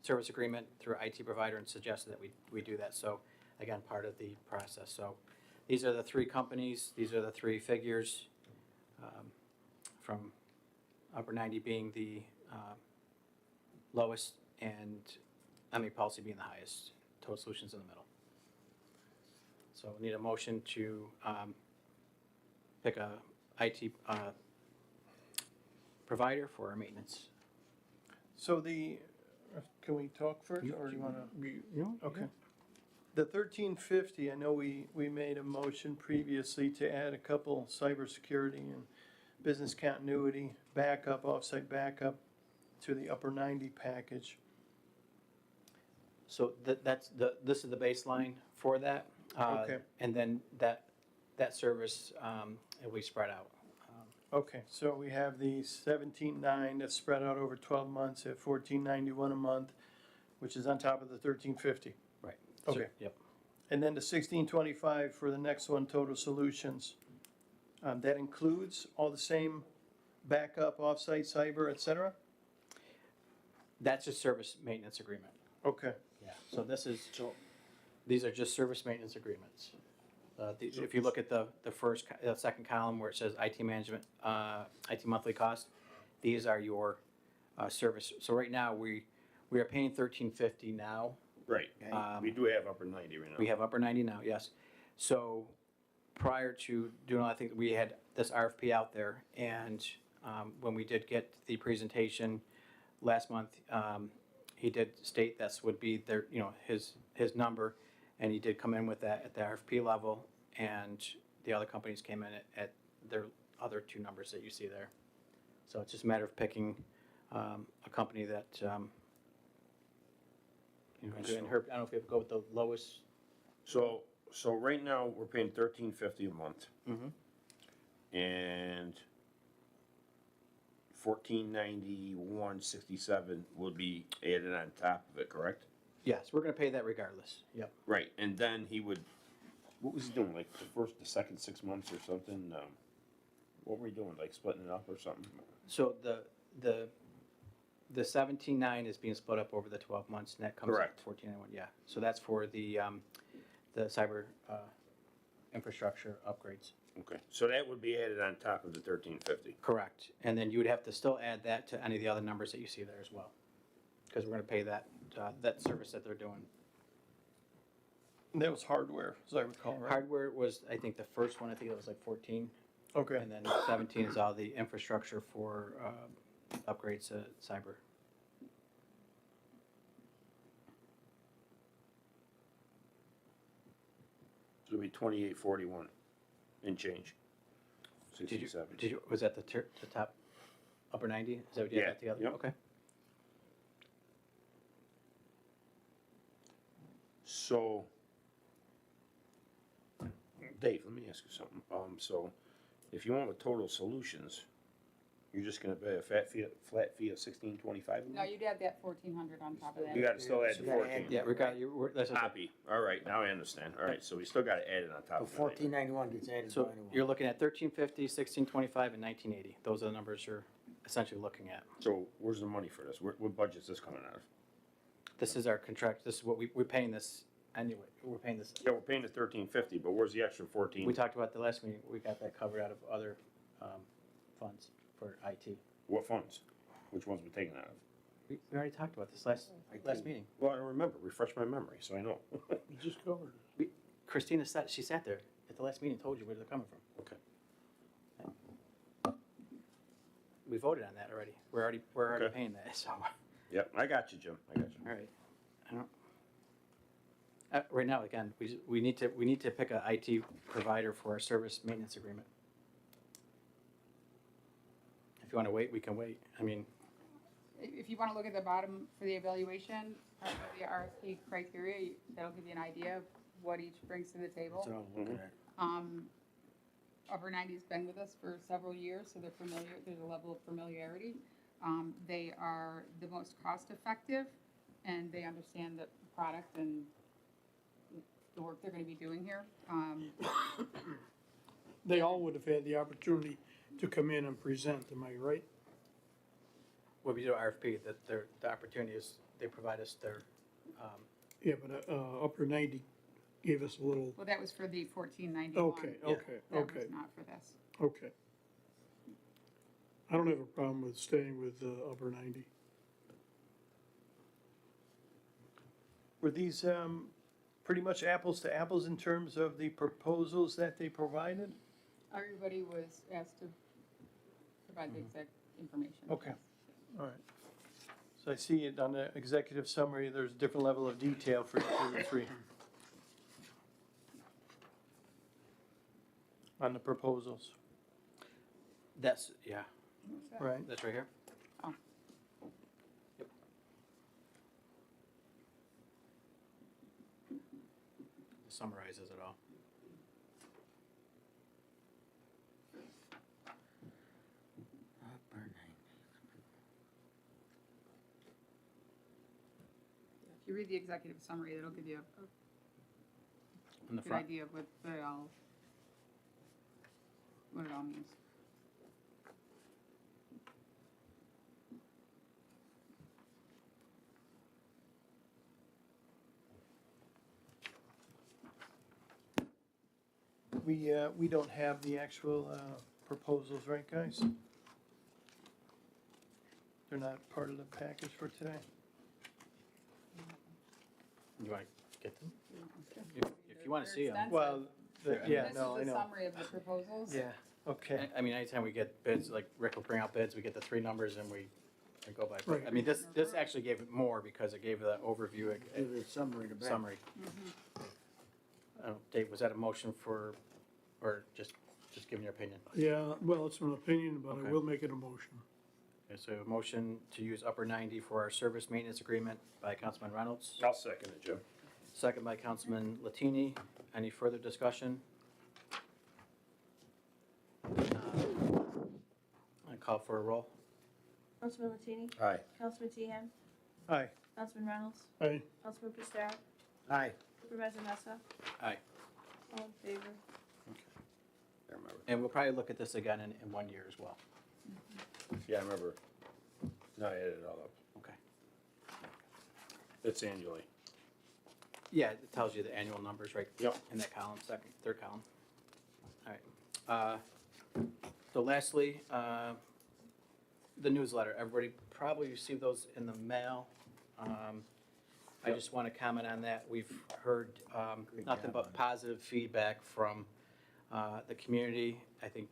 service agreement through IT provider, and suggested that we do that. So again, part of the process. So these are the 3 companies, these are the 3 figures, from upper 90 being the lowest and MA Policy being the highest, Total Solutions in the middle. So we need a motion to pick a IT provider for our maintenance. So can we talk first, or do you wanna? Okay. The 1350, I know we made a motion previously to add a couple cybersecurity and business continuity, backup, offsite backup to the upper 90 package. So this is the baseline for that. Okay. And then that service will be spread out. Okay, so we have the 17.9 that's spread out over 12 months at $14.91 a month, which is on top of the 1350. Right. Okay. Yep. And then the 1625 for the next one, Total Solutions. That includes all the same backup, offsite, cyber, et cetera? That's a service maintenance agreement. Okay. Yeah. So this is, These are just service maintenance agreements. If you look at the second column where it says IT management, IT monthly cost, these are your service. So right now, we are paying $13.50 now. Right, we do have upper 90 right now. We have upper 90 now, yes. So prior to doing all, I think we had this RFP out there, and when we did get the presentation last month, he did state this would be their, his number, and he did come in with that at the RFP level, and the other companies came in at their other two numbers that you see there. So it's just a matter of picking a company that, and Herb, I don't know if you have to go with the lowest. So right now, we're paying $13.50 a month. Mm-hmm. And $14.91.67 will be added on top of it, correct? Yes, we're gonna pay that regardless, yep. Right, and then he would, what was he doing, like the second 6 months or something? What were we doing, like splitting it up or something? So the 17.9 is being split up over the 12 months, and that comes out Correct. to 14.91, yeah. So that's for the cyber infrastructure upgrades. Okay, so that would be added on top of the $13.50. Correct, and then you would have to still add that to any of the other numbers that you see there as well, because we're gonna pay that service that they're doing. And that was hardware, as I recall, right? Hardware was, I think, the first one, I think it was like 14. Okay. And then 17 is all the infrastructure for upgrades to cyber. So it'd be $28.41 and change. 67. Was that the top, upper 90? Is that what you had together? Yep. Okay. So, Dave, let me ask you something. So, if you went with Total Solutions, you're just gonna pay a flat fee of $16.25? No, you'd add that 1,400 on top of that. You gotta still add the 14. Yeah, we got, that's okay. Copy. All right, now I understand. All right, so we still gotta add it on top The of it. 1491 gets added So by anyone. you're looking at 1350, 1625, and 1980. Those are the numbers you're essentially looking at. So where's the money for this? What budget's this coming out of? This is our contract, this is what we're paying this anyway, we're paying this. Yeah, we're paying the $13.50, but where's the extra 14? We talked about the last meeting, we got that covered out of other funds for IT. What funds? Which ones we taking out of? We already talked about this last meeting. Well, I don't remember. Refresh my memory, so I know. You just covered it. Christina she sat there at the last meeting, told you where they're coming from. Okay. We voted on that already. We're already Okay. paying that, so. Yep, I got you, Jim. I got you. All right. I don't. Right now, again, we need to pick a IT provider for our service maintenance agreement. If you want to wait, we can wait. I mean, If you want to look at the bottom for the evaluation, part of the RFP criteria, that'll give you an idea of what each brings to the table. That's what I'm looking at. Upper 90's been with us for several years, so they're familiar, there's a level of familiarity. They are the most cost-effective, and they understand the product and the work they're going to be doing here. They all would have had the opportunity to come in and present, am I right? when we do RFP, that the opportunity is, they provide us their, Yeah, but upper 90 gave us a little, Well, that was for the 1491. okay, Yeah. okay, That okay, was not for this. okay. I don't have a problem with staying with upper 90. Were these pretty much apples to apples in terms of the proposals that they provided? Everybody was asked to provide the exact information. Okay. All right. So I see it on the executive summary, there's a different level of detail for each of the three. On the proposals, that's, yeah, What's that? right? that's right here. Oh. Yep. Summarizes it all. If you read the executive summary, it'll give you In the a good front. idea of what it all means. we don't have the actual proposals, right, guys? They're not part of the package for today. You want to get them? If you want to see them. Extensive. Well, yeah, This no, I is a know. summary of the proposals. Yeah, okay. I mean, anytime we get bids, like Rick will bring out bids, we get the three numbers and we go by. Right. I mean, this actually gave it more because it gave the overview, Give it a summary in the back. summary. Dave, was that a motion for, or just giving your opinion? Yeah, well, it's an opinion, but Okay. I will make it a motion. Okay, so a motion to use upper 90 for our service maintenance agreement by Councilman Reynolds, I'll second it, Jim. second by Councilman Latini. Any further discussion? I call for a roll. Councilman Latini? Aye. Councilman Tian? Aye. Councilman Reynolds? Aye. Councilman Pistow? Aye. Supervisor Messa? Aye. All in favor? I remember. And we'll probably look at this again in 1 year as well. Yeah, I remember. No, I added it all up. Okay. It's annually. Yeah, it tells you the annual numbers right Yep. in that column, third column. All right. So lastly, the newsletter. Everybody probably received those in the mail. I just want to comment on that. We've heard nothing but positive feedback from the community. I think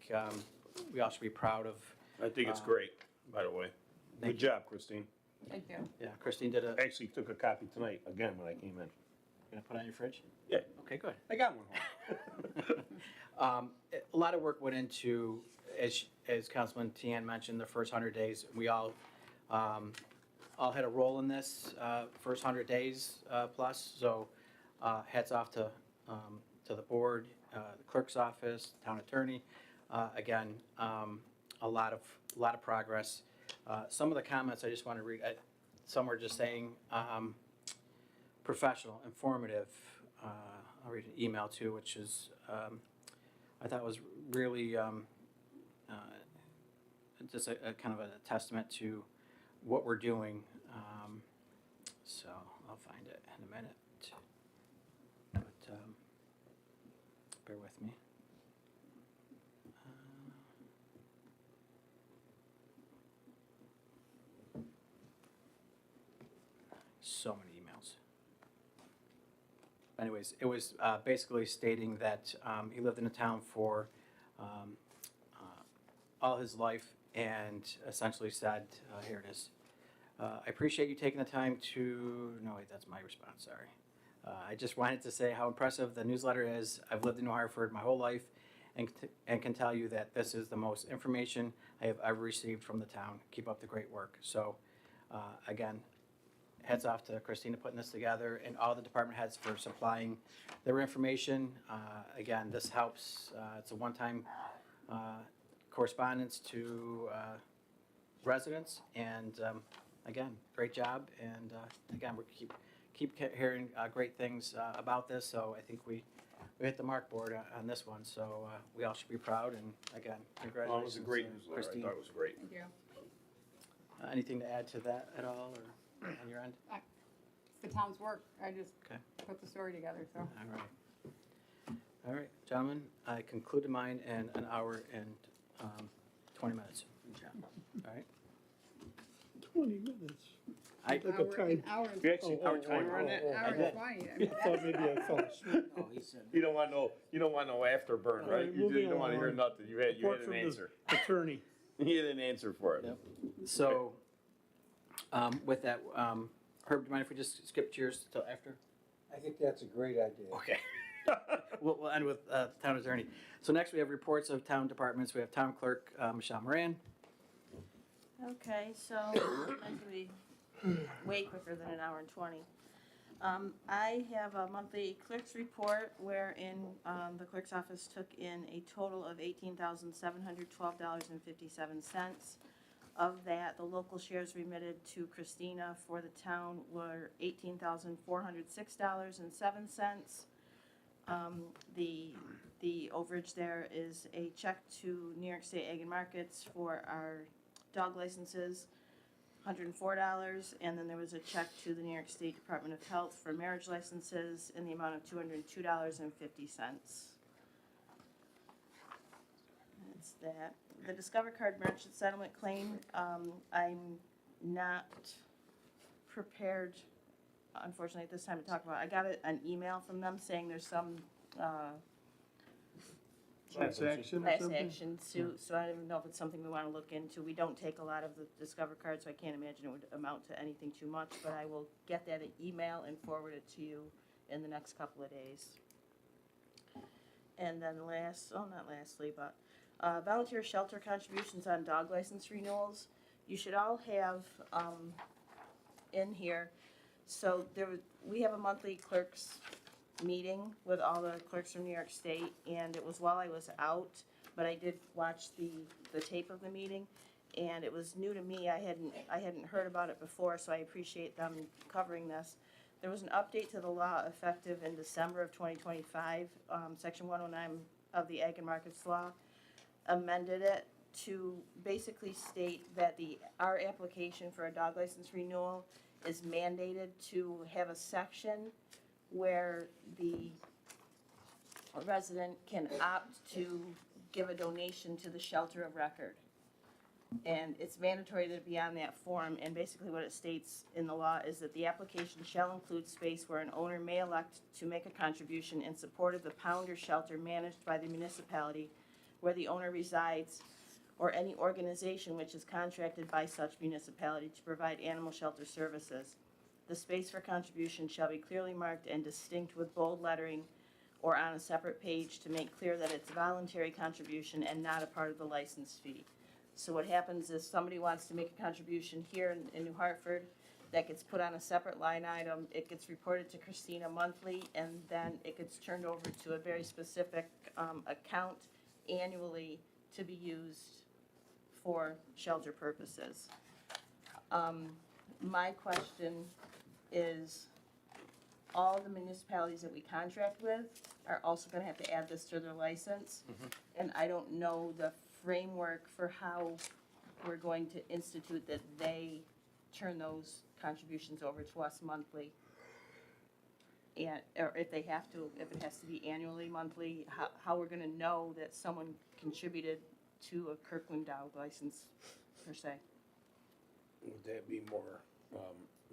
we all should be proud of. I think it's great, by the way. Thank Good job, Christine. Thank you. Yeah, Christine did a. Actually took a copy tonight, again, when I came in. Gonna put it on your fridge? Yeah, Okay, good. I got one home. A lot of work went into, as Councilman Tian mentioned, the first 100 days. We all had a role in this first 100 days plus. So hats off to the board, the clerk's office, town attorney. Again, a lot of progress. Some of the comments I just want to read. Some were just saying professional, informative. I'll read an email too, which is I thought was really just a kind of a testament to what we're doing. So I'll find it in a minute. But bear with me. So many emails. Anyways, it was basically stating that he lived in the town for all his life and essentially said, here it is. I appreciate you taking the time to, no wait, that's my response, sorry. I just wanted to say how impressive the newsletter is. I've lived in New Hartford my whole life and can tell you that this is the most information I have ever received from the town. Keep up the great work. So again, heads off to Christina putting this together and all the department heads for supplying their information. Again, this helps. It's a one-time correspondence to residents, and again, great job. And again, we keep hearing great things about this. So I think we hit the mark board on this one. So we all should be proud. And again, congratulations. Well, it was a great newsletter. Christine. I thought it was great. Thank you. Anything to add to that at all, or on your end? It's the town's work. I just Okay. put the story together, so. All right. All right, gentlemen, I concluded mine in an hour and 20 minutes. All right. 20 minutes. I- Like a time. You actually have a timer on that? Hour and 20. I mean, I thought maybe I fell asleep. Oh, he said. You don't want no afterburn, All right? right, You moving don't want to hear along. nothing. You had Report an from the answer. Attorney. You had an answer for it. Yep. So, with that, Herb, do you mind if we just skip to yours till after? I think that's a great idea. Okay. We'll end with town attorney. So next we have reports of town departments. We have town clerk, Michelle Moran. Okay, so mine's gonna be way quicker than an hour and 20. I have a monthly clerk's report wherein the clerk's office took in a total of $18,712.57. Of that, the local shares remitted to Christina for the town were $18,406.07. The overage there is a check to New York State Egg and Markets for our dog licenses, $104, and then there was a check to the New York State Department of Health for marriage licenses in the amount of $202.50. That's that. The Discover Card merchant settlement claim, I'm not prepared, unfortunately, at this time to talk about. I got an email from them saying there's some, Class action or class something? action suit, so I don't even know if it's something we wanna look into. We don't take a lot of the Discover cards, so I can't imagine it would amount to anything too much, but I will get that email and forward it to you in the next couple of days. And then not lastly, but, volunteer shelter contributions on dog license renewals. You should all have, in here, so we have a monthly clerks meeting with all the clerks from New York State, and it was while I was out, but I did watch the tape of the meeting, and it was new to me. I hadn't heard about it before, so I appreciate them covering this. There was an update to the law effective in December of 2025. Section 109 of the Ag and Markets Law amended it to basically state that our application for a dog license renewal is mandated to have a section where the resident can opt to give a donation to the shelter of record. And it's mandatory to be on that form, and basically what it states in the law is that the application shall include space where an owner may elect to make a contribution in support of the pound or shelter managed by the municipality where the owner resides, or any organization which is contracted by such municipality to provide animal shelter services. The space for contribution shall be clearly marked and distinct with bold lettering or on a separate page to make clear that it's voluntary contribution and not a part of the license fee. So what happens is somebody wants to make a contribution here in New Hartford, that gets put on a separate line item, it gets reported to Christina monthly, and then it gets turned over to a very specific account annually to be used for shelter purposes. My question is, all the municipalities that we contract with are also gonna have to add this to their license. And I don't know the framework for how we're going to institute that they turn those contributions over to us monthly. And, or if they have to, if it has to be annually, monthly, how we're gonna know that someone contributed to a Kirkland dog license, per se. Would that be more,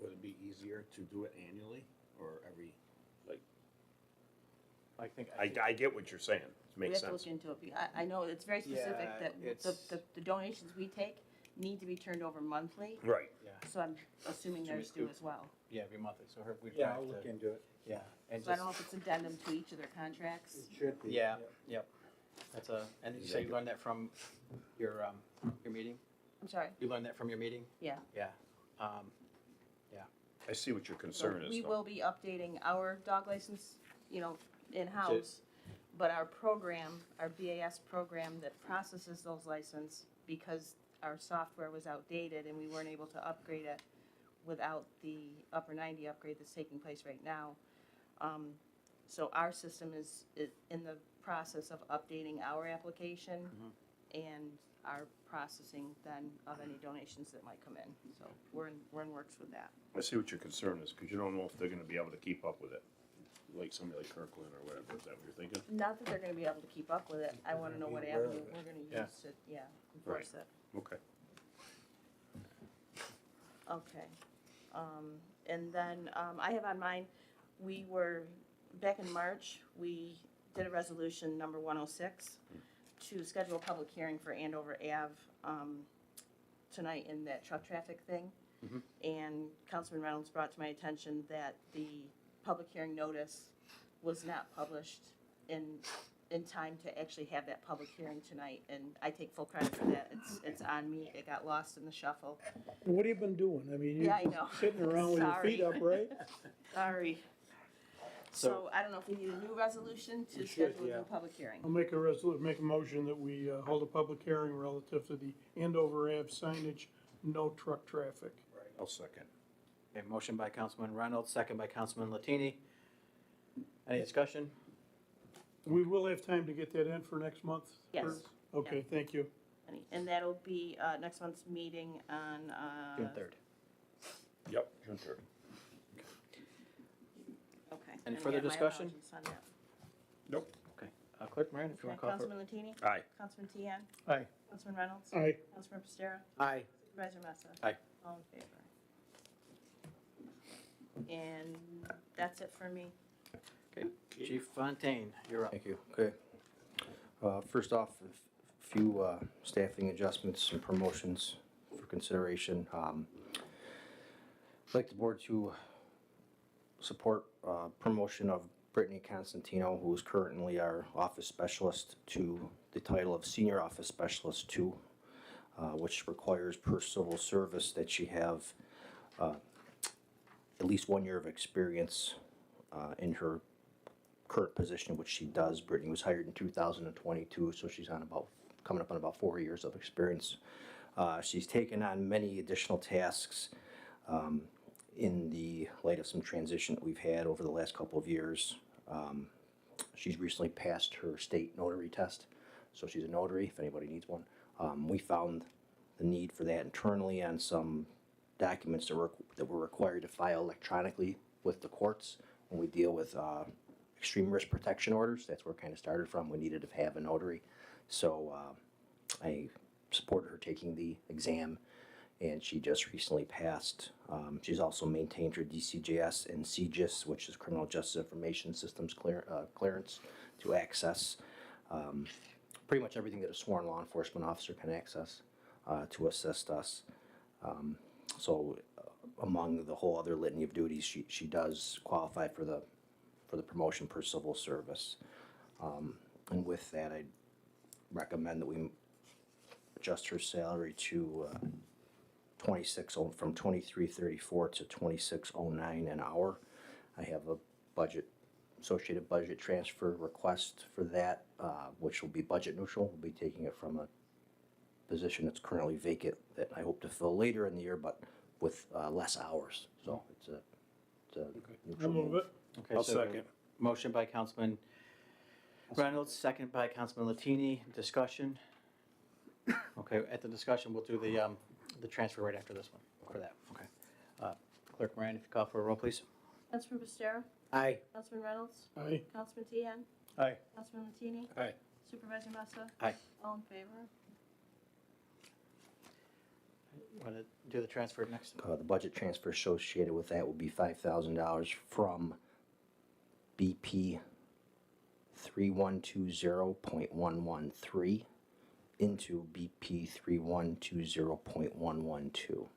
would it be easier to do it annually or every, like? I get what you're saying, it makes sense. We have to look into it. I know it's very specific Yeah, that the donations we take need to be turned over monthly. Right. Yeah, So I'm assuming So we theirs do do- as well. yeah, every monthly, so we'd Yeah, have I'll look to, into it. yeah. And So I just, don't know if it's addendum to each of their contracts. It should be. yeah, yep. That's and you said you learned that from your meeting? I'm sorry, You learned that from your meeting? yeah. Yeah. I see what your concern is, We though. will be updating our dog license, in-house, but our program, our BAS program that processes those license, because our software was outdated and we weren't able to upgrade it without the upper 90 upgrade that's taking place right now. So our system is in the process of updating our application and our processing then of any donations that might come in. So we're in works with that. I see what your concern is, because you don't know if they're gonna be able to keep up with it, like somebody like Kirkland or whatever, is that what you're thinking? Not that they're gonna be able to keep up with it, I wanna know what avenue we're gonna Yeah. use to, enforce it. Okay. Okay. And then, I have on mine, back in March, we did a resolution number 106 to schedule a public hearing for Andover Ave, tonight in that truck traffic thing. And Councilman Reynolds brought to my attention that the public hearing notice was not published in time to actually have that public hearing tonight, and I take full credit for that. It's on me, it got lost in the shuffle. What have you been doing? I mean, Yeah, I you're know. sitting around with your feet up, right? Sorry. So I don't know if we need a new resolution to We should, schedule a yeah. new public hearing. I'll make a motion that we hold a public hearing relative to the Andover Ave signage, no truck traffic. I'll second. Okay, motion by Councilman Reynolds, second by Councilman Latini. Any discussion? We will have time to get that in for next month? Yes. Okay, thank you. And that'll be next month's meeting on. June 3rd. Yep, June 3rd. Okay. Any And further yeah, my discussion? apologies on that. Nope. Okay. Clerk Moran, if you Okay, want to call for. Councilman Latini? Aye. Councilman Tian? Aye. Councilman Reynolds? Aye. Councilman Pistera? Aye. Supervisor Massa? Aye. All in favor? And that's it for me. Okay, Chief Fontaine, you're up. Thank you. Okay. First off, a few staffing adjustments and promotions for consideration. I'd like the board to support promotion of Brittany Constantino, who is currently our office specialist, to the title of Senior Office Specialist 2, which requires per civil service that she have at least 1 year of experience in her current position, which she does. Brittany was hired in 2022, so she's coming up on about 4 years of experience. She's taken on many additional tasks in the light of some transition that we've had over the last couple of years. She's recently passed her state notary test, so she's a notary if anybody needs one. We found the need for that internally on some documents that were required to file electronically with the courts when we deal with extreme risk protection orders. That's where it kind of started from. We needed to have a notary. So I supported her taking the exam, and she just recently passed. She's also maintained her DCJS and CJIS, which is Criminal Justice Information Systems clearance, to access pretty much everything that a sworn law enforcement officer can access to assist us. So among the whole other litany of duties, she does qualify for the promotion per civil service. And with that, I'd recommend that we adjust her salary to from $23.34 to $26.09 an hour. I have a associated budget transfer request for that, which will be budget neutral. We'll be taking it from a position that's currently vacant that I hope to fill later in the year, but with less hours. So it's a neutral I'll move it. Okay, I'll so we have a second. Motion by Councilman Reynolds, second by Councilman Latini. Discussion? Okay, at the discussion, we'll do the transfer right after this one for that. Okay. Clerk Moran, if you call for a roll, please. Councilman Pistera? Aye. Councilman Reynolds? Aye. Councilman Tian? Aye. Councilman Latini? Aye. Supervisor Massa? Aye. All in favor? Want to do the transfer next? The budget transfer associated with that will be $5,000 from BP 3120.113 into BP 3120.112.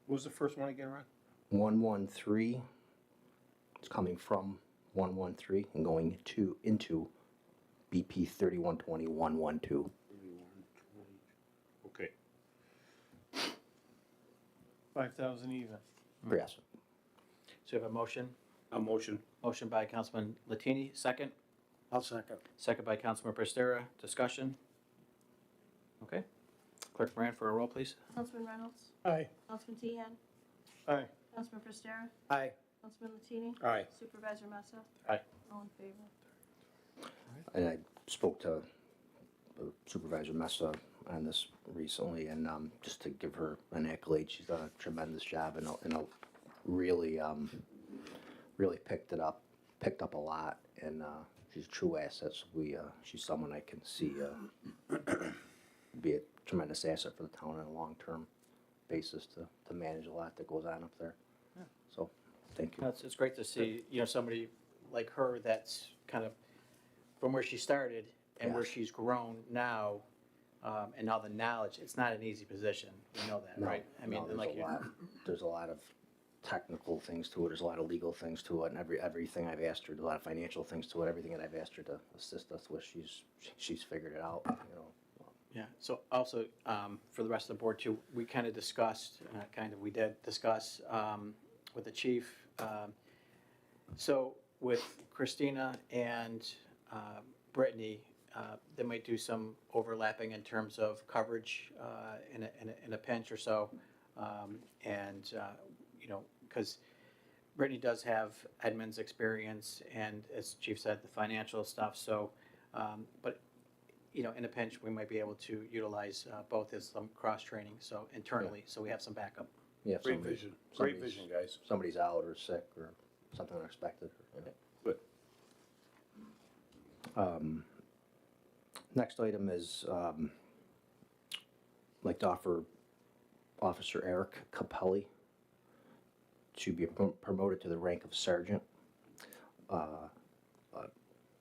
What was the first one again, Ron? 113, it's coming from 113 and going into BP 3120.112. Okay. 5,000 even. Yes. So we have a motion. A motion. Motion by Councilman Latini, second. I'll second. Second by Councilman Prestera. Discussion? Okay. Clerk Moran for a roll, please. Councilman Reynolds? Aye. Councilman Tian? Aye. Councilman Pistera? Aye. Councilman Latini? Aye. Supervisor Massa? Aye. All in favor? And I spoke to Supervisor Messa on this recently, and just to give her an accolade, she's done a tremendous job and really picked up a lot, and she's a true asset. So she's someone I can see be a tremendous asset for the town on a long-term basis to manage a lot that goes on up there. Yeah. So, thank you. It's great to see, somebody like her that's kind of from where she started and where Yes. she's grown now, and all the knowledge. It's not an easy position. We know that, No, right? I mean, no, like there's a lot of technical things to it. There's a lot of legal things to it, and everything I've asked her, there's a lot of financial things to it. Everything that I've asked her to assist us with, she's figured it out. Yeah, so also, for the rest of the board too, we kind of discussed, we did discuss with the chief. So with Christina and Brittany, they might do some overlapping in terms of coverage in a pinch or so. Because Brittany does have admin's experience and, as Chief said, the financial stuff. So, but in a pinch, we might be able to utilize both as some cross-training, so internally, so we have some backup. Yeah, Great vision. Great vision, guys. Somebody's out or sick or something unexpected. Good. Next item is, I'd like to offer Officer Eric Capelli to be promoted to the rank of sergeant.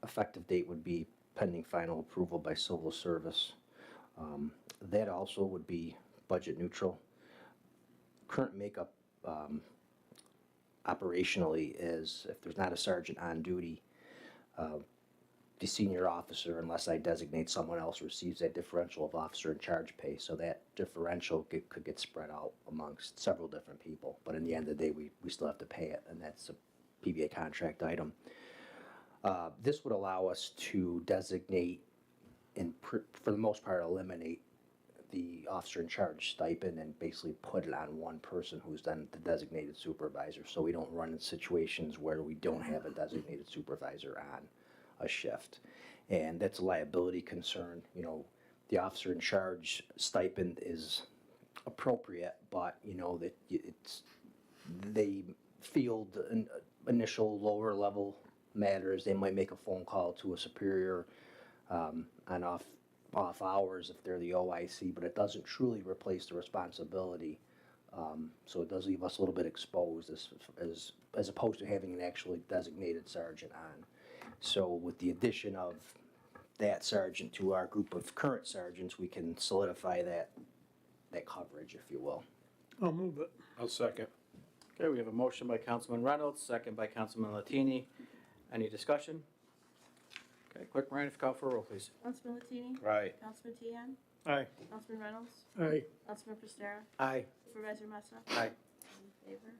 Effective date would be pending final approval by civil service. That also would be budget neutral. Current makeup operationally is if there's not a sergeant on duty, the senior officer, unless I designate someone else, receives that differential of officer in charge pay. So that differential could get spread out amongst several different people. But in the end of the day, we still have to pay it, and that's a PBA contract item. This would allow us to designate and, for the most part, eliminate the officer in charge stipend and basically put it on one person who's then the designated supervisor. So we don't run in situations where we don't have a designated supervisor on a shift. And that's a liability concern. You know, the officer in charge stipend is appropriate, but you know that they field initial lower level matters. They might make a phone call to a superior on off hours if they're the OIC, but it doesn't truly replace the responsibility. So it does leave us a little bit exposed as opposed to having an actually designated sergeant on. So with the addition of that sergeant to our group of current sergeants, we can solidify that coverage, if you will. I'll move it. I'll second. Okay, we have a motion by Councilman Reynolds, second by Councilman Latini. Any discussion? Okay, Clerk Moran, if you call for a roll, please. Councilman Latini? Aye. Councilman Tian? Aye. Councilman Reynolds? Aye. Councilman Prestera? Aye. Supervisor Massa? Aye. All in favor?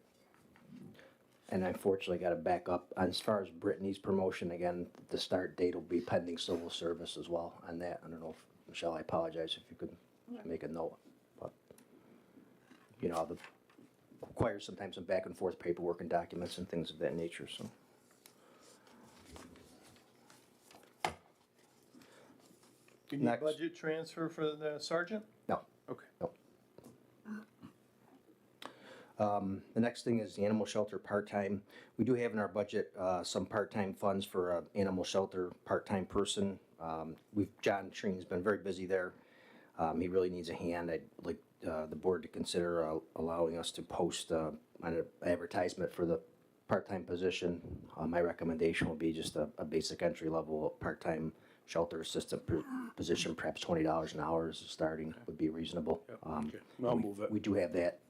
And unfortunately, got to back up. As far as Brittany's promotion, again, the start date will be pending civil service as well on that. I don't know if, Michelle, I apologize if you could make a note. But, you know, the requires sometimes some back and forth paperwork and documents and things of that nature, so. Do you need Next. budget transfer for the sergeant? No. Okay. No. The next thing is the animal shelter part-time. We do have in our budget some part-time funds for an animal shelter part-time person. John Treen's been very busy there. He really needs a hand. I'd like the board to consider allowing us to post an advertisement for the part-time position. My recommendation would be just a basic entry-level part-time shelter assistant position, perhaps $20 an hour as a starting would be reasonable. Okay. I'll move it. We do have that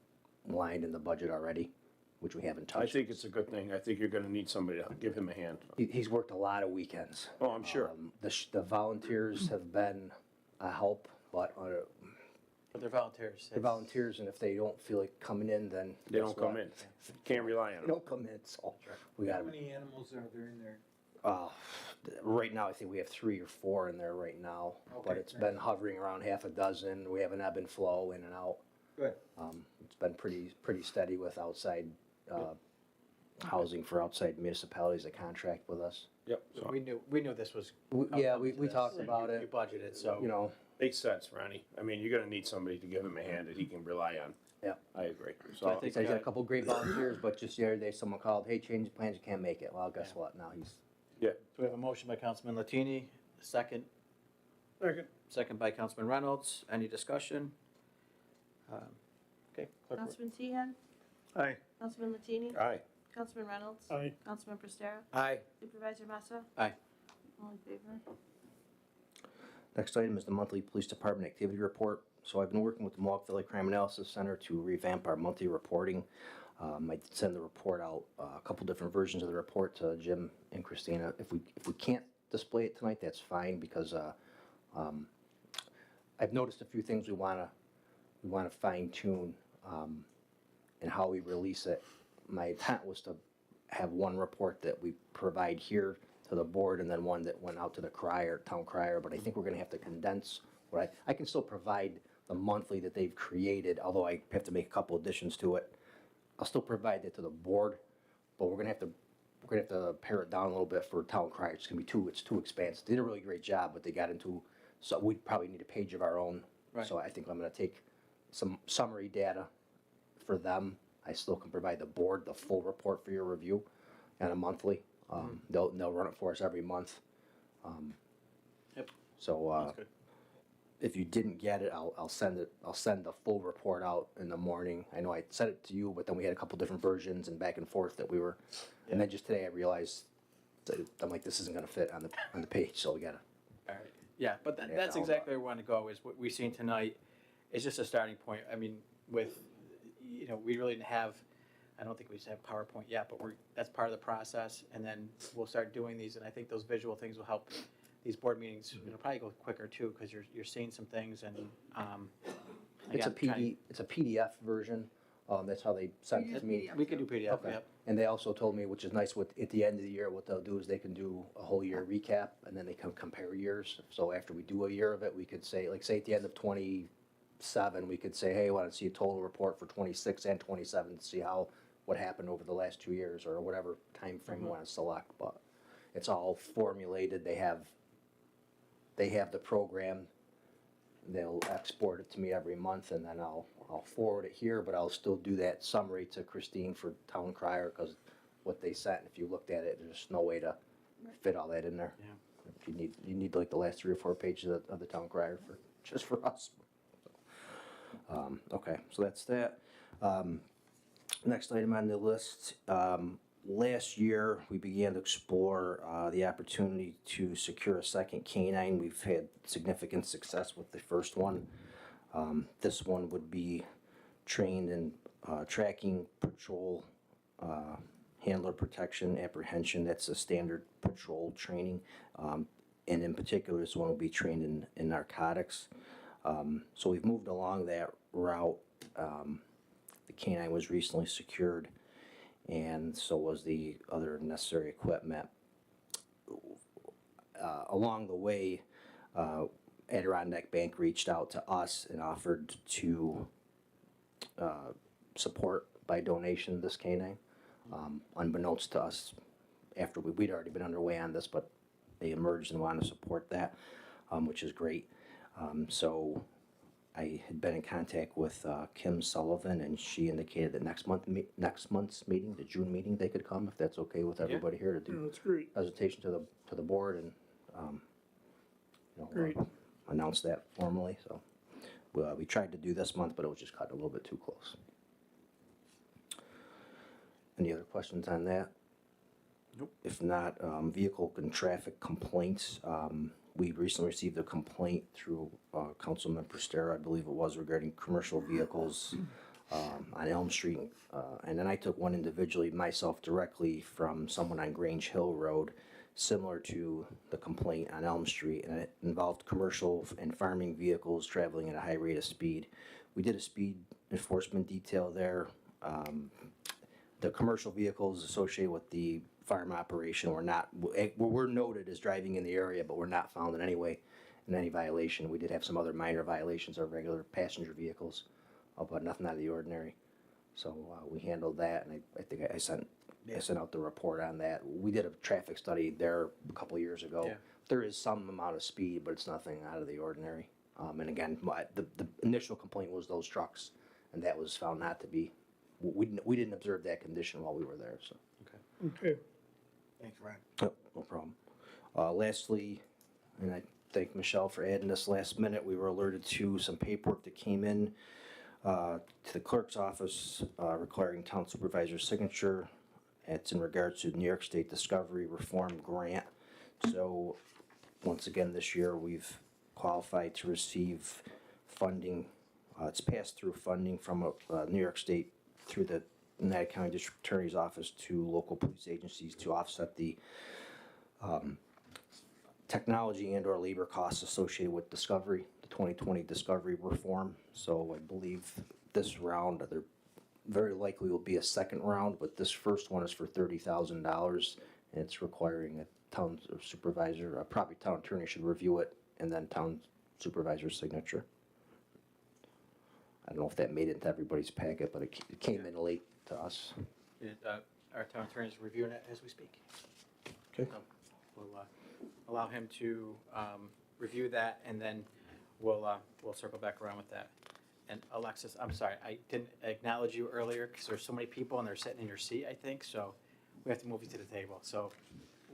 line in the budget already, which we haven't I touched. think it's a good thing. I think you're gonna need somebody to give him a hand. He's worked a lot of weekends. Oh, I'm sure. The volunteers have been a help, but But they're volunteers. they're volunteers, and if they don't feel like coming in, then They don't come in. Can't rely on They them. don't come in, so we got How many animals are there in there? right now, I think we have 3 or 4 in there right now, but Okay, it's been hovering around half a dozen. We have an ebb and flow in and out. Good. It's been pretty steady with outside housing for outside municipalities that contract with us. Yep. So we knew this was. Yeah, outcome we to this. talked about You it. budgeted, so. You know, Makes sense, Ronnie. I mean, you're gonna need somebody to give him a hand that he can rely on. yeah. I agree. So I So, think He's got a couple great volunteers, but just the other day, someone called, hey, change the plans, you can't make it. Well, guess what? Now he's, yeah, So we have a motion by Councilman Latini, second, Second. second by Councilman Reynolds. Any discussion? Okay, Clerk. Councilman Tian? Aye. Councilman Latini? aye. Councilman Reynolds? Aye. Councilman Prestera? Aye. Supervisor Massa? Aye. All in favor? next item is the monthly police department activity report. So I've been working with the Mohawk Valley Crime Analysis Center to revamp our monthly reporting. I send the report out, a couple different versions of the report to Jim and Christina. If we can't display it tonight, that's fine, because I've noticed a few things we wanna fine tune in how we release it. My intent was to have one report that we provide here to the board and then one that went out to the town crier, but I think we're gonna have to condense what I can still provide the monthly that they've created, although I have to make a couple additions to it. I'll still provide that to the board, but we're gonna have to pare it down a little bit for town crier. It's too expansive. They did a really great job, but they got into, so we probably need a page of our own. Right. So I think I'm gonna take some summary data for them. I still can provide the board the full report for your review on a monthly. They'll run it for us every month. Yep. So, That's good. if you didn't get it, I'll send the full report out in the morning. I know I sent it to you, but then we had a couple different versions and back and forth that we were, and then just today I realized that I'm like, this isn't gonna fit on the page, so we gotta. All right. Yeah, but Yeah, that's I'll- exactly where we want to go, is what we've seen tonight is just a starting point. I mean, we really didn't have, I don't think we have PowerPoint yet, but that's part of the process, and then we'll start doing these, and I think those visual things will help these board meetings, probably go quicker too, because you're seeing some things, and, It's a again, trying- it's a PDF version. That's how they sent it to me. We could do PDF, Okay. yep. And they also told me, which is nice, at the end of the year, what they'll do is they can do a whole year recap, and then they can compare years. So after we do a year of it, we could say, like, say at the end of 27, we could say, hey, I want to see a total report for 26 and 27 to see what happened over the last 2 years, or whatever time frame you want to select. But it's all formulated. They have the program. They'll export it to me every month, and then I'll forward it here, but I'll still do that summary to Christine for Town Crier, because what they sent, if you looked at it, there's no way to fit all that in there. Yeah. You need like the last 3 or 4 pages of the Town Crier just for us. Okay, so that's that. Next item on the list, last year, we began to explore the opportunity to secure a second canine. We've had significant success with the first one. This one would be trained in tracking, patrol, handler protection, apprehension. That's a standard patrol training. And in particular, this one will be trained in narcotics. So we've moved along that route. The canine was recently secured, and so was the other necessary equipment. Along the way, Adirondack Bank reached out to us and offered to support by donation this canine. Unbeknownst to us, after we'd already been underway on this, but they emerged and wanted to support that, which is great. So I had been in contact with Kim Sullivan, and she indicated that next month's meeting, the June meeting, they could come, if that's okay with everybody here, to do That's great. presentation to the board and Great. announce that formally. So we tried to do this month, but it was just cut a little bit too close. Any other questions on that? Nope. If not, vehicle and traffic complaints. We recently received a complaint through Councilman Prestera, I believe it was, regarding commercial vehicles on Elm Street. And then I took one individually, myself directly, from someone on Grange Hill Road, similar to the complaint on Elm Street, and it involved commercial and farming vehicles traveling at a high rate of speed. We did a speed enforcement detail there. The commercial vehicles associated with the farm operation were noted as driving in the area, but were not found in any violation. We did have some other minor violations of regular passenger vehicles, but nothing out of the ordinary. So we handled that, and I think I sent out the report on that. We did a traffic study there a couple of years ago. Yeah. There is some amount of speed, but it's nothing out of the ordinary. And again, the initial complaint was those trucks, and that was found not to be. We didn't observe that condition while we were there. So. Okay. Thanks, Ron. Yep, no problem. Lastly, and I thank Michelle for adding this last minute, we were alerted to some paperwork that came in to the clerk's office requiring town supervisor's signature. It's in regards to the New York State Discovery Reform Grant. So once again this year we've qualified to receive funding. It's pass-through funding from New York State through the United County District Attorney's Office to local police agencies to offset the technology and/or labor costs associated with Discovery, the 2020 Discovery Reform. So I believe this round, there very likely will be a second round, but this first one is for $30,000, and it's requiring a town supervisor, probably town attorney should review it, and then town supervisor's signature. I don't know if that made it into everybody's packet, but it came in late to us. Our town attorney is reviewing it as we speak. Okay. So we'll allow him to review that, and then we'll circle back around with that. And Alexis, I'm sorry, I didn't acknowledge you earlier because there's so many people and they're sitting in your seat, I think, so we have to move you to the table. So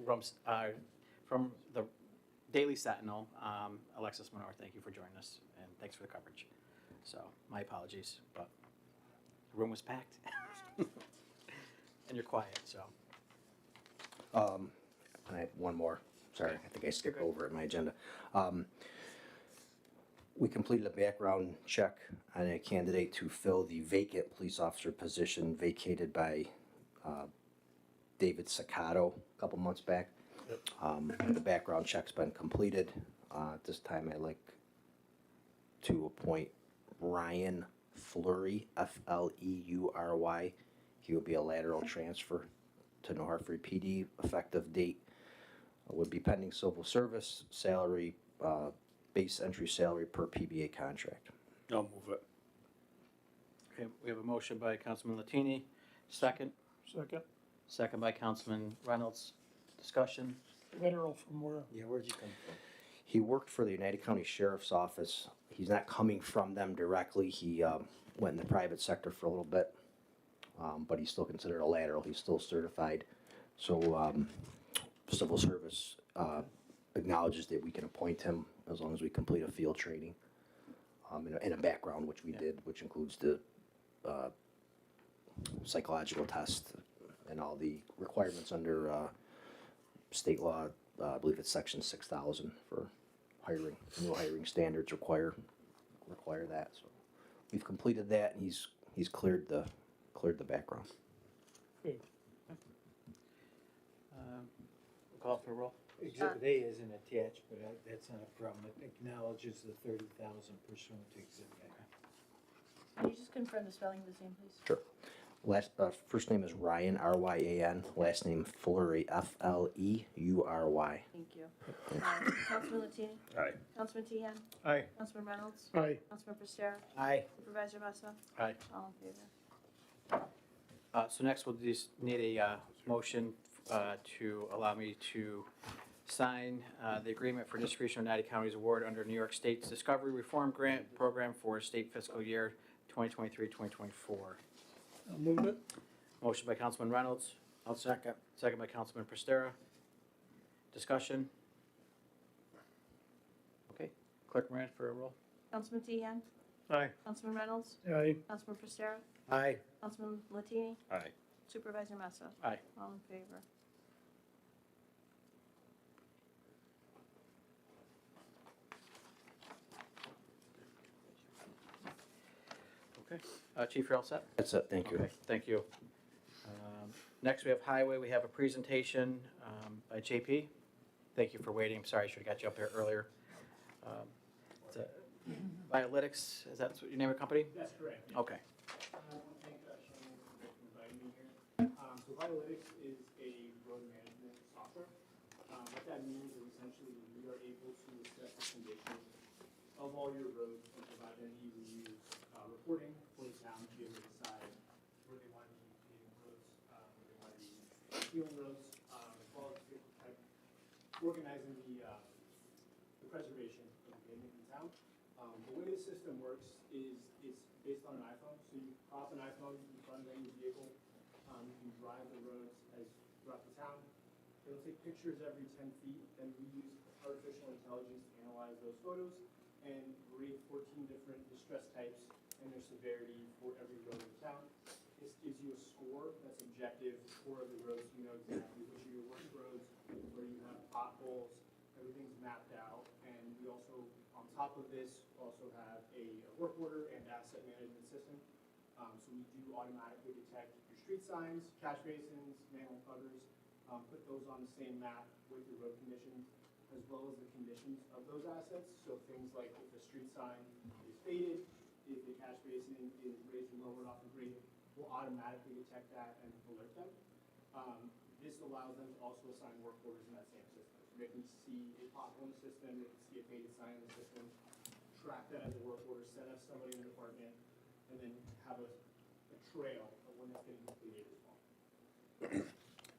from the Daily Sentinel, Alexis Menor, thank you for joining us, and thanks for the coverage. So, my apologies, but the room was packed. And you're quiet, so. I have one more. Sorry, I think I skipped You're good. over it in my agenda. We completed a background check on a candidate to fill the vacant police officer position vacated by David Saccato a couple months back. The background check's been completed. At this time, I'd like to appoint Ryan Fleury, Fleury. He will be a lateral transfer to New Hartford PD. Effective date would be pending civil service, salary, base entry salary per PBA contract. I'll move it. Okay, we have a motion by Councilman Latini, second. Second. Second by Councilman Reynolds. Discussion? Lateral from where? Yeah, where'd you come from? He worked for the United County Sheriff's Office. He's not coming from them directly. He went in the private sector for a little bit, but he's still considered a lateral. He's still certified. So civil service acknowledges that we can appoint him as long as we complete a field training in a background, which we did, which includes the psychological test and all the requirements under state law. I believe it's section 6,000 for hiring. New hiring standards require that. So we've completed that, and he's cleared the background. Good. We'll call for a roll. Exhibit A isn't attached, but that's not a problem. It acknowledges the 30,000 pursuant to Exhibit A. Can you just confirm the spelling of his name, please? Sure. First name is Ryan, Ryan. Last name Fleury, Fleury. Thank you. Councilman Latini? Aye. Councilman Tehan? Aye. Councilman Reynolds? Aye. Councilman Prestera? Aye. Supervisor Massa? Aye. All in favor? So next we'll just need a motion to allow me to sign the agreement for distribution of United Counties Award under New York State's Discovery Reform Grant Program for state fiscal year 2023-2024. I'll move it. Motion by Councilman Reynolds. I'll second. Second by Councilman Prestera. Discussion? Okay. Clerk Moran for a roll. Councilman Tehan? Aye. Councilman Reynolds? Aye. Councilman Prestera? Aye. Councilman Latini? Aye. Supervisor Massa? Aye. All in favor? Okay. Chief, you're all set? That's it. Thank you. Okay, thank you. Next, we have Highway. We have a presentation by JP. Thank you for waiting. Sorry, I should have got you up here earlier. It's a Biolytics, is that what your name of company? That's correct. Okay. I want to thank Shannon for inviting me here. So Biolytics is a road management software. What that means is essentially we are able to assess the condition of all your roads and provide any reviews, reporting for the town to be able to decide where they want to be paving roads, where they want to be sealing roads, as well as organizing the preservation of the pavement in town. The way the system works is it's based on an iPhone. So you pop an iPhone in front of any vehicle. You can drive the roads throughout the town. It'll take pictures every 10 feet, and we use artificial intelligence to analyze those photos and grade 14 different distress types and their severity for every road in town. This gives you a score that's objective for every road, so you know exactly which are your worst roads, where you have potholes. Everything's mapped out, and we also, on top of this, also have a work order and asset management system. So we do automatically detect your street signs, catch basins, manhole covers, put those on the same map with your road conditions, as well as the conditions of those assets. So things like if a street sign is faded, if the catch basin is raised or lowered off the grade, we'll automatically detect that and alert them. This allows them to also assign work orders in that same system. So they can see a pothole in the system, they can see a faded sign in the system, track that as a work order, send us somebody in the department, and then have a trail of when that's getting completed as well.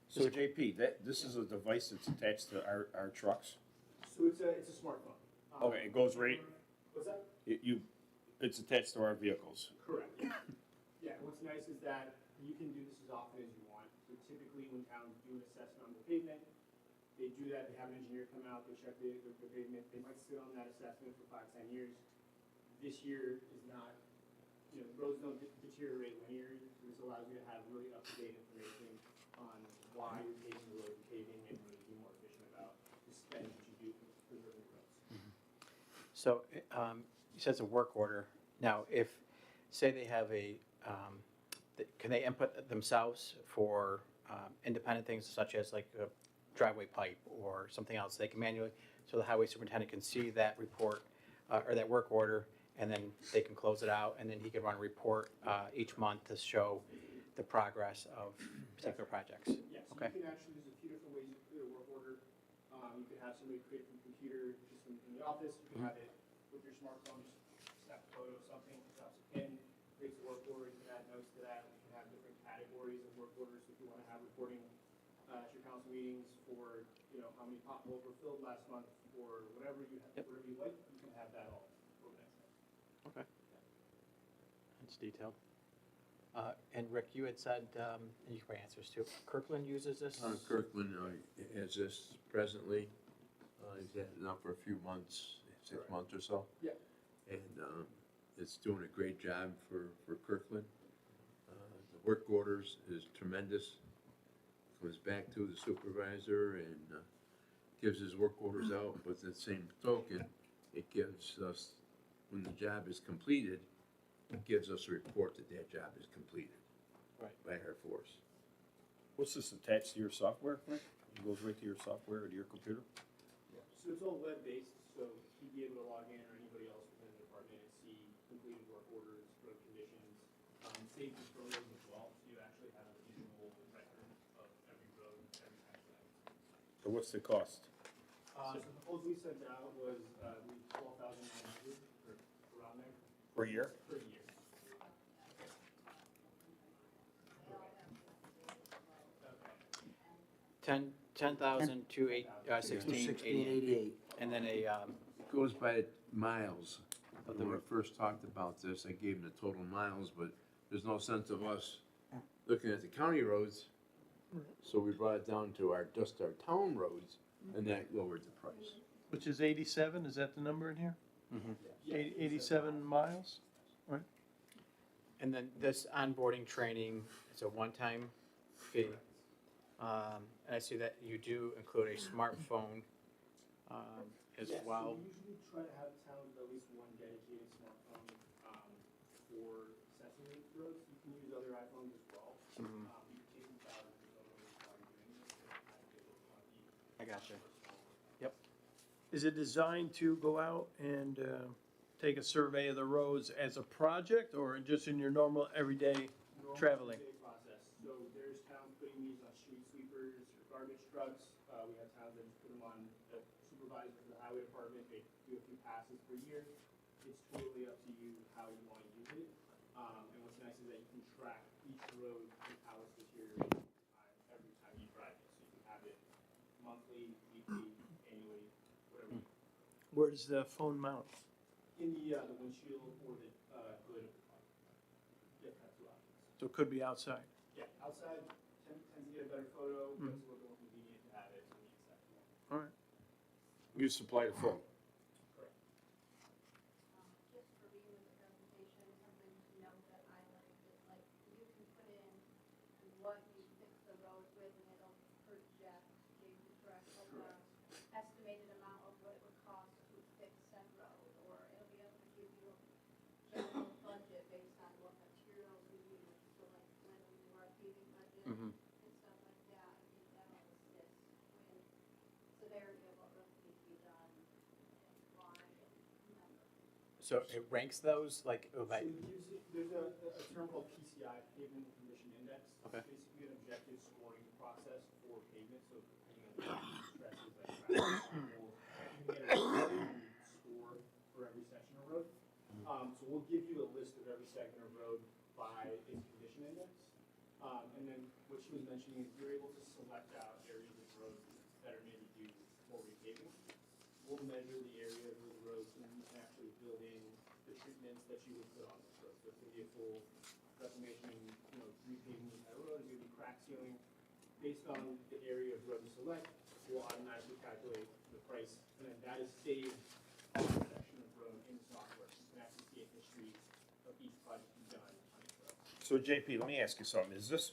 So JP, this is a device that's attached to our trucks? So it's a smartphone. Okay, it goes right, What's that? it's attached to our vehicles. Correct. Yeah, what's nice is that you can do this as often as you want. So typically when towns do an assessment on the pavement, they do that, they have an engineer come out, they check the pavement, they might sit on that assessment for 5, 10 years. This year is not, you know, roads don't deteriorate linearly, so this allows you to have really up-to-date information on why you're paving the road, paving, and really be more efficient about the spend that you do for preserving roads. So, you said it's a work order. Now, if, say they have can they input themselves for independent things such as like a driveway pipe or something else? They can manually, so the highway superintendent can see that report or that work order, and then they can close it out, and then he can run a report each month to show the progress of particular projects. Yeah, so Okay. you can actually, there's a few different ways to create a work order. You can have somebody create from the computer, just in the office. You can have it with your smartphone, just snap a photo of something, drops a pin, creates a work order. You can add notes to that. You can have different categories of work orders if you want to have reporting at your council meetings for, you know, how many potholes were filled last month or whatever you have, whatever you like. You can have that all organized. Okay. That's detailed. And Rick, you had said, and you can answers too, Kirkland uses this? Kirkland has this presently. He's had it now for a few months, 6 months or so. Yeah. And it's doing a great job for Kirkland. The work orders is tremendous. Comes back to the supervisor and gives his work orders out, but at the same token, it gives us, when the job is completed, it gives us a report that that job is completed. Right. By our force. What's this attached to your software, Rick? It goes right to your software or to your computer? Yeah. So it's all web-based, so he'd be able to log in, or anybody else within the department, and see completed work orders, road conditions, save the photos as well, so you actually have a visual record of every road, every time of that. So what's the cost? So the proposal we sent out was, $12,900 or around there. Per year? Per year. 10,000 to 1688, and then a, It goes by miles. When we first talked about this, I gave him the total miles, but there's no sense of us looking at the county roads. So we brought it down to just our town roads, and that lowered the price. Which is 87, is that the number in here? Mm-hmm. 87 miles? Right. and then this onboarding training is a one-time fee. And I see that you do include a smartphone as Yes, well. So we usually try to have towns with at least one dedicated smartphone for assessing roads. You can use other iPhones as well. Mhm. You can take thousands of photos while you're doing this. I gotcha. Is it designed to go out and take a survey of the roads as a project or just in your normal everyday traveling? Normal process. So there's towns putting these on street sweepers or garbage trucks. We have towns that just put them on the supervisor for the highway department. They do a few passes per year. It's totally up to you how you want to use it. And what's nice is that you can track each road and how it's deteriorating every time you drive it. So you can have it monthly, weekly, annually, whatever. Where does the phone mount? In the windshield or the hood of the car. Yeah, kind of two options. So it could be outside. Yeah, outside tends to get a better photo, but it's a little more convenient to have it on the inside. All right. You supply the phone. Correct. Just for reading the presentation, something to note that I learned is like you can put in what you fix the road with and it'll project the correct estimated amount of what it would cost to fix said road, or it'll be able to give you a general budget based on what materials we use. So like when we do our paving budget Mhm. and stuff like that, I think that'll assist with severity of what really needs to be done and why and number. So it ranks those like, So there's a term called PCI, Pavement Condition Index. Okay. It's basically an objective scoring process for pavement, so depending on the stresses like traffic, potholes, you can get a score for every section of road. So we'll give you a list of every segment of road by its condition index. And then what she was mentioning is you're able to select out areas of roads that are maybe due for repaving. We'll measure the area of those roads and we can actually build in the treatments that you would put on those roads. So it's gonna be a full reclamation, repaving the entire road, it's gonna be crack sealing. Based on the area of road you select, we'll automatically calculate the price, and then that is saved on the section of road in the software. So you can actually see a history of each project you've done on each road. So JP, let me ask you something. Is this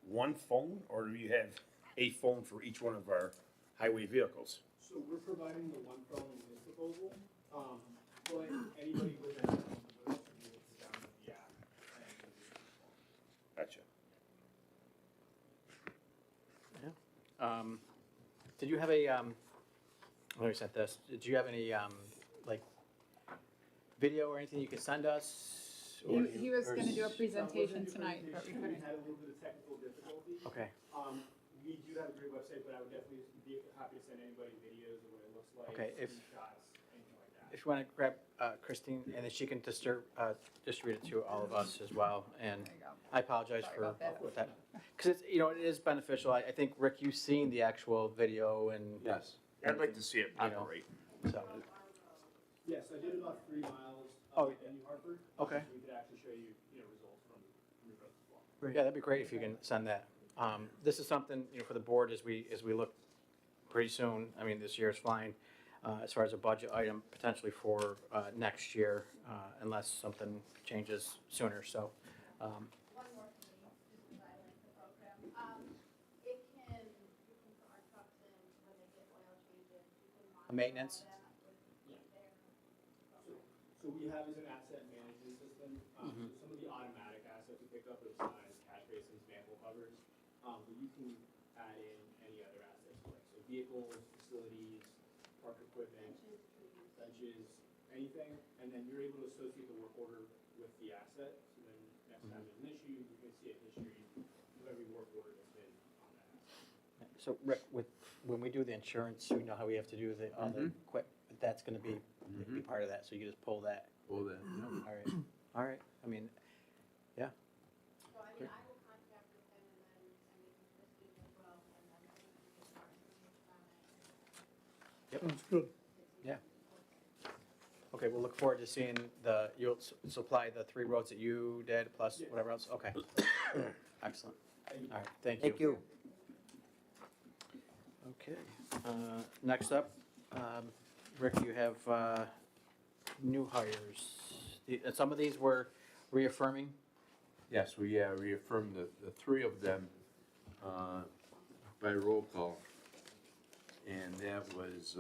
one phone, or do you have a phone for each one of our highway vehicles? So we're providing the one phone in this proposal, but anybody with a phone would also be able to download the app and use it. Gotcha. Did you have a, let me sent this, did you have any, like, video or anything you could send us? Or- He was or gonna do a is- presentation tonight, but we We couldn't. had a little bit of technical difficulty. Okay, We do have a great website, but I would definitely be happy to send anybody videos of what it looks like, Okay, if- screenshots, anything like that. if you want to grab Christine, and then she can distribute it to all of us as well, and There you go. I apologize Sorry for about that. with that. Because it's, it is beneficial. I think, Rick, you've seen the actual video and, Yes. I'd like to see it You know. operate. so, Yes, I did about 3 miles Oh, in New Hartford. okay. So we could actually show you, results from your roads as well. Yeah, that'd be great if you can send that. This is something, for the board as we look pretty soon, I mean, this year is flying, as far as a budget item potentially for next year, unless something changes sooner, so. One more thing, just because I like the program. It can, you can put our trucks in when they get oil changes, you can monitor Maintenance? all that with their. So we have as an asset management system, so some of the automatic assets we pick up are signs, catch basins, manhole covers. But you can add in any other assets, like so vehicles, facilities, park equipment, benches, anything, and then you're able to associate the work order with the asset. So then next time there's an issue, you can see a history of every work order that's been on that asset. So Rick, when we do the insurance, we know how we have to do the other that's gonna be part of that, so you can just pull that. All that, yeah. All right, I mean, yeah. So I mean, I will contact with them and then send it to Christine as well, and then I think we can get more information on it. Yep. Sounds good. Yeah. Okay, we'll look forward to seeing you'll supply the 3 roads that you did, plus whatever else, okay. Excellent. All right, thank you. Thank you. Okay, next up, Rick, you have new hires. Some of these were reaffirming? Yes, we reaffirmed the 3 of them by roll call. And that was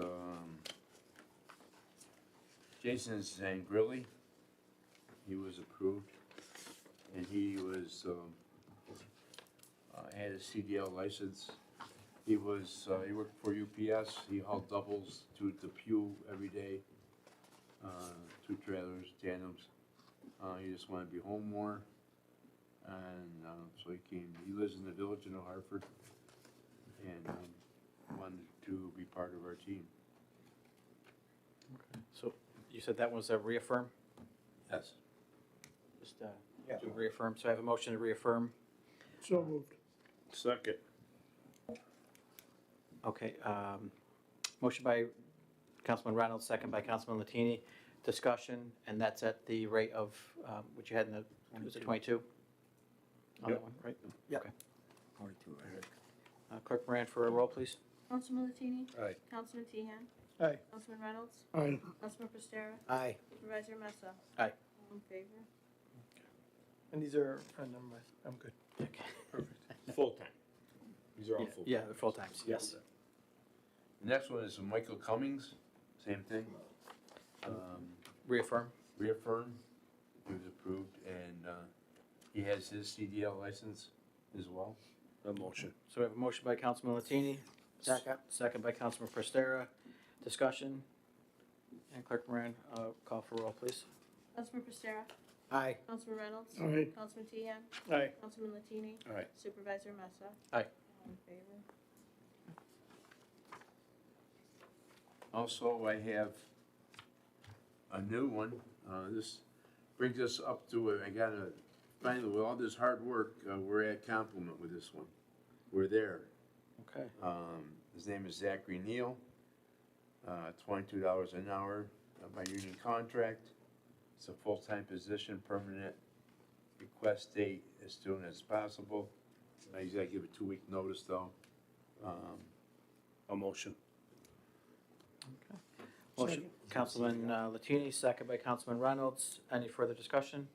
Jason Zangrilli. He was approved. And he was, had a CDL license. He worked for UPS. He hauled doubles to Depew every day. 2 trailers, tandems. He just wanted to be home more. And so he came. He lives in the village in New Hartford. And wanted to be part of our team. So you said that was a reaffirm? Yes. Just to reaffirm, so I have a motion to reaffirm. So moved. Second. Okay, motion by Councilman Reynolds, second by Councilman Latini. Discussion, and that's at the rate of, what you had in the, was it 22? On that one, right? Yep. Okay. 42, right. Clerk Moran for a roll, please. Councilman Latini? Aye. Councilman Tehan? Aye. Councilman Reynolds? Aye. Councilman Prestera? Aye. Supervisor Messa? Aye. All in favor? And these are, never mind, I'm good. Full-time. These are all full-time. Yeah, they're full times, yes. The next one is Michael Cummings, same thing. Reaffirm. Reaffirm, he was approved, and he has his CDL license as well. A motion. So we have a motion by Councilman Latini. Second. Second by Councilman Prestera. Discussion. And Clerk Moran, call for roll, please. Councilman Prestera? Aye. Councilman Reynolds? Aye. Councilman Tehan? Aye. Councilman Latini? Aye. Supervisor Messa? Aye. All in favor? Also, I have a new one. This brings us up to, I gotta, finally, with all this hard work, we're at compliment with this one. We're there. Okay. His name is Zachary Neal, $22 an hour by union contract. It's a full-time position, permanent. Request date as soon as possible. He's gotta give a 2-week notice though. A motion. Motion, Councilman Latini, second by Councilman Reynolds. Any further discussion?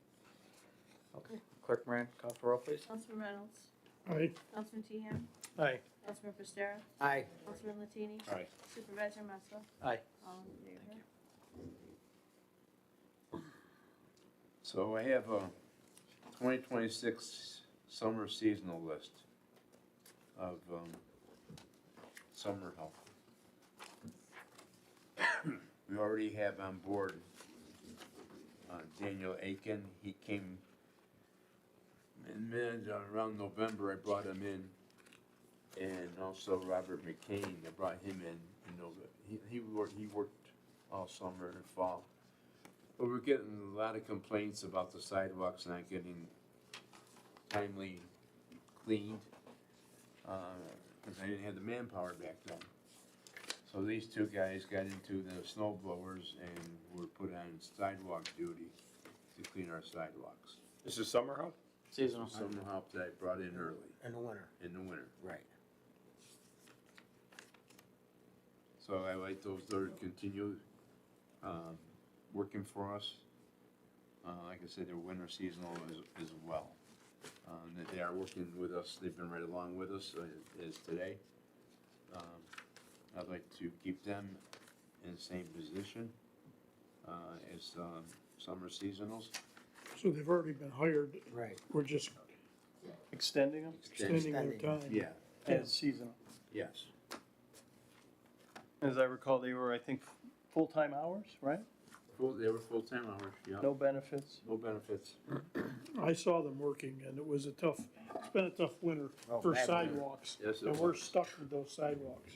Okay, Clerk Moran, call for roll, please. Councilman Reynolds. Aye. Councilman Teehan. Aye. Councilman Prestera. Aye. Councilman Latini. Aye. Supervisor Messa. Aye. All in favor? So I have a 2026 summer seasonal list of summer help. We already have on board Daniel Aiken. He came in around November. I brought him in, and also Robert McCain. I brought him in November. He worked all summer and fall. But we're getting a lot of complaints about the sidewalks not getting timely cleaned, because I didn't have the manpower back then. So these two guys got into the snow blowers and were put on sidewalk duty to clean our sidewalks. This is summer help? Seasonal. Summer help that I brought in early, In the winter. in the winter. Right. So I like those to continue working for us. Like I said, they're winter seasonal as well. That they are working with us, they've been right along with us as today. I'd like to keep them in the same position as summer seasonals. So they've already been hired, Right. we're just Extending them extending their time. Yeah, as seasonal. yes. As I recall, they were, I think, full-time hours, right? They were full-time hours, yeah. No benefits. No benefits. I saw them working and it was it's been a tough winter Oh, for bad winter. sidewalks. Yes, it And we're was. stuck with those sidewalks.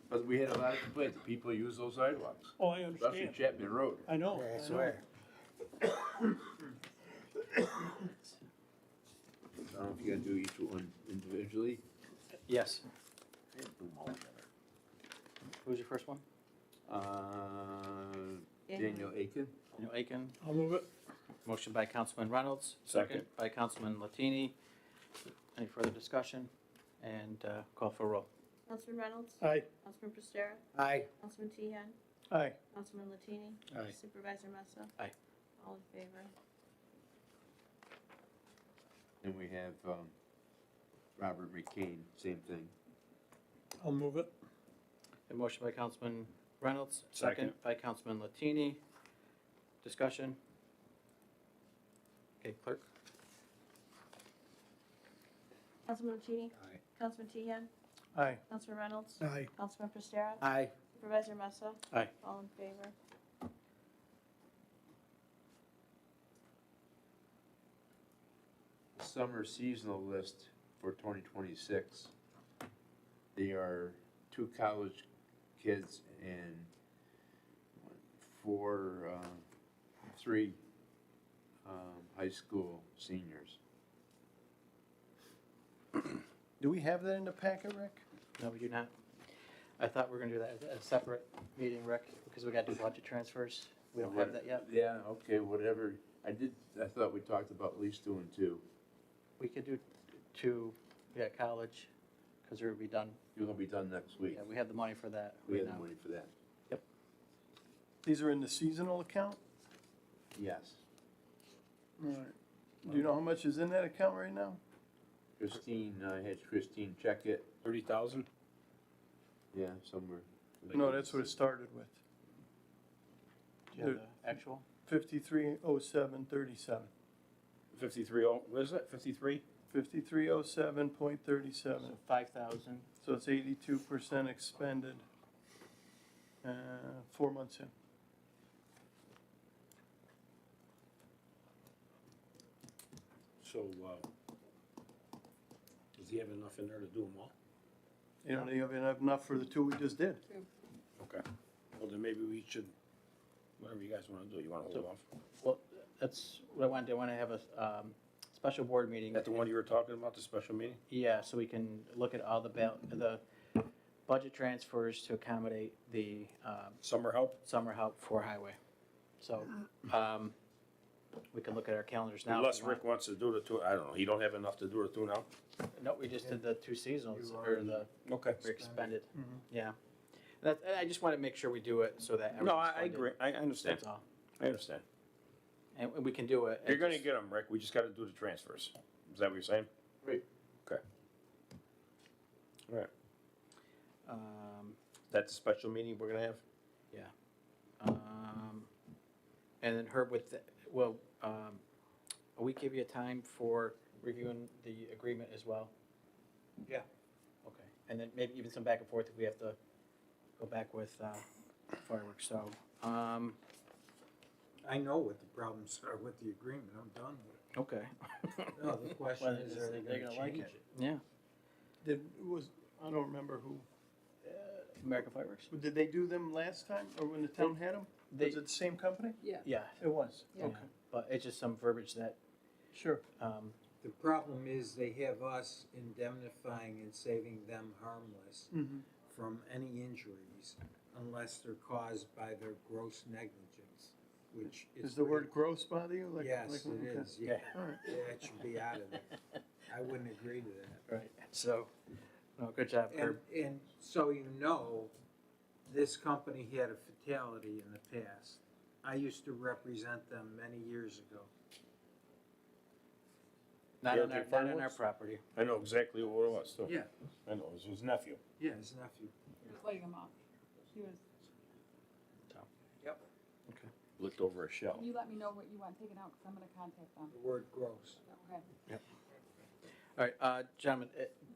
But we had a lot of complaints, people use those sidewalks, Oh, I especially understand. Chapman Road. I know, Yeah, I I know. swear. I don't know if you gotta do each one individually. Yes. Who's your first one? Daniel Aiken. Daniel Aiken. I'll move it. Motion by Councilman Reynolds. Second. By Councilman Latini. Any further discussion? And call for roll. Councilman Reynolds. Aye. Councilman Prestera. Aye. Councilman Teehan. Aye. Councilman Latini. Aye. Supervisor Messa. Aye. All in favor? And we have Robert McCain, same thing. I'll move it. A motion by Councilman Reynolds. Second. By Councilman Latini. Discussion? Okay, clerk? Councilman Latini. Aye. Councilman Teehan. Aye. Councilman Reynolds. Aye. Councilman Prestera. Aye. Supervisor Messa. Aye. All in favor? Summer seasonal list for 2026. They are 2 college kids and 3 high school seniors. Do we have that in the packet, Rick? No, we do not. I thought we were gonna do that as a separate meeting, Rick, because we gotta do budget transfers. We don't have that yet. Yeah, okay, whatever. I thought we talked about at least doing 2. We could do 2, college, because they'll be done. You're gonna be done next week. Yeah, we have the money for that We right have the now. money for that. These are in the seasonal account? Yes. All right. Do you know how much is in that account right now? Christine, I had Christine check it. 30,000? Yeah, somewhere. No, that's what it started with. Do you have the actual? 530737. 53, what is it, 53? 5307.37. So 5,000. So it's 82% expended, 4 months in. So, does he have enough in there to do them all? You don't even have enough for the 2 we just did. Okay. Well, then maybe we should, whatever you guys wanna do, you wanna hold off? Well, that's what I wanted to, have a special board meeting. Is that the one you were talking about, the special meeting? Yeah, so we can look at all the budget transfers to accommodate the Summer help? summer help for highway. So, we can look at our calendars now. if Unless you want. Rick wants to do the 2, I don't know, he don't have enough to do the 2 now? No, we just did the 2 seasonals, or the Okay. we expended, yeah. I just want to make sure we do it so that No, everything's I funded. agree, I understand, That's all. I understand. And we can do it. You're gonna get them, Rick, we just gotta do the transfers. Is that what you're saying? Right. Okay. All right, Um, that's a special meeting we're gonna have? yeah. And then Herb, will we give you a time for reviewing the agreement as well? Yeah. Okay, and then maybe even some back and forth if we have to go back with fireworks, so, I know what the problems are with the agreement, I'm done with it. okay. No, the question Well, is, are they they're gonna gonna like change it. it? Yeah, I don't remember who, American Fireworks? did they do them last time, or when the town had them? They- Was it the same company? Yeah. Yeah, It was, Yeah. okay, but it's just some verbiage that, sure. The problem is they have us indemnifying and saving them harmless Mm-hmm. from any injuries unless they're caused by their gross negligence, which is. Does the word pretty- gross bother you? Like- Yes, like- it okay. is, yeah. All right. Yeah, it should be out of there. I wouldn't agree to that. right, so, no, good job, Herb. And so you know, this company had a fatality in the past. I used to represent them many years ago. Not Yeah, on the our, not on our fireworks? property. I know exactly what it was, too. Yeah, I know, it was his nephew. yeah, his nephew. He was lighting them up. He was, Looked over a shell. you let me know what you want taken out, because I'm gonna contact them. The word gross. Okay. All right, gentlemen,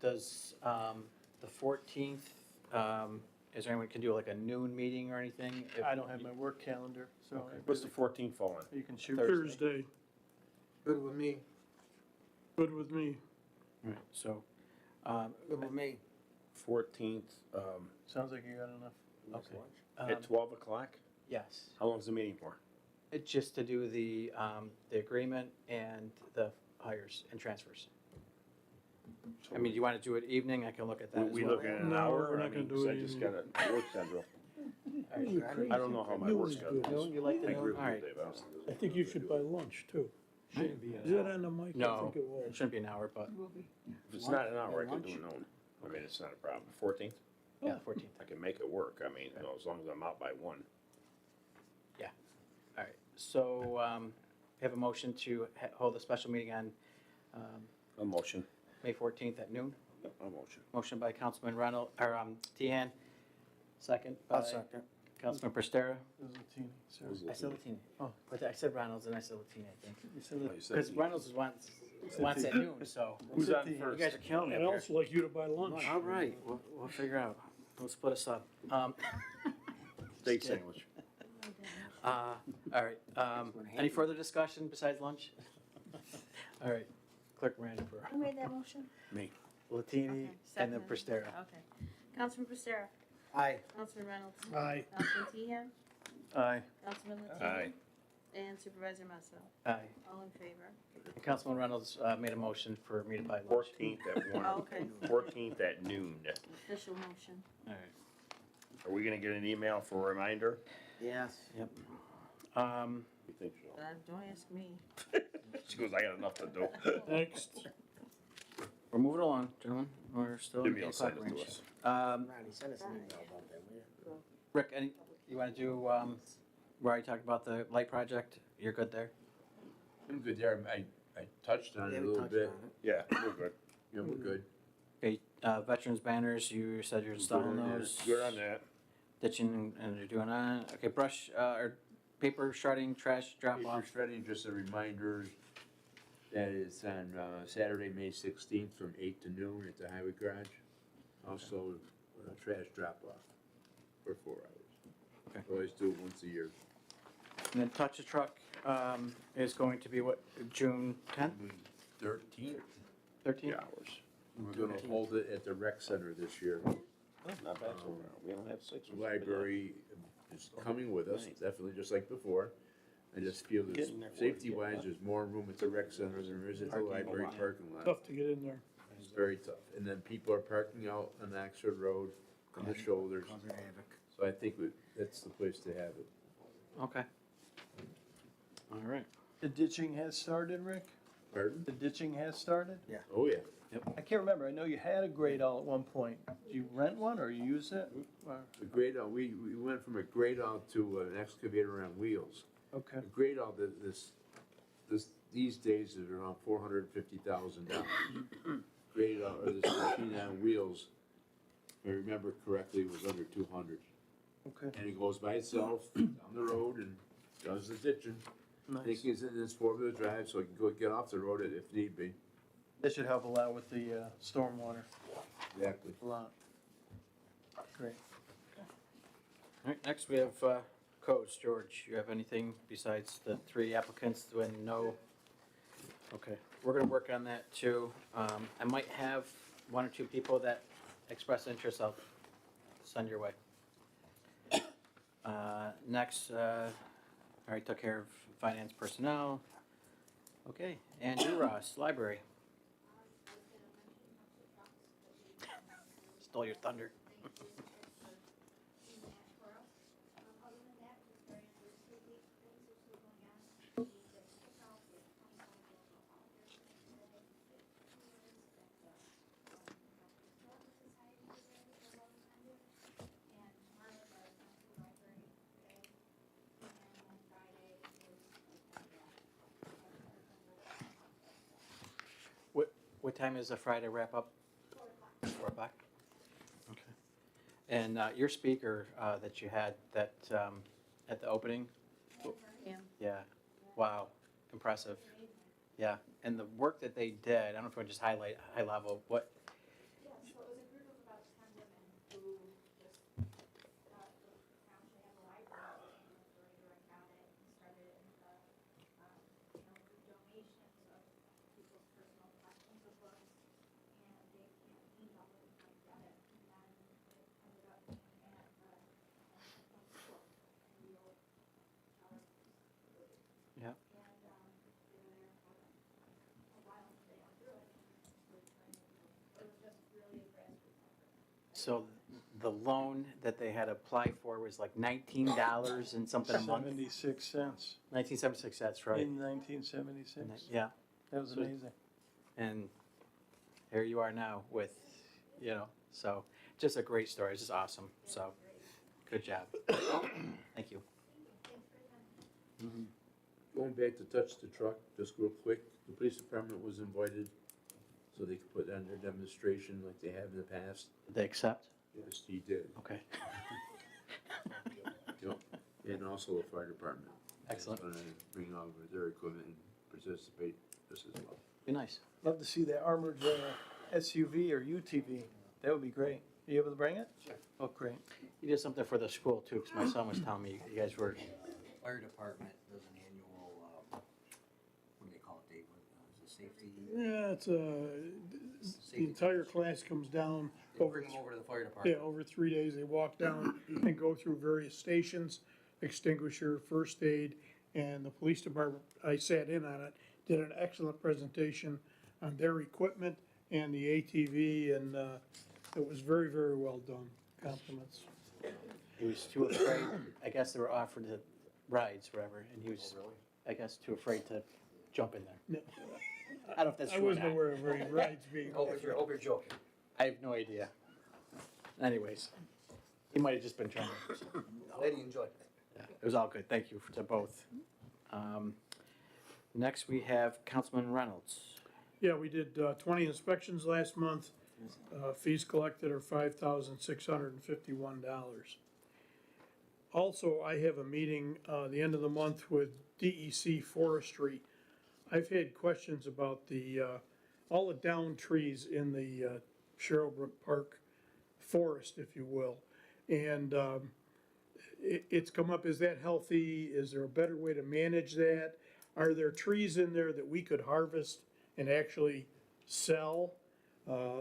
does the 14th, is there anyone can do like a noon meeting or anything? If- I don't have my work calendar, so. Okay. I What's the really- 14th fall on? You can shoot. Thursday, Good with me, good with me. All right, so, good with me. 14th, Sounds like you got enough. okay. at 12 o'clock? Yes, How long's the meeting for? it's just to do the agreement and the hires and transfers. I mean, do you want to do it evening? I can look at that as well. We look at an No, hour? we're not I mean, gonna do 'cause it I just evening. got a work schedule. All right, I don't know how my Noon work is schedule good. is. You like the I agree noon? with All you, right. Dave. I think you should buy lunch too. Shouldn't be Is that on the mic? I No, think it it was. shouldn't be an hour, but, It will be. If it's not an hour, I can do it noon. I mean, it's not a problem. 14th? yeah, 14th. I can make it work. I mean, you know, as long as I'm out by 1. All right, so, we have a motion to hold a special meeting on A motion. May 14th at noon. A motion. Motion by Councilman Reynolds, or Tehan, second by Councilman Prestera. Zillatini, sorry. I said Latini. Oh. But I said Reynolds and I said Latini, I think. You said Oh, that- you said Because he- Reynolds wants at noon, so Who's on Zillatini. you first? guys are killing me I'd up here. also like you to buy lunch. All right, we'll figure out. We'll split us up. Steak sandwich. All right, any further discussion besides lunch? All right, Clerk Miranda for Who made that motion? Me. Latini Okay, and then second. Prestera. Okay. Councilman Prestera. Aye. Councilman Reynolds. Aye. Councilman Tehan. Aye. Councilman Latino. Aye. And Supervisor Masso. Aye. All in favor? Councilman Reynolds made a motion for me to buy lunch. 14th at 1. Oh, okay. 14th at noon. Official motion. All right. Are we gonna get an email for a reminder? Yes. Yep. You think so? Don't ask me. She goes, I got enough to do. Next. We're moving along, gentlemen. We're still in Jimmy will the send clock it to range. us. Ronnie, send us an email about that, will you? Rick, you want to do, we already talked about the light project? You're good there? I'm good there. I touched on it Yeah, a we little touched bit. on it. Yeah, we're good. Yeah, we're good. Okay, veterans banners, you said you're installing those. Good on that. Ditching and you're doing that. Okay, brush, or paper shredding, trash drop Paper off. shredding, just a reminder, that is on Saturday, May 16th from 8 to noon at the highway garage. Also, trash drop off for 4 hours. Okay. Always do it once a year. And then touch a truck, is going to be what, June 10th, 13th, 13th? Hours. we're gonna hold it at the rec center this year. Not bad so far. We don't have 6. The library is coming with us, definitely, just like before. I just feel that Getting there. safety-wise, there's more room at the rec center than there is at the library parking lot. Tough to get in there. It's very tough. And then people are parking out on Oxford Road, on the shoulders. So I think that's the place to have it. Okay. All right. The ditching has started, Rick? Pardon? The ditching has started? Yeah. Oh, yeah. I can't remember. I know you had a grade all at one point. Did you rent one or you use it? Or- The grade out, we went from a grade out to an excavator on wheels. Okay. A grade out, these days is around $450,000. Grade out, or this machine on wheels, if I remember correctly, was under 200. Okay. And it goes by itself down the road and does the ditching. I think Nice. it's in this four-wheel drive, so it can go get off the road if need be. That should help a lot with the stormwater. Exactly. A lot. Great. All right, next we have codes. George, you have anything besides the 3 applicants when no? Okay, we're gonna work on that too. I might have 1 or 2 people that express interest. I'll send your way. Next, I already took care of finance personnel. Okay, Andrew Ross, library. Stole your thunder. What time is the Friday wrap up? 4 o'clock? Okay. And your speaker that you had that at the opening? Yeah. Yeah. Wow. Impressive. Yeah. And the work that they did, I don't know if you want to just highlight high level, what? Yeah, so it was a group of about 10 women who just actually had a library and the director got it and started it with donations of people's personal collections of books, and they cleaned up and got it, and then it ended up being at school, and the old Tower. Yeah. And they were there for a while, and they went through it, and it was just really a grassroots effort. So the loan that they had applied for was like $19 and something a month? 76 cents 1976, that's right. in 1976. Yeah. That was So- amazing. And here you are now with, so just a great story. It's just awesome. So good job. Thank you. Going back to touch the truck, just real quick, the police department was invited so they could put on their demonstration like they have in the past. Did they accept? Yes, he did. Okay. Yep. And also the fire department. Excellent. Is gonna bring over their equipment and participate just as well. Be nice. Love to see that armored SUV or UTV. That would be great. Are you able to bring it? Sure. Oh, great. You did something for the school too, because my son was telling me you guys were, Fire department does an annual, what do they call it, Dave? Is it safety? Yeah, it's the entire class comes down They over, bring them over to the fire yeah, department. over 3 days. They walk down and go through various stations, extinguisher, first aid, and the police department, I sat in on it, did an excellent presentation on their equipment and the ATV, and it was very, very well done. Compliments. he was too afraid. I guess they were offered the rides, whatever, and he was, I guess, too afraid to jump in there. No, I don't know if that's I true or wasn't not. aware of any rides being Hope offered. you're joking. I have no idea. Anyways, he might have just been trying to. Glad you enjoyed it. Yeah, it was all good. Thank you to both. Next, we have Councilman Reynolds. Yeah, we did 20 inspections last month. Fees collected are $5,651. Also, I have a meeting the end of the month with DEC Forestry. I've had questions about all the downed trees in the Sherrillbrook Park forest, if you will. And it's come up, is that healthy? Is there a better way to manage that? Are there trees in there that we could harvest and actually sell?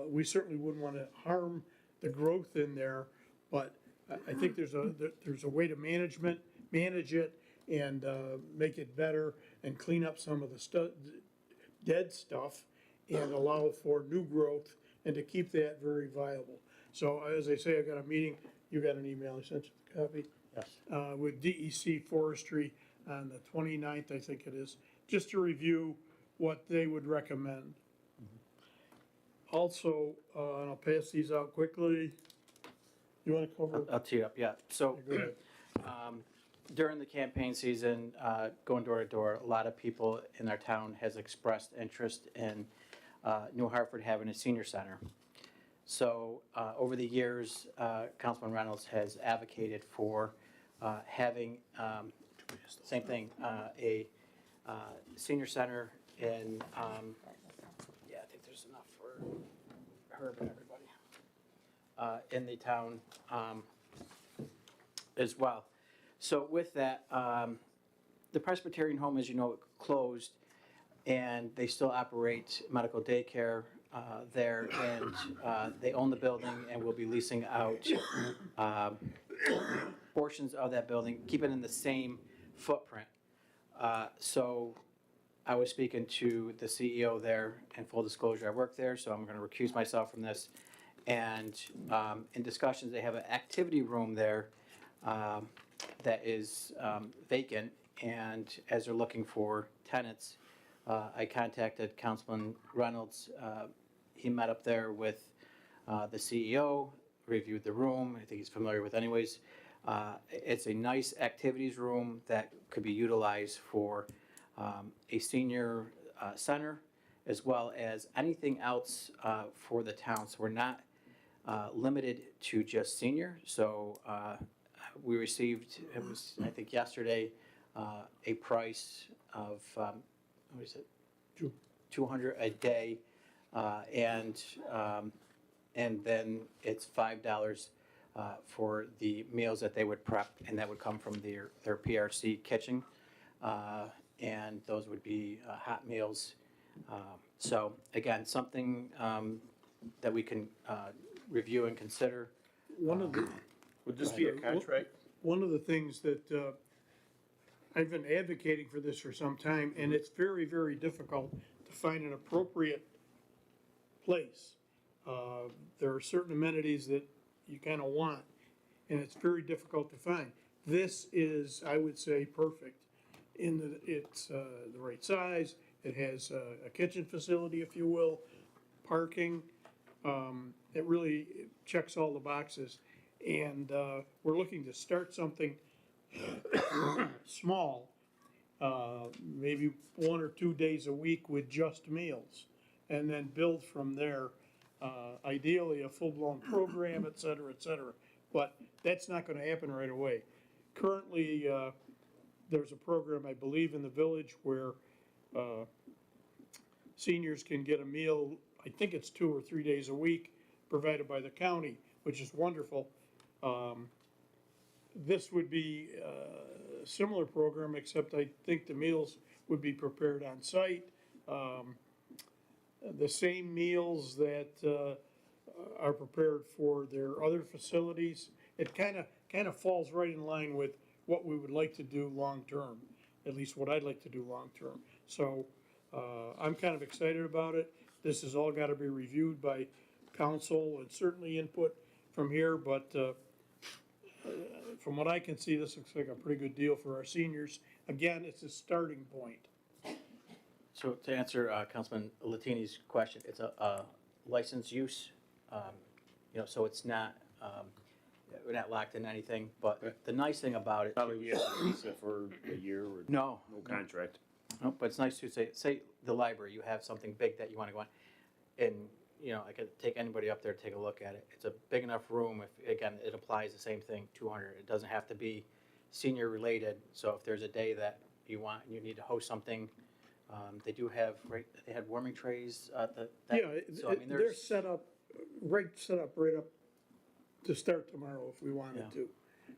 We certainly wouldn't want to harm the growth in there, but I think there's a way to manage it and make it better and clean up some of the dead stuff and allow for new growth and to keep that very viable. So as I say, I got a meeting, you got an email, I sent you the copy. Yes. With DEC Forestry on the 29th, I think it is, just to review what they would recommend. Also, and I'll pass these out quickly. You wanna cover? I'll tee it up, yeah. So Go ahead. during the campaign season, going door to door, a lot of people in our town has expressed interest in New Hartford having a senior center. So over the years, Councilman Reynolds has advocated for having, same thing, a senior center in, yeah, I think there's enough for Herb and everybody in the town as well. So with that, the Presbyterian home, as you know, closed, and they still operate medical daycare there, and they own the building and will be leasing out portions of that building, keep it in the same footprint. So I was speaking to the CEO there, and full disclosure, I work there, so I'm going to recuse myself from this. And in discussions, they have an activity room there that is vacant, and as they're looking for tenants, I contacted Councilman Reynolds. He met up there with the CEO, reviewed the room. I think he's familiar with anyways. It's a nice activities room that could be utilized for a senior center, as well as anything else for the town. So we're not limited to just senior. So we received, it was, I think yesterday, a price of, what is it? $200 a day, and then it's $5 for the meals that they would prep, and that would come from their PRC kitchen, and those would be hot meals. So again, something that we can review and consider. One of the. Would this be a contract? One of the things that I've been advocating for this for some time, and it's very, very difficult to find an appropriate place. There are certain amenities that you kind of want, and it's very difficult to find. This is, I would say, perfect in that it's the right size. It has a kitchen facility, if you will, parking. It really checks all the boxes. And we're looking to start something small, maybe 1 or 2 days a week with just meals, and then build from there. Ideally, a full-blown program, et cetera, et cetera. But that's not going to happen right away. Currently, there's a program, I believe, in the village where seniors can get a meal, I think it's 2 or 3 days a week, provided by the county, which is wonderful. This would be a similar program, except I think the meals would be prepared on site. The same meals that are prepared for their other facilities. It kind of falls right in line with what we would like to do long-term, at least what I'd like to do long-term. So I'm kind of excited about it. This has all got to be reviewed by council and certainly input from here, but from what I can see, this looks like a pretty good deal for our seniors. Again, it's a starting point. So to answer Councilman Latini's question, it's a licensed use, so it's not, we're not locked in anything, but the nice thing about it. Probably we have to lease it for a year or No. no contract. No, but it's nice to say the library, you have something big that you want to go on, and, I could take anybody up there to take a look at it. It's a big enough room, if, again, it applies the same thing, 200. It doesn't have to be senior related, so if there's a day that you need to host something, they do have, right, they had warming trays at the. So, I mean, they're set up right up to start tomorrow if we wanted to.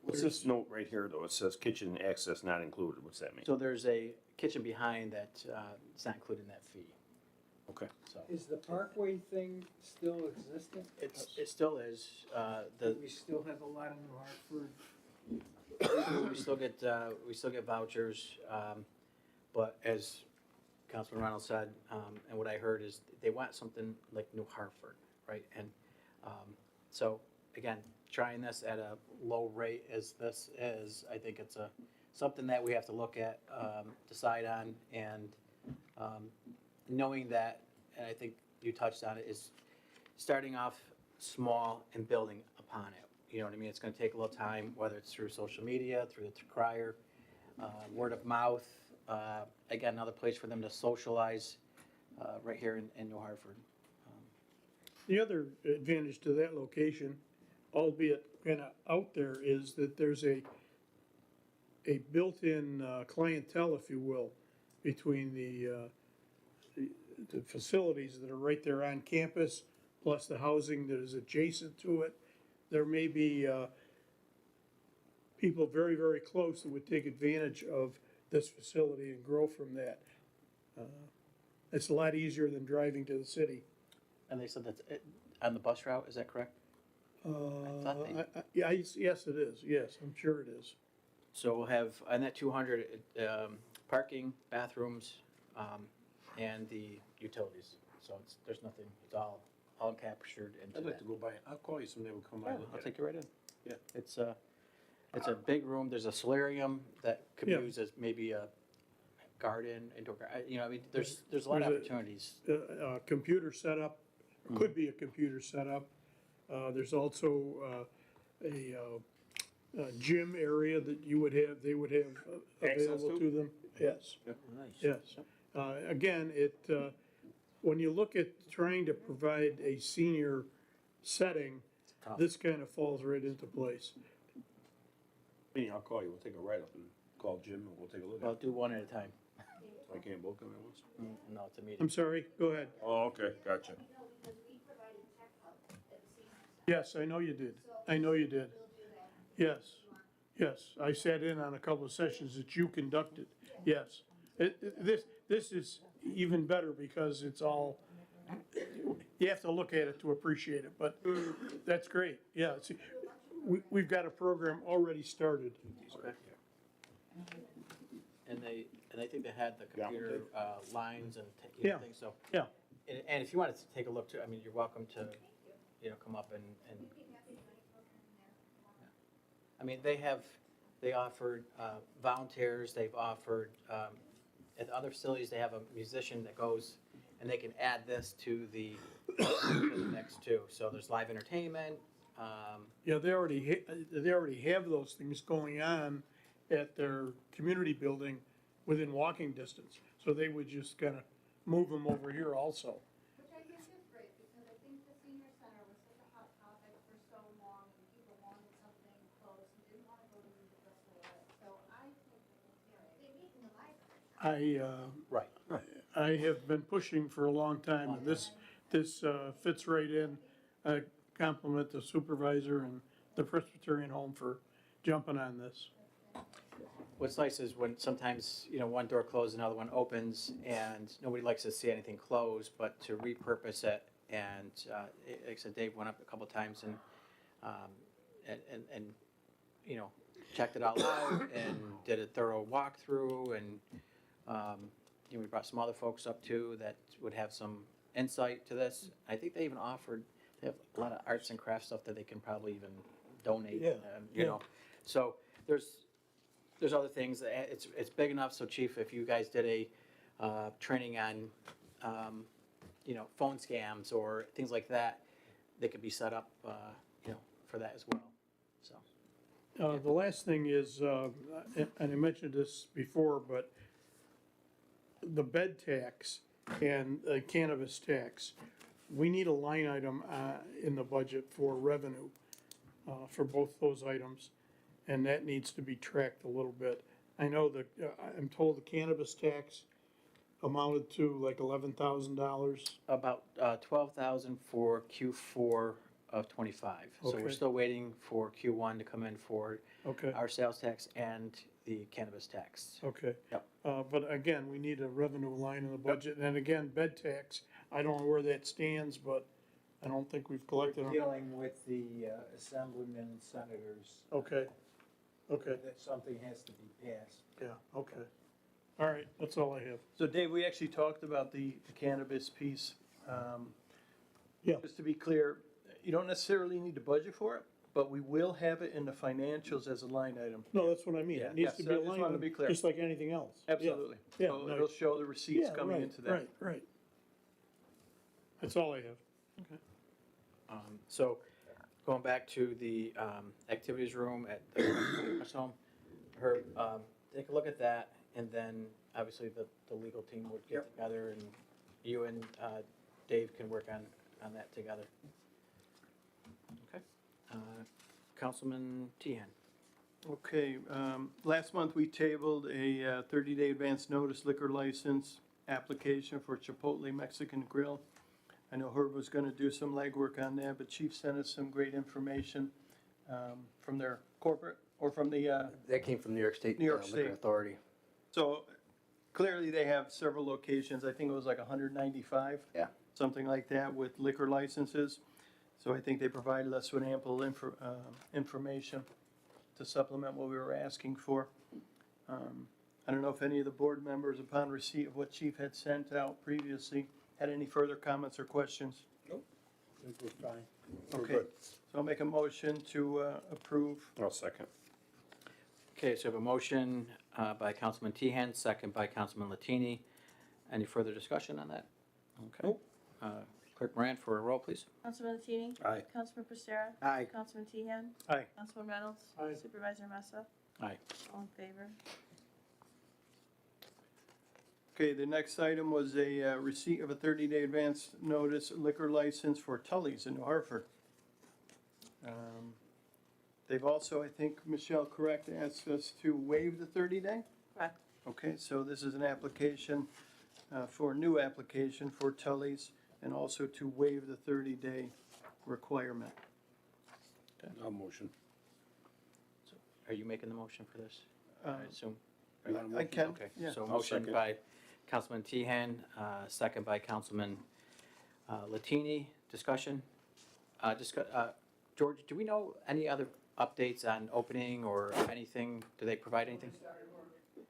What's this note right here, though? It says kitchen access not included. What's that mean? So there's a kitchen behind that, it's not included in that fee. Okay. So Is the Parkway thing still existent? it still is, We still have a lot of New Hartford. we still get vouchers, but as Councilman Reynolds said, and what I heard is they want something like New Hartford, right? And so again, trying this at a low rate as this is, I think it's something that we have to look at, decide on, and knowing that, and I think you touched on it, is starting off small and building upon it. You know what I mean? It's gonna take a little time, whether it's through social media, through the crier, word of mouth. Again, another place for them to socialize, right here in New Hartford. The other advantage to that location, albeit kind of out there, is that there's a built-in clientele, if you will, between the facilities that are right there on campus, plus the housing that is adjacent to it. There may be people very, very close that would take advantage of this facility and grow from that. It's a lot easier than driving to the city. And they said that's it, on the bus route, is that correct? thought they- Yeah, yes, it is, yes, I'm sure it is. So we'll have, on that 200, parking, bathrooms, and the utilities. So there's nothing, it's all captured into I'd like that. to go by, I'll call you someday, we'll come by and look I'll at take it. you right in. Yeah. It's a big room, there's a solarium that could be Yeah. used as maybe a garden, indoor, you know, I mean, there's a lot of There's a- opportunities. Computer setup, could be a computer setup. There's also a gym area that you would have, they would have Access available to? to them. Yes, Nice. yes. Again, when you look at trying to provide a senior setting, Tough. this kind of falls right into place. Meaning, I'll call you, we'll take a ride up and call Jim and we'll take a look I'll at it. do one at a time. So I can't both come at once? No, it's a meeting. I'm sorry, go ahead. Oh, okay, gotcha. No, because we provided tech help at the senior center. Yes, I know you did. I know you did. We'll do that. Yes, yes. I sat in on a couple of sessions that you conducted. Yes. This is even better because it's all, you have to look at it to appreciate it, but that's great. Yeah, we've got a program already started. Okay. And I think they had the computer, lines and, Yeah. things, so. Yeah. And if you wanted to take a look too, I mean, you're welcome to, come up and, I mean, they offered, volunteers, they've offered, at other facilities, they have a musician that goes and they can add this to the next too. So there's live entertainment, Yeah, they already have those things going on at their community building within walking distance. So they would just kind of move them over here also. Which I think is great, because I think the senior center was such a hot topic for so long, and people wanted something close, and didn't want to go to the rest of the way. So I think, they meet in the library. right. I have been pushing for a long time, and this fits right in. I compliment the supervisor and the Presbyterian home for jumping on this. What's nice is when sometimes, one door closes, another one opens, and nobody likes to see anything closed, but to repurpose it, and, like I said, Dave went up a couple times and, checked it all out and did a thorough walkthrough, and, we brought some other folks up too that would have some insight to this. I think they even offered, they have a lot of arts and crafts stuff that they can probably even donate, Yeah, you know. So there's other things. It's big enough, so Chief, if you guys did a training on, phone scams or things like that, they could be set up, for that as well, so. The last thing is, and I mentioned this before, but the bed tax and cannabis tax, we need a line item in the budget for revenue for both those items, and that needs to be tracked a little bit. I know that, I'm told the cannabis tax amounted to like $11,000. About 12,000 for Q4 of '25. So we're Okay. still waiting for Q1 to come in for Okay, our sales tax and the cannabis tax. okay. Yep. But again, we need a revenue line in the budget, and again, bed tax, I don't know where that stands, but I don't think we've collected We're on. dealing with the assemblymen and senators. Okay, okay, That something has to be passed. yeah, okay. All right, that's all I have. So Dave, we actually talked about the cannabis piece. Yeah. Just to be clear, you don't necessarily need to budget for it, but we will have it in the financials as a line item. No, that's what I mean, Yeah, it needs yes, to I be a just line wanted to item, be clear. just like anything else. Yeah. Absolutely. Yeah, So no. it'll show the receipts Yeah, coming right, into that. Right, right, That's all I have. So, going back to the activities room at the Christmas home, Herb, take a look at that, and then obviously the legal team would get together, and you and Dave can work on that together. Okay. Councilman Tehan. Okay, last month we tabled a 30-day advance notice liquor license application for Chipotle Mexican Grill. I know Herb was gonna do some legwork on that, but Chief sent us some great information from their corporate, or from the, That came from New York State New York Liquor State. Authority. so clearly they have several locations. I think it was like 195. Yeah. Something like that with liquor licenses. So I think they provided us with ample information to supplement what we were asking for. I don't know if any of the board members, upon receipt of what Chief had sent out previously, had any further comments or questions. I think we're fine. Okay, so I'll make a motion to approve. I'll second. Okay, so we have a motion by Councilman Tehan, second by Councilman Latini. Any further discussion on that? Okay. Clerk Moran for a roll, please. Councilman Latini? Aye. Councilman Prestera? Aye. Councilman Tehan? Aye. Councilman Reynolds? Aye. Supervisor Messa? Aye. All in favor? Okay, the next item was a receipt of a 30-day advance notice liquor license for Tully's in New Hartford. They've also, I think, Michelle, correct, asked us to waive the 30-day? Correct. Okay, so this is an application for a new application for Tully's, and also to waive the 30-day requirement. I'll motion. Are you making the motion for this? Uh, I assume. I can, Okay, yeah. so I'll motion second. by Councilman Tehan, second by Councilman Latini. Discussion? George, do we know any other updates on opening or anything? Do they provide anything?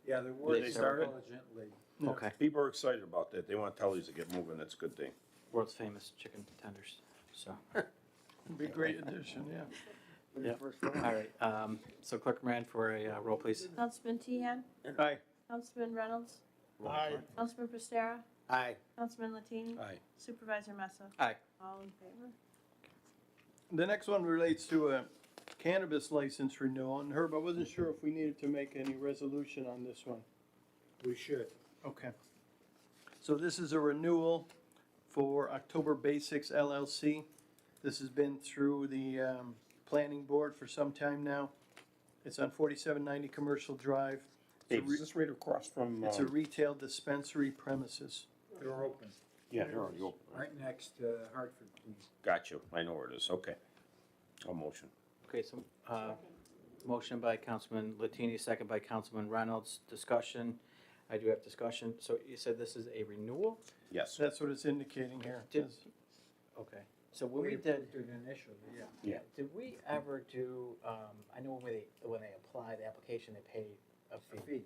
Yeah, they're They working started? diligently. Yeah. Okay. People are excited about that. They want Tully's to get moving. That's a good thing. World's famous chicken tenders, so. It'd be a great addition, yeah. Yep. All right, so Clerk Moran for a roll, please. Councilman Tehan? Aye. Councilman Reynolds? Aye. Councilman Prestera? Aye. Councilman Latini? Aye. Supervisor Messa? Aye. All in favor? The next one relates to a cannabis license renewal, and Herb, I wasn't sure if we needed to make any resolution on this one. We should. Okay. So this is a renewal for October Basics LLC. This has been through the planning board for some time now. It's on 4790 Commercial Drive. Hey, is this right across from? It's a retail dispensary premises. They're open. Yeah, they're already open. Right next to Hartford, please. Got you. I know where it is. Okay. I'll motion. Okay, so, motion by Councilman Latini, second by Councilman Reynolds. Discussion. I do have discussion. So you said this is a renewal? Yes. That's what it's indicating here. Did- Okay, so when we did, approved it initially, yeah. Yeah. did we ever do, I know when they apply the application, they pay a A fee. fee.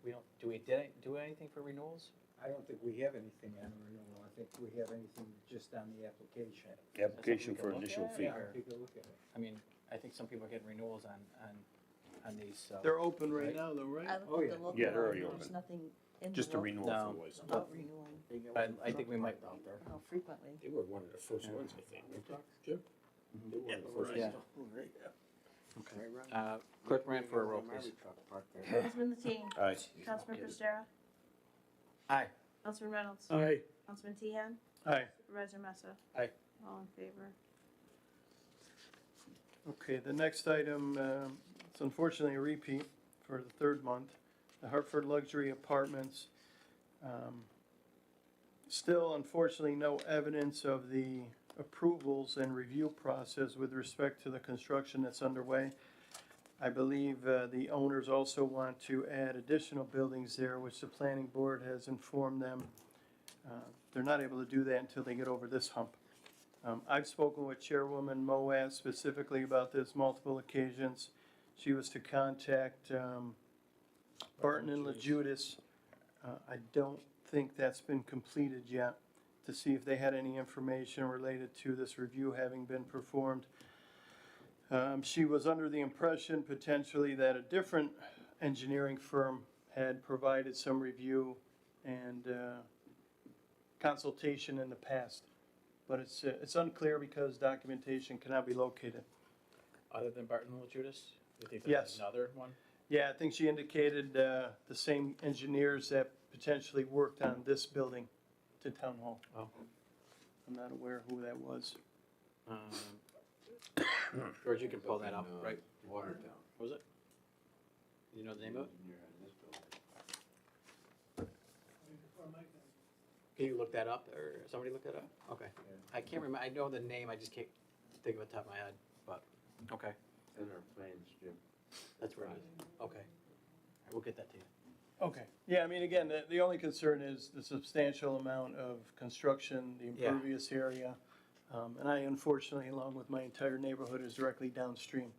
We don't, did I do anything for renewals? I don't think we have anything on renewal. I think we have anything just on the application. Application Something we for can look initial at, fee. or- Take a look at it. I mean, I think some people get renewals on these, so. They're open right Right. now though, right? I Oh, looked yeah. at the local Yeah, they're law, already there's open. nothing in the Just a law renewal No. for the license. about renewing, I think we might, how frequently. They were one of the first ones, I think. Jim? They were one of the first Yeah. ones. okay. Clerk Moran for a roll, please. Councilman Latini? Aye. Councilman Prestera? Aye. Councilman Reynolds? Aye. Councilman Tehan? Aye. Supervisor Messa? Aye. All in favor? Okay, the next item, it's unfortunately a repeat for the third month. The Hartford Luxury Apartments. Still, unfortunately, no evidence of the approvals and review process with respect to the construction that's underway. I believe the owners also want to add additional buildings there, which the planning board has informed them. They're not able to do that until they get over this hump. I've spoken with Chairwoman Moaz specifically about this multiple occasions. She was to contact Barton and LaJudas. I don't think that's been completed yet, to see if they had any information related to this review having been performed. She was under the impression potentially that a different engineering firm had provided some review and consultation in the past. but it's unclear because documentation cannot be located. Other than Barton Little Judas? Do you think Yes. there's another one? Yeah, I think she indicated the same engineers that potentially worked on this building to Town Hall. Oh. I'm not aware who that was. George, you can pull that up, right? Watertown. What was it? You know the name of it? Engineer on this building. Can you look that up, or somebody look that up? Okay. I can't remember, I know the name, I just can't think of it top of my head, but, okay, In our plans, Jim. that's where it is. Okay. All right, we'll get that to you. Okay, yeah, I mean, again, the only concern is the substantial amount of construction, the Yeah. impervious area. And I unfortunately, along with my entire neighborhood, is directly downstream.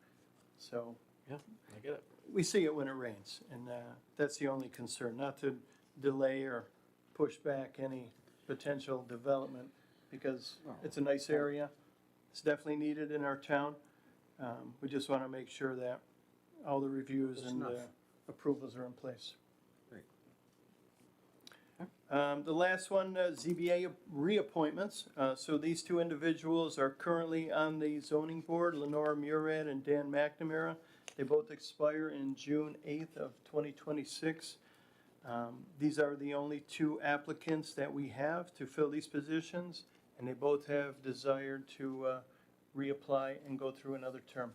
So Yeah, I get it. we see it when it rains, and that's the only concern, not to delay or push back any potential development, because it's a nice area. It's definitely needed in our town. We just want to make sure that all the reviews Close and enough. approvals are in place. Great. The last one, ZBA reappointments. So these two individuals are currently on the zoning board, Lenora Murad and Dan McNamara. They both expire in June 8th of 2026. These are the only two applicants that we have to fill these positions, and they both have desired to reapply and go through another term.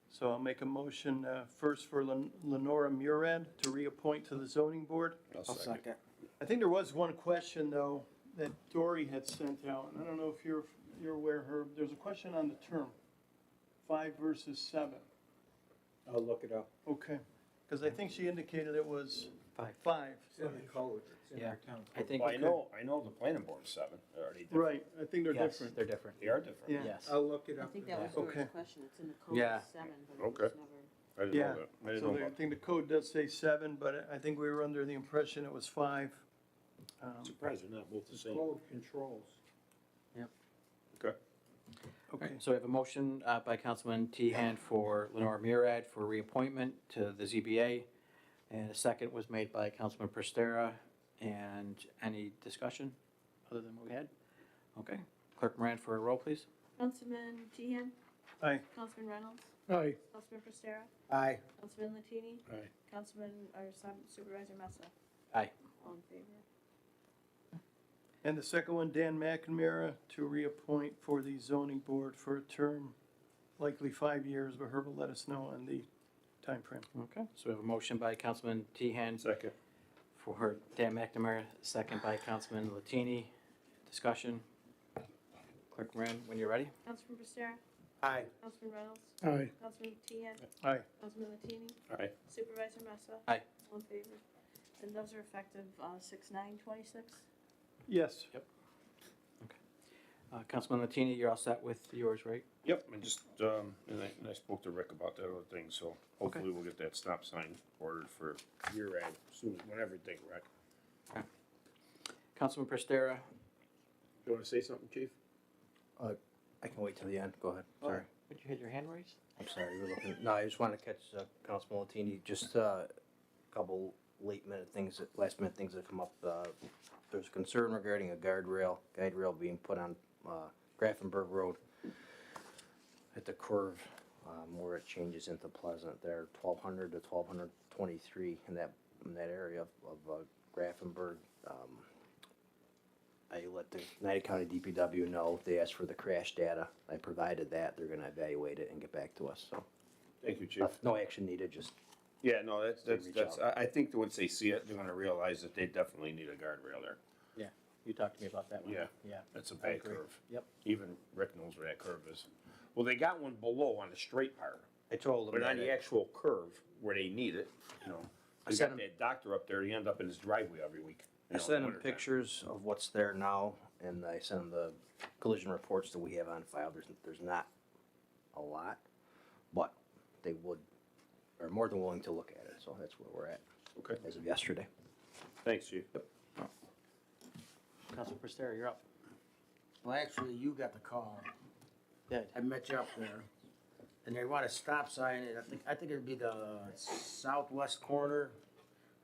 So I'll make a motion first for Lenora Murad to reappoint to the zoning board. I'll second. I think there was one question, though, that Dory had sent out, and I don't know if you're aware, Herb. There's a question on the term, 5 versus 7. I'll look it up. Okay, because I think she indicated it was 5. 5. It's in the code, it's in Yeah. our town. I think. Well, I know the planning board's 7, they're already different. Right, I think they're Yes, different. they're different. They are different. Yeah. Yes. I'll look it I up. think and- that was Okay. Dory's question, it's in the code Yeah. as 7, but it Okay. was never. I didn't Yeah, know that. I didn't so know I about think the code does say 7, but I think we were under the impression it was 5. that. Surprised they're not both the It's same. code controls. Okay. Okay, So we have a motion by Councilman Tehan for Lenore Murad for reappointment to the ZBA. And a second was made by Councilman Prestera. And any discussion other than what we had? Okay. Clerk Moran for a roll, please. Councilman Tehan, aye. Councilman Reynolds, Aye. Councilman Prestera, Aye. Councilman Latini, Aye. Councilman, or Supervisor Messa. Aye. All in favor? And the second one, Dan McNamara, to reappoint for the zoning board for a term, likely 5 years, but Herb will let us know on the timeframe. Okay. So we have a motion by Councilman Tehan Second. for Dan McNamara, second by Councilman Latini. Discussion. Clerk Moran, when you're ready. Councilman Prestera, Aye. Councilman Reynolds, Aye. Councilman Tehan, Aye. Councilman Latini, Aye. Supervisor Messa. Aye. All in favor? And those are effective 6/9/26. Yes. Councilman Latini, you're all set with yours, right? Yep, and just, and I spoke to Rick about that other thing, so hopefully we'll get that stop sign ordered for year end soon, whenever you think, Rick. Councilman Prestera. You wanna say something, chief? I can wait till the end, go ahead, sorry. Would you hit your hand raised? I'm sorry, you were looking, no, I just wanted to catch Councilman Latini, just a couple last minute things that come up. There's concern regarding a guide rail being put on Grafenberg Road at the curve where it changes into Pleasant there, 1200 to 1223 in that area of Grafenberg. I let the United County DPW know. They asked for the crash data. I provided that. They're gonna evaluate it and get back to us, so. Thank you, chief. No action needed, just, Yeah, no, that's, reach I think that once they see it, they're gonna realize that they definitely need a guardrail there. Yeah, you talked to me about that one. Yeah. Yeah. That's a I bad agree. curve. Yep. Even Rick knows where that curve is. Well, they got one below on the straight part, I told them but on that. the actual curve where they need it, you know. They sent got him- that doctor up there, he end up in his driveway every week. I you know, in sent the them wintertime. pictures of what's there now, and I sent them the collision reports that we have on file. There's not a lot, but they are more than willing to look at it, so that's where we're at Okay, as of yesterday. thanks, chief. Councilman Prestera, you're up. Well, actually, you got the call. Did. I met you up there. And they want a stop sign, and I think it'd be the southwest corner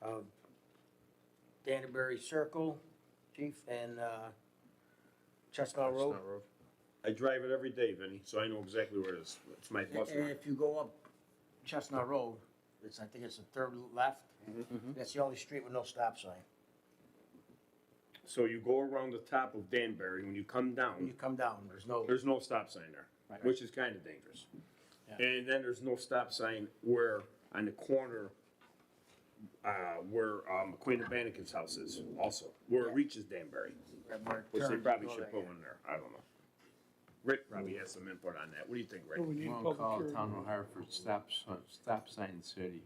of Danbury Circle, chief, and, Chestnut Road. I drive it every day, Vinny, so I know exactly where it is. It's my bus And route. if you go up Chestnut Road, I think it's the third left. That's the only street with no stop sign. So you go around the top of Danbury, when you come When you down, come down, there's no stop sign there, Right. which is kinda dangerous. Yeah. And then there's no stop sign where, on the corner, where, Queen of Banneken's house is also, where it reaches Danbury, which they probably should put one there, I don't know. Rick probably has some input on that. What do you think, Rick? We need We'll public call hearing. Town of Hartford stop sign city.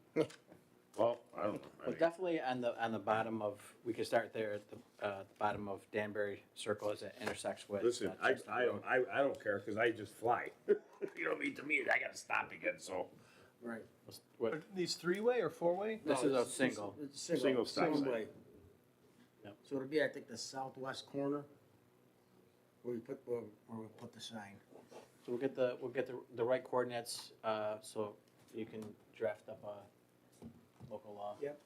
Well, I don't know. I Well, mean, definitely on the bottom of, we could start there at the bottom of Danbury Circle as it intersects with. listen, Chestnut I Road. don't care, cause I just fly. You know what I mean? To me, I gotta stop again, so. Right. What- Are these three-way or four-way? This is a single. It's Single stop sign. way. Yep. So it'll be, I think, the southwest corner where we put the sign. So we'll get the right coordinates, so you can draft up a local law. Yep.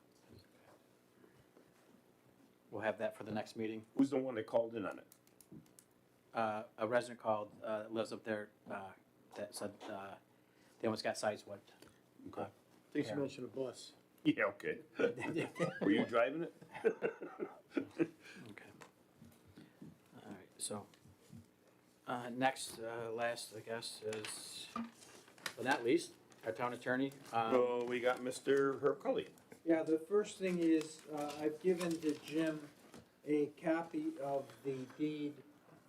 We'll have that for the next meeting. Who's the one that called in on it? A resident called, that lives up there, that said, they almost got sideswiped. Okay. I think you mentioned a bus. Yeah, okay. Were you driving it? Okay. All right, so, next, last, I guess, is, but not least, our town attorney. So we got Mr. Herb Cully. Yeah, the first thing is, I've given to Jim a copy of the deed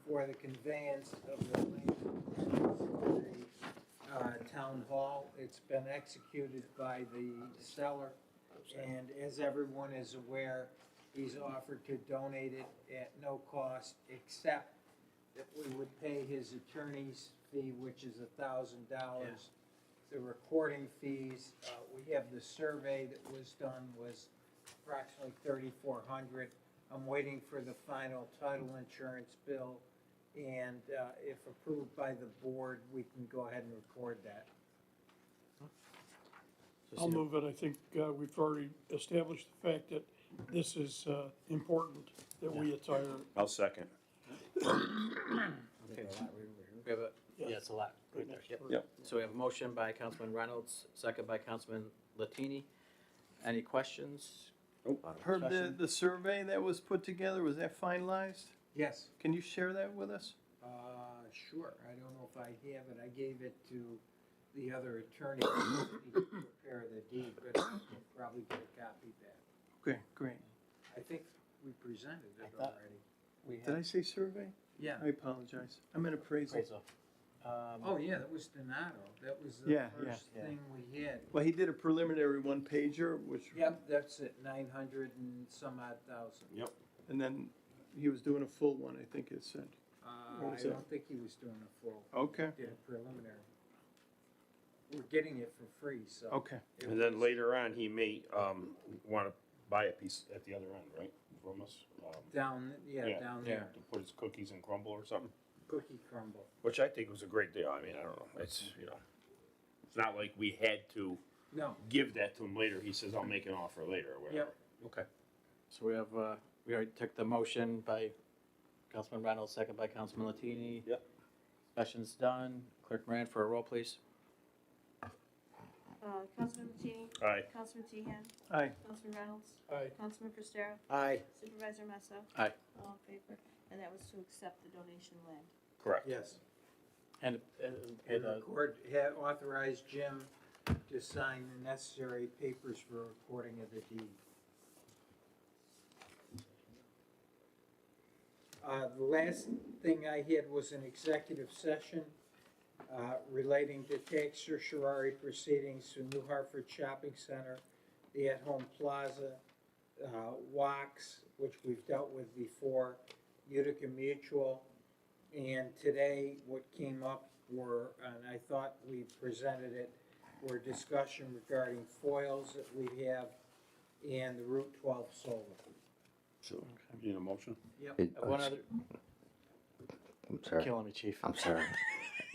for the conveyance of the land to the town hall. It's been executed by the seller, and as everyone is aware, he's offered to donate it at no cost, except that we would pay his attorney's fee, which is $1,000. The recording fees, we have the survey that was done was approximately $3,400. I'm waiting for the final title insurance bill, and if approved by the board, we can go ahead and record that. I'll move it. I think we've already established the fact that this is important, that we attire. I'll second. Okay. We have a, yeah, it's a lot. Right there. Yep. Yep. So we have a motion by Councilman Reynolds, second by Councilman Latini. Any questions? Heard the, Discussion? the survey that was put together, was that finalized? Yes. Can you share that with us? Sure. I don't know if I have it. I gave it to the other attorney to prepare the deed, but I'll probably get a copy back. Okay, great. I think we presented it I thought- already. We Did I say survey? Yeah. I apologize. I meant appraisal. Appraisal. Oh, yeah, that was Donato. That was the Yeah, yeah, first yeah. thing we had. Well, he did a preliminary one pager, which. Yep, that's it, 900 and some odd thousand. Yep. And then he was doing a full one, I think it said. What I was that? don't think he was doing a full. Okay, Did a preliminary. We're getting it for free, so. okay. it And then was later on, he may, wanna buy a piece at the other end, right, from us? Down, yeah, down there, To put his cookies and crumble or something, cookie crumble. which I think was a great deal. I mean, I don't know, it's, you know, it's not like we had to No, give that to him later. He says, I'll make an offer later or whatever. Yep. Okay. So we have, we already took the motion by Councilman Reynolds, second by Councilman Latini. Yep. Discussion's done. Clerk Moran for a roll, please. Councilman Mattini? Aye. Councilman Tehan? Aye. Councilman Reynolds? Aye. Councilman Cristero? Aye. Supervisor Messa? Aye. All in favor? And that was to accept the donation land. Correct. yes. And, And the court had authorized Jim to sign the necessary papers for recording of the deed. The last thing I had was an executive session relating to tax certiorari proceedings to New Hartford Shopping Center, the At Home Plaza, WOX, which we've dealt with before, Utica Mutual, and today what came up were, and I thought we presented it, were discussion regarding foils that we have and the Route 12 solar. So, you need a motion? Yep. one other, I'm sorry. killing me, chief. I'm sorry.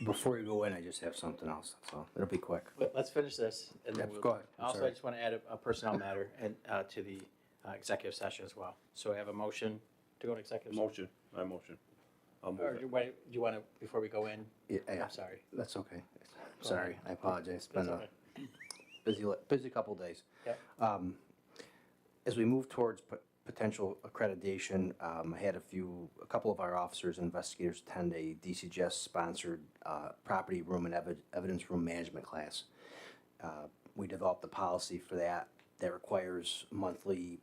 Before you go in, I just have something else, that's all. It'll be quick. Let's finish this and then Yep, we'll. go ahead. I'm Also, I sorry. just want to add a personnel matter and, to the executive session as well. So I have a motion to go to executive session. Motion, my motion. I'll move Or it. do you want to, before we go in? Yeah, I'm sorry. That's okay. Go Sorry, ahead. I apologize. It's been That's a okay. busy couple days. Yep. As we move towards potential accreditation, I had a couple of our officers and investigators attend a DCGS-sponsored property room and evidence room management class. We developed a policy for that requires monthly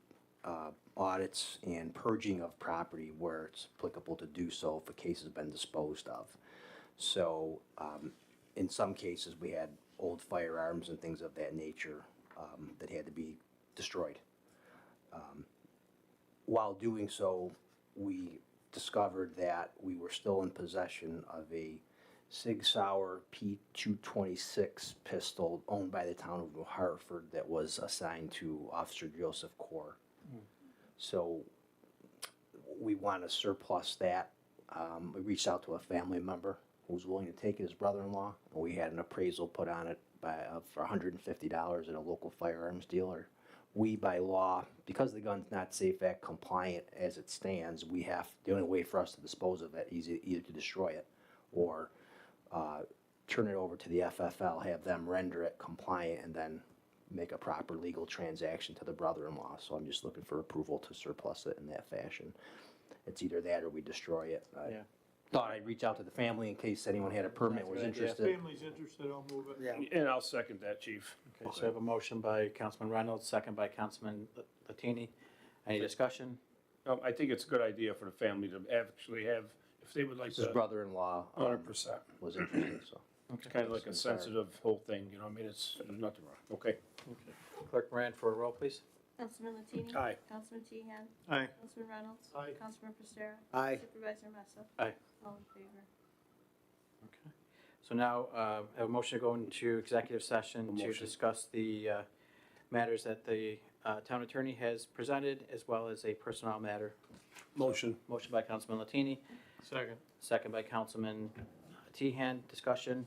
audits and purging of property where it's applicable to do so if a case has been disposed of. So in some cases, we had old firearms and things of that nature that had to be destroyed. While doing so, we discovered that we were still in possession of a Sig Sauer P226 pistol owned by the town of Hartford that was assigned to Officer Joseph Core. So we want to surplus that. We reached out to a family member who was willing to take it, his brother-in-law. We had an appraisal put on it for $150 at a local firearms dealer. We, by law, because the gun's not Safe Act compliant as it stands, the only way for us to dispose of it is either to destroy it or turn it over to the FFL, have them render it compliant, and then make a proper legal transaction to the brother-in-law. So I'm just looking for approval to surplus it in that fashion. It's either that or we destroy it. I thought I'd reach out to the family in case anyone had a permit, was interested. If family's interested, I'll move it. And I'll second that, Chief. Okay, so I have a motion by Councilman Reynolds, second by Councilman Latini. Any discussion? I think it's a good idea for the family to actually have, if they would like His to, brother-in-law 100%. was interested, so. It's kind of like a sensitive whole thing, you know, I mean, it's, there's nothing wrong. Okay. Okay. Clerk Moran for a roll, please. Councilman Latini? Aye. Councilman Teehan? Aye. Councilman Reynolds? Aye. Councilman Pistera? Aye. Supervisor Messa? Aye. All in favor? Okay. So now, I have a motion to go into executive session to discuss the matters that the town attorney has presented, as well as a personnel matter. Motion. Motion by Councilman Latini, Second. second by Councilman Teehan. Discussion.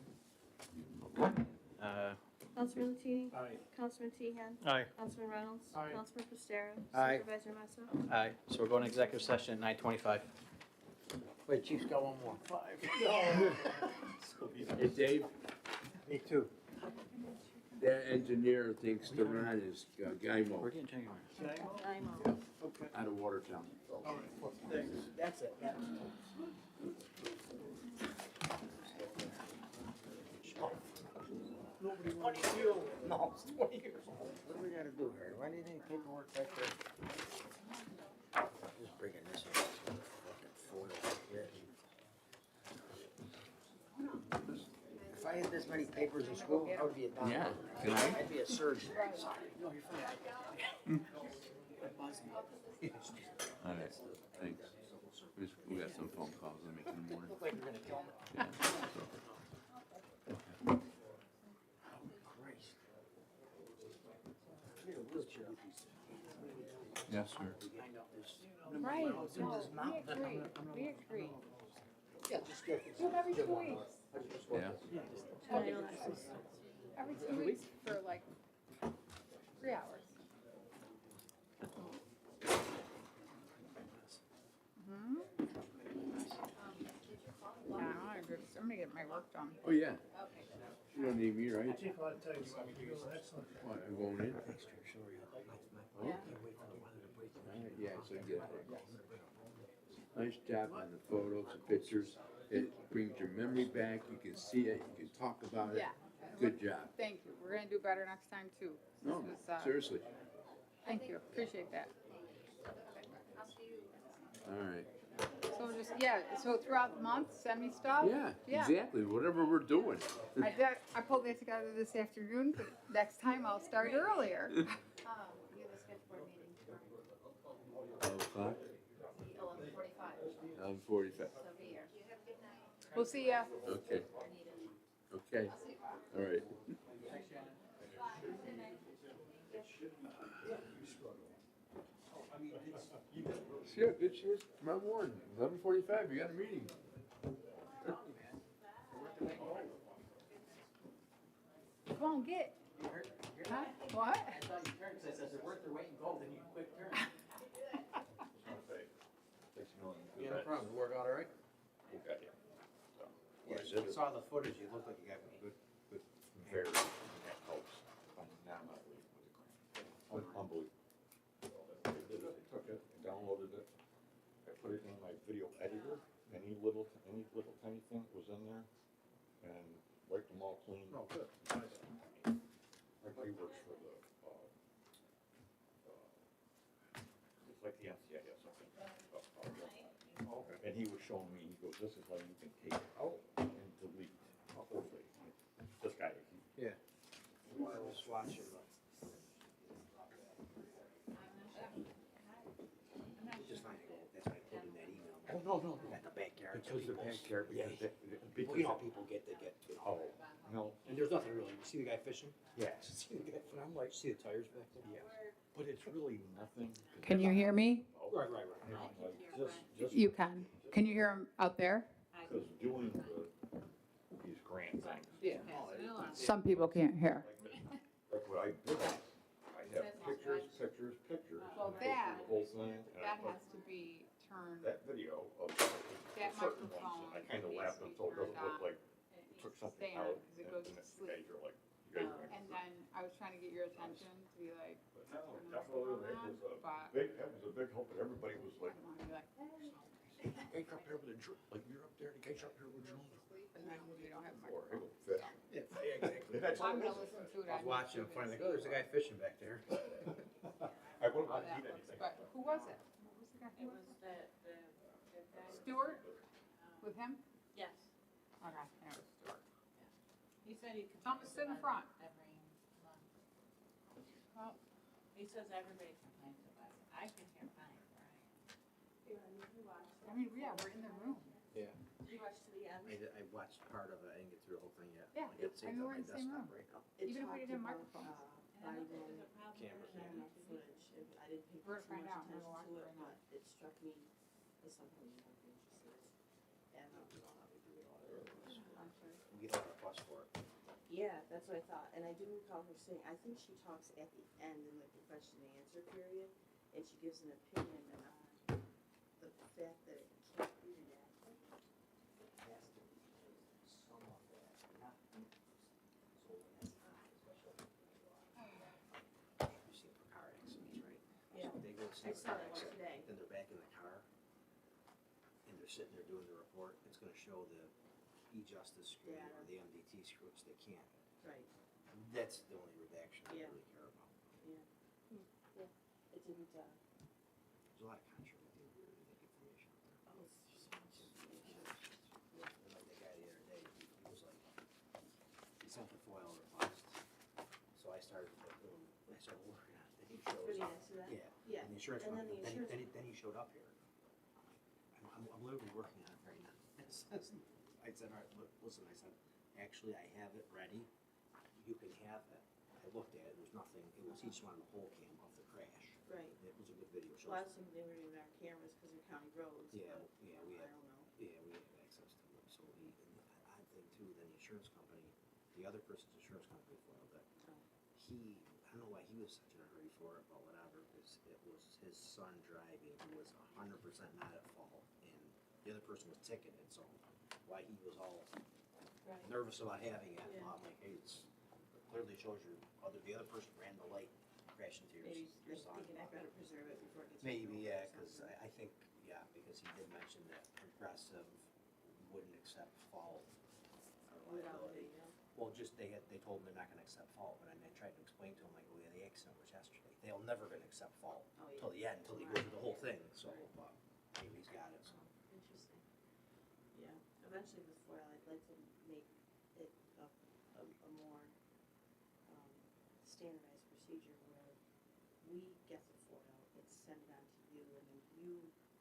Councilman Latini? Aye. Councilman Teehan? Aye. Councilman Reynolds? Aye. Councilman Pistera? Aye. Supervisor Messa? Aye. So we're going to executive session at 9:25. Wait, Chief's got one more. 5. Hey, Dave, Me too. that engineer thinks to run his Gymo We're getting January. I'm out of Watertown. That's it. Nobody wants you. No, it's 20 years old. What do we gotta do here? Do I need any paperwork back there? Just bringing this in. Fucking foil shit. If I had this many papers in school, I would be a doctor. Yeah, can I? I'd be a surgeon. Sorry. No, you're fine. That buzzed me. All right, thanks. We got some phone calls to make in the morning. Look like you're gonna kill me. Yeah, Oh, Christ. I need a wheelchair. yes, sir. I know this. Right, It's in no, this mountain. we agree. Yeah, just get. Do it every 2 weeks. Yeah. Every 2 weeks for like 3 hours. Yeah, I'm gonna get my work done. Oh, yeah. You don't need me, right? Chief, I'll tell you what, you go, that's not. What, I'm going in? Yeah. Yeah, so you get nice job on the photos and pictures. It brings your memory back. You can see it. You can talk about it. Yeah. Good job. Thank you. We're gonna do better next time too. No, This was, seriously. Thank you. Appreciate that. All right. So just, yeah, so throughout the month, send me stuff? Yeah, exactly. Whatever we're doing. I pulled that together this afternoon, but next time I'll start earlier. You have a sketch board meeting tomorrow, 12 o'clock? 11:45. 11:45. So be here. You have a good night. We'll see ya. Okay. Okay. All right. Yeah, good shit. Tomorrow morning, 11:45. You got a meeting. Come on, get. Huh? What? I thought you turned, because I said, they're worth their weight in gold, then you quick turn. Yeah, no problem. Work out all right? I saw the footage, you looked like you got good, good. Very, that helps phenomenally with the grant. Unbelievable. They did it, they took it, and downloaded it, I put it in my video editor, any little tiny thing was in there, and wiped them all clean. Oh, good. Everybody works for the, it's like the NCIS, I think. And he was showing me, he goes, this is how you can take it out and delete a whole thing. This guy, he, Yeah. I was watching. Just fine, that's what I put in that email. oh, no. At the backyard. Because the backyard, Yeah, because people, you know, people get, oh, no, and there's nothing really, you see the guy fishing? yes. See the guy, And I'm like, see the tires back there? yes, but it's really nothing. Can you hear me? Right. And I'm like, just You can. Can you hear him out there? because doing these grant things. Some people can't hear. Like what I did, I have pictures. Well, and I go that- through the whole thing, and I That put has to be turned, that video of that certain ones, microphone and I kind of laughed needs to until be it doesn't turned look on. like It needs took to something stay on out, because it and goes the to guys sleep. are like, you guys are. And then I was trying to get your attention to be like, But no, turn the definitely, microphone on, that was a big help, and everybody was I like, don't want to be like, hey, up there with a drone, like you're up there, the guys up there with drones. and then we don't have a Or microphone. it'll fit. Yeah, exactly. That's all I'm it gonna was. listen to it I on was watching, YouTube finally, and oh, there's a guy fishing back there. I wouldn't how want to that eat looks. anything. But who was it? What was the guy? Who was it? Stuart? With him? Yes. Okay, yeah, it was Stuart. He said he could. Don't sit in front. Every month. Well, He says everybody complains about it. I can hear fine, right? I mean, yeah, we're in the room. Yeah. You watched to the end? I watched part of it, I didn't get through the whole thing yet. Yeah, I got saved I mean, on we're my in the same desktop room. right now. Even if we didn't have microphones. Body There's worn a problem. Camera, with camera footage, and I didn't pay We're too gonna find much out. We're attention gonna watch to it it, right now. but it struck me as something you might be interested in. And, You know how we do it all. I'm sorry. We get all the fuss for it. Yeah, that's what I thought, and I do recall her saying, I think she talks at the end in like the question and answer period, and she gives an opinion on the fact that it can't be redacted. It has to be, because some of that, not, so when that's not, especially. You've seen for car accidents, right? Yeah. So they go see I a saw car that one accident, today. then they're back in the car, and they're sitting there doing the report, it's gonna show the e-justice screen Yeah. or the MDT screen, which they can't. Right, That's the only redaction I Yeah. really care about. yeah. Yeah, it didn't, There's a lot of contradicting information out there. oh, it's just so much information. And like the guy the other day, he was like, he sent the FOIL request. So I started working on it, then he For shows the up. accident? Yeah. Yeah. And the insurance And then company, the insurance- then he showed up here. I'm literally working on it right now. I said, all right, look, listen, I said, actually, I have it ready. You can have it. I looked at it, there's nothing, it was, he just wanted a whole cam of the crash. Right. It was a good video. Well, I was thinking they were doing our cameras because they're county roads, Yeah, but yeah, I we have, don't know. yeah, we have access to them, so he, and the odd thing too, then the insurance company, the other person's insurance company filed it. Oh. He, I don't know why he was such in a hurry for it, but whatever, because it was his son driving, who was 100% not at fault, and the other person was ticketed, so why he was all Right. nervous about having it, Yeah. I'm like, hey, it's, clearly shows the other person ran the light, crashed into Maybe your they're son. thinking I'd better preserve it before it gets. Maybe, rebuilt or yeah, because something. I think, yeah, because he did mention that Progressive wouldn't accept fault or Without liability. video. Well, just, they told him they're not gonna accept fault, but I mean, I tried to explain to him, like, oh yeah, the accident was yesterday. They'll never gonna accept fault Oh, yeah. till the end, till he goes through the whole thing, so, but maybe he's got it, so. Interesting. Yeah, eventually with FOIL, I'd like to make it a more standardized procedure where we get the FOIL, it's sent on to you, and then you,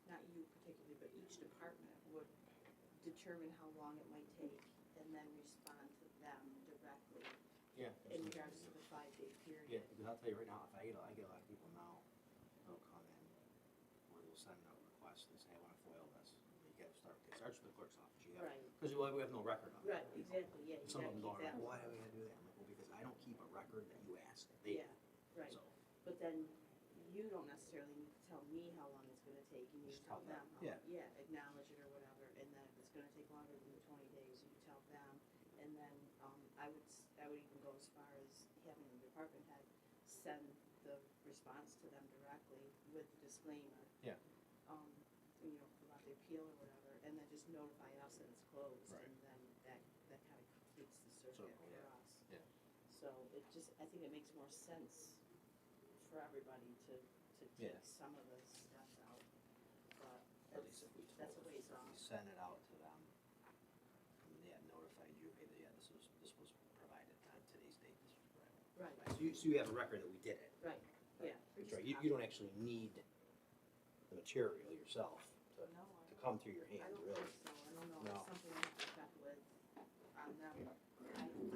not you particularly, but each department would determine how long it might take and then respond to them directly Yeah. in regards to the 5-day period. Yeah, because I'll tell you right now, if I get a lot of people now, they'll come in, or they'll send a request and say, I wanna FOIL this. You gotta start, it starts with the clerk's office, you have, Right. because we have no record of it. Right, exactly, yeah, you Some gotta of them keep don't, that. why do we gotta do that? I'm like, well, because I don't keep a record that you asked. They Yeah, do. right. So, But then you don't necessarily need to tell me how long it's gonna take, you need to Just tell tell them. them how, Yeah. yeah, acknowledge it or whatever, and then if it's gonna take longer than the 20 days, you tell them. I would even go as far as having the department head send the response to them directly with the disclaimer. Yeah. You know, about the appeal or whatever, and then just notify us that it's closed, Right. and then that kind of completes the circuit Circle, for yeah. us. Yeah. So it just, I think it makes more sense for everybody to Yeah. take some of the steps out, but At least if we that's a told, ways if off. we sent it out to them, and they had notified you, hey, yeah, this was provided on today's date, this was provided. Right. So you have a record that we did it. Right, yeah. That's right, you don't actually need the material yourself to come through your I hands, don't really. think so, I don't know, No. it's something I have to check with on them. I've seen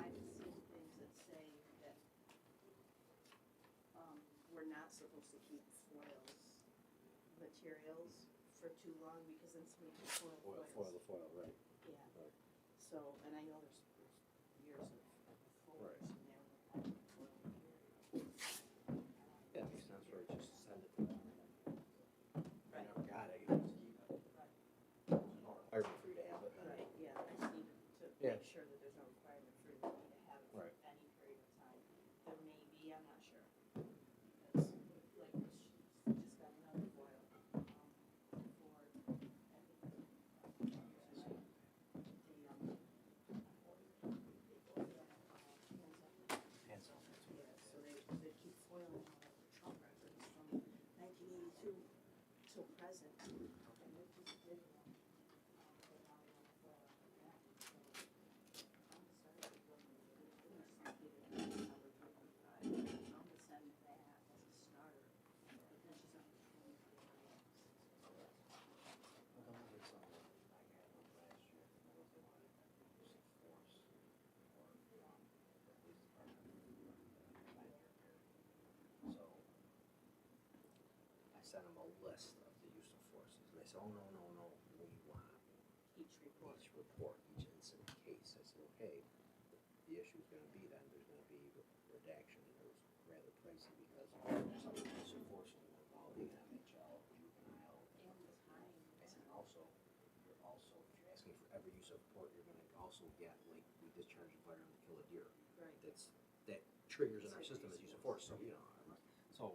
things that say that, we're not supposed to keep materials for too long, because then somebody can foil Foil, right. Yeah, Right. so, and I know there's years of foils Right. in there with that foil material. Yeah, it makes sense, right, just send it to them. I never got it, you can just keep it. I agree for you to have it, then. Right, yeah, I just need to Yeah. make sure that there's no requirement for me to have it for Right. any period of time. There may be, I'm not sure. Because, like, she's just got another foil, for, I think, Hands on. yeah, so they keep foiling all of the Trump records from 1982 till present. And they're just digital. But now they want to foil it like that. So I'm sorry, we're gonna send it in December 25. I'm gonna send that as a starter, but then she's on the 25. So I sent them a list of the use of forces, and they said, oh, no, we want Each report. each report, each incident case. I said, okay, the issue's gonna be then, there's gonna be redaction, and it was rather pricey because some of the use of force were involving an MHL, juvenile. And the time. I said, also, if you're asking for every use of report, you're gonna also get, like, we discharged a firearm to kill a deer. Right. That triggers in our system as use of force, so, so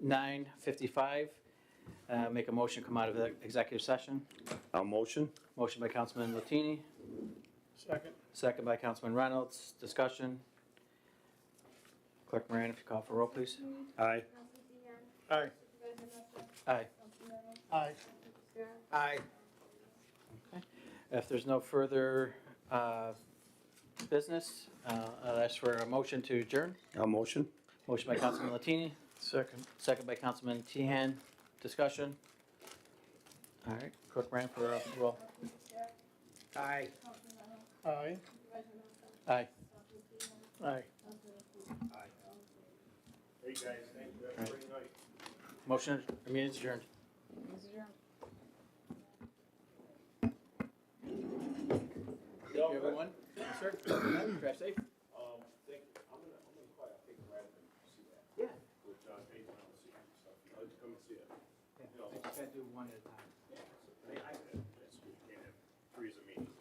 9:55. Make a motion, come out of the executive session. I'll motion. Motion by Councilman Latini, Second. second by Councilman Reynolds. Discussion. Clerk Moran, if you call for roll, please. Aye. Aye. Aye. Aye. Aye. Okay. If there's no further business, I'll ask for a motion to adjourn. I'll motion. Motion by Councilman Latini, Second. second by Councilman Tehan. Discussion. All right, Clerk Moran for a roll. Aye. Aye. Aye. Aye. Hey, guys, thank you, have a great night. Motion, meeting is adjourned. Is there- Thank you, everyone. Yes, sir. Drive safe. Thank you. I'm gonna call you, I'll take a ride and see that. Yeah. With John Payton, I'll see you and stuff, I'll just come and see it. I just gotta do one at a time. That's good. You can't have three as a meeting.